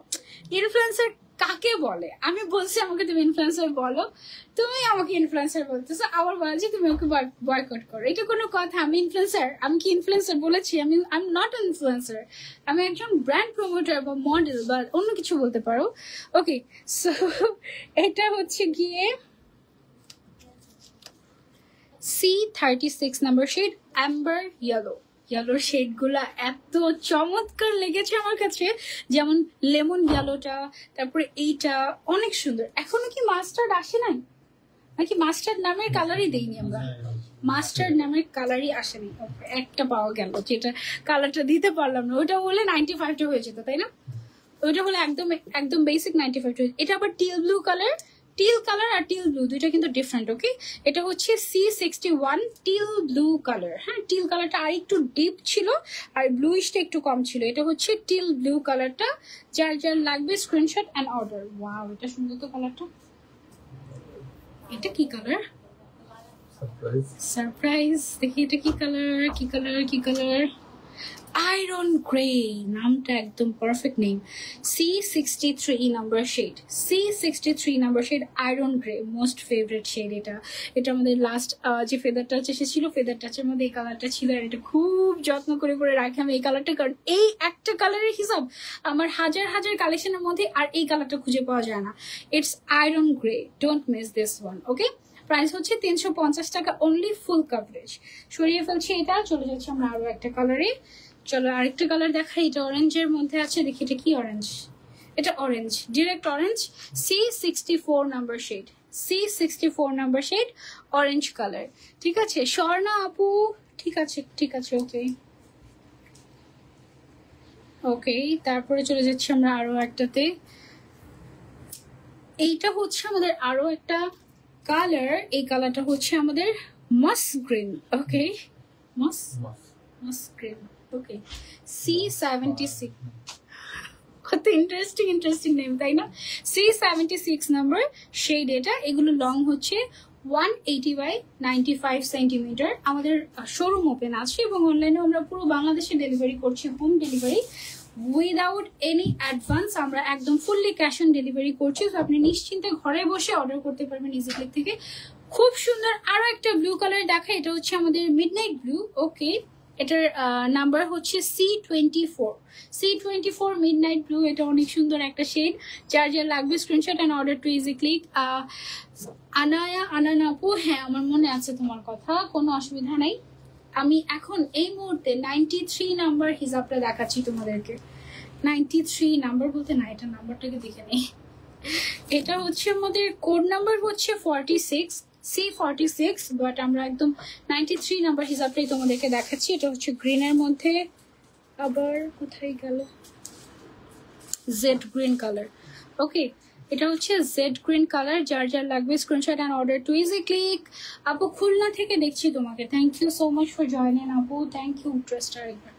ইনফ্লুয়েন্সার কাকে বলে? আমি বলছি আমাকে তুমি ইনফ্লুয়েন্সার বলো, তুমি আমাকে ইনফ্লুয়েন্সার বলতেছো, আবার বলছি তুমি ওকে বয়কট করো। এটা কোনো কথা? আমি ইনফ্লুয়েন্সার? আমি কি ইনফ্লুয়েন্সার বলেছি? আমি নট ইনফ্লুয়েন্সার, আমি একজন ব্র্যান্ড প্রমোটার বা মডেল বা অন্য কিছু বলতে পারো। ওকে, সো এটা হচ্ছে গিয়ে C36 number shade, amber yellow. ইয়েলোর শেড গুলা এত চমৎকার লেগেছে আমার কাছে, যেমন লেমন ইয়েলোটা, তারপরে এইটা অনেক সুন্দর। এখনো কি মাস্টার্ড আসে নাই নাকি? মাস্টার্ড নামের কালারই দেইনি আমরা, মাস্টার্ড নামের কালারই আসেনি। একটা পাওয়া গেল যেটা কালারটা দিতে পারলাম না, ওইটা হলে 95টা হয়ে যেত, তাই না? ওইটা হলে একদম বেসিক 95টা। এটা আবার teal blue colour, teal colour আর টিল ব্লু দুইটা কিন্তু ডিফারেন্ট। ওকে, এটা হচ্ছে C61 টিল ব্লু কালার। হ্যাঁ, টিল কালারটা আর একটু ডিপ ছিল আর ব্লুইশটা একটু কম ছিল। এটা হচ্ছে টিল ব্লু কালারটা, যার লাগবে স্ক্রিনশট এন্ড অর্ডার। ওয়াও, এটা সুন্দর তো কালারটা। এটা কি কালার? সারপ্রাইজ। দেখি এটা কি কালার? আয়রন গ্রে, নামটা একদম perfect name. C63 number shade, C63 number shade, iron grey, most favourite shade. এটা আমাদের লাস্ট যে ফেদার টাচ এসেছিল, ফেদার টাচের মধ্যে এই কালারটা ছিল, আর এটা খুব যত্ন করে রাখি আমি এই কালারটা, কারণ এই একটা কালারের হিসাব আমার হাজার কালেকশনের মধ্যে আর এই কালারটা খুঁজে পাওয়া যায় না। It's iron grey, don't miss this one. Okay, price হচ্ছে 350 টাকা অনলি, ফুল কভারেজ। সরিয়ে ফেলছি এটা, চলে যাচ্ছে আমরা আরো একটা কালারে। চলো আরেকটা কালার দেখাই, এটা অরেঞ্জের মধ্যে আছে। দেখি এটা কি অরেঞ্জ? এটা orange, direct orange. C64 number shade, C64 number shade, orange colour. ঠিক আছে স্বর্ণা আপু, ঠিক আছে। ওকে, তারপরে চলে যাচ্ছি আমরা আরো একটাতে। এইটা হচ্ছে আমাদের আরো একটা কালার, এই কালারটা হচ্ছে আমাদের মাস্ক গ্রিন। ওকে, মাস্ক গ্রিন। ওকে, C76, কত ইন্টারেস্টিং নেম, তাই না? C76 নাম্বার শেড এটা। এগুলো লং হচ্ছে 180/95 সেন্টিমিটার। আমাদের শোরুম ওপেন আছে এবং অনলাইনে আমরা পুরো বাংলাদেশে ডেলিভারি করছি, home delivery without any advance. আমরা একদম ফুললি ক্যাশ অন ডেলিভারি করছি, তো আপনি নিশ্চিন্তে ঘরে বসে অর্ডার করতে পারবেন ইজিক্লিক থেকে। খুব সুন্দর আরো একটা ব্লু কালার দেখা, এটা হচ্ছে আমাদের মিডনাইট ব্লু। ওকে, এটার নাম্বার হচ্ছে C24 মিডনাইট ব্লু। এটা অনেক সুন্দর একটা শেড, যার লাগবে screenshot and order to easy Click. Anaya আপু, হ্যাঁ আমার মনে আছে তোমার কথা, কোনো অসুবিধা নাই। আমি এখন এই মুহূর্তে 93 নাম্বার হিসাবটা দেখাচ্ছি তোমাদেরকে। 93 নাম্বার বলতে না, এটা নাম্বারটাকে দেখে নেই। এটা হচ্ছে আমাদের কোড নাম্বার হচ্ছে 46, C46, বাট আমরা একদম 93 নাম্বার হিসাবটাই তোমাদেরকে দেখাচ্ছি। এটা হচ্ছে গ্রিনের মধ্যে, আবার কোথায় গেল, জেড গ্রিন কালার। ওকে, এটা হচ্ছে জেড গ্রিন কালার, যার লাগবে screenshot and order to easy Click. আপু খুলনা থেকে দেখছি তোমাকে, thank you so much for joining আপু, থ্যাংক ইউ। ট্রাস্টার একবার।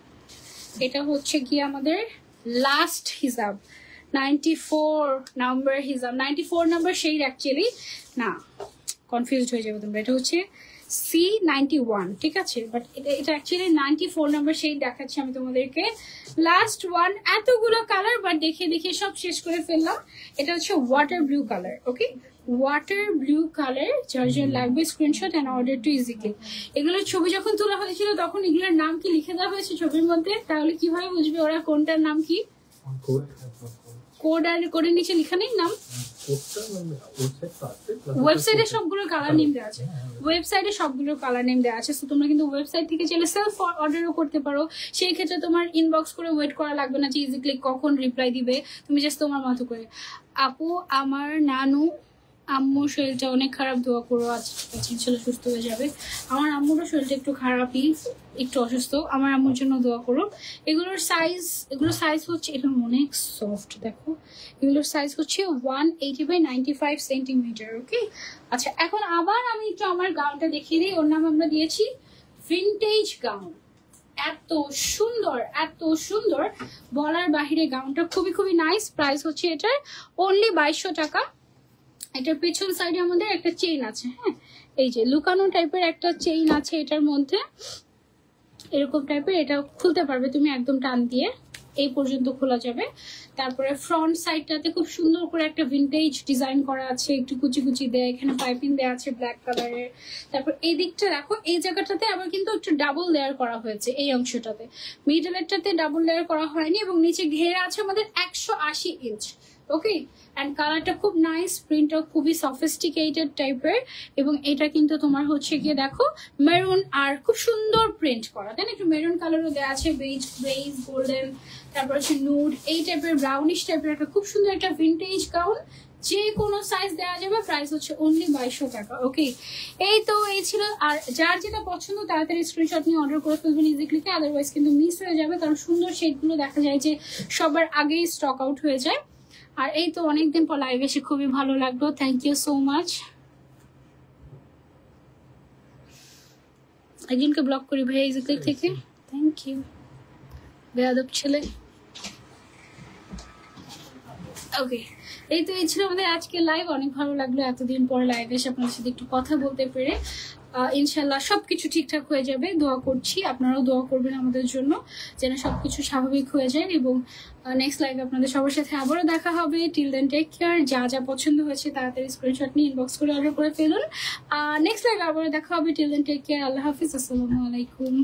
এটা হচ্ছে কি আমাদের লাস্ট হিসাব, 94 নাম্বার হিসাব, 94 নাম্বার শেড অ্যাকচুয়ালি না, কনফিউজড হয়ে যাবে তোমরা। এটা হচ্ছে C91, ঠিক আছে, বাট এটা অ্যাকচুয়ালি 94 নাম্বার শেড দেখাচ্ছি আমি তোমাদেরকে। লাস্ট ওয়ান, এতগুলো কালার বাট দেখে দেখে সব শেষ করে ফেললাম। এটা হচ্ছে ওয়াটার ব্লু কালার। ওকে, ওয়াটার ব্লু কালার, যার যার লাগবে স্ক্রিনশট অ্যান্ড অর্ডার টু ইজিক্লিক। এগুলোর ছবি যখন তোলা হয়েছিল তখন এগুলোর নাম কি লিখে দেওয়া হয়েছে ছবির মধ্যে? তাহলে কিভাবে বুঝবে ওরা কোনটার নাম কি? কোড আর কোডের নিচে লেখা নেই নাম? ওয়েবসাইটে সবগুলো কালার নেম দেওয়া আছে, ওয়েবসাইটে সবগুলো কালার নেম দেওয়া আছে। তো তোমরা কিন্তু ওয়েবসাইট থেকে চাইলে সেলফ অর্ডারও করতে পারো। সেই ক্ষেত্রে তোমার ইনবক্স করে ওয়েট করা লাগবে না যে ইজিক্লিক কখন রিপ্লাই দিবে, তুমি জাস্ট তোমার মতো করে। আপু আমার নানু আম্মুর শরীরটা অনেক খারাপ, দোয়া করো। আচ্ছা ঠিক আছে, ইনশাল্লাহ সুস্থ হয়ে যাবে। আমার আম্মুরও শরীরটা একটু খারাপই, একটু অসুস্থ, আমার আম্মুর জন্য দোয়া করো। এগুলোর সাইজ হচ্ছে, এটা অনেক সফট, দেখো এগুলোর সাইজ হচ্ছে 180/95 সেন্টিমিটার। ওকে, আচ্ছা এখন আবার আমি একটু আমার গাউনটা দেখিয়ে দিই। ওর নাম আমরা দিয়েছি ভিনটেজ গাউন। এত সুন্দর, এত সুন্দর, বলার বাহিরে। গাউনটা খুবই খুবই নাইস। প্রাইস হচ্ছে এটার অনলি 2200 টাকা। এটার পেছন সাইডে আমাদের একটা চেইন আছে, হ্যাঁ এই যে লুকানো টাইপের একটা চেইন আছে এটার মধ্যে, এরকম টাইপের। এটা খুলতে পারবে তুমি একদম টান দিয়ে, এই পর্যন্ত খোলা যাবে। তারপরে ফ্রন্ট সাইডটাতে খুব সুন্দর করে একটা ভিনটেজ ডিজাইন করা আছে, একটু কুচি কুচি দেয়, এখানে পাইপিং দেওয়া আছে ব্ল্যাক কালারের। তারপর এই দিকটা দেখো, এই জায়গাটাতে আবার কিন্তু একটু ডাবল লেয়ার করা হয়েছে, এই অংশটাতে। মিডলেরটাতে ডাবল লেয়ার করা হয়নি, এবং নিচে ঘেরা আছে আমাদের 180 ইঞ্চ। ওকে, অ্যান্ড কালারটা খুব নাইস, প্রিন্টটা খুবই সফিস্টিকেটেড টাইপের। এবং এটা কিন্তু তোমার হচ্ছে গিয়ে দেখো মেরুন আর খুব সুন্দর প্রিন্ট করা, তাই না? একটু মেরুন কালারও দেওয়া আছে, বেজ, গোল্ডেন, তারপর হচ্ছে নুড, এই টাইপের ব্রাউনিশ টাইপের একটা খুব সুন্দর একটা ভিনটেজ গাউন। যে কোনো সাইজ দেওয়া যাবে। প্রাইস হচ্ছে অনলি 2200 টাকা। ওকে, এই তো এই ছিল। আর যার যেটা পছন্দ তাড়াতাড়ি স্ক্রিনশট নিয়ে অর্ডার করে ফেলবেন ইজিক্লিকে, আদারওয়াইজ কিন্তু মিস হয়ে যাবে, কারণ সুন্দর শেডগুলো দেখা যায় যে সবার আগেই স্টক আউট হয়ে যায়। আর এই তো অনেকদিন পর লাইভ এসে খুবই ভালো লাগলো, থ্যাংক ইউ সো মাচ। একজনকে ব্লক করি ভাই ইজিক্লিক থেকে, থ্যাংক ইউ, বেয়াদব ছেলে। ওকে, এই তো এই ছিল আমাদের আজকে লাইভ। অনেক ভালো লাগলো এতদিন পর লাইভ এসে আপনাদের সাথে একটু কথা বলতে পেরে। ইনশাল্লাহ সবকিছু ঠিকঠাক হয়ে যাবে, দোয়া করছি। আপনারাও দোয়া করবেন আমাদের জন্য যেন সবকিছু স্বাভাবিক হয়ে যায়। এবং নেক্সট লাইভে আপনাদের সবার সাথে আবারও দেখা হবে। Till then take care. যা যা পছন্দ হয়েছে তাড়াতাড়ি স্ক্রিনশট নিয়ে ইনবক্স করে অর্ডার করে ফেলুন। নেক্সট লাইভে আবারও দেখা হবে। Till then take care. আল্লাহ হাফিজ, আসসালামু আলাইকুম।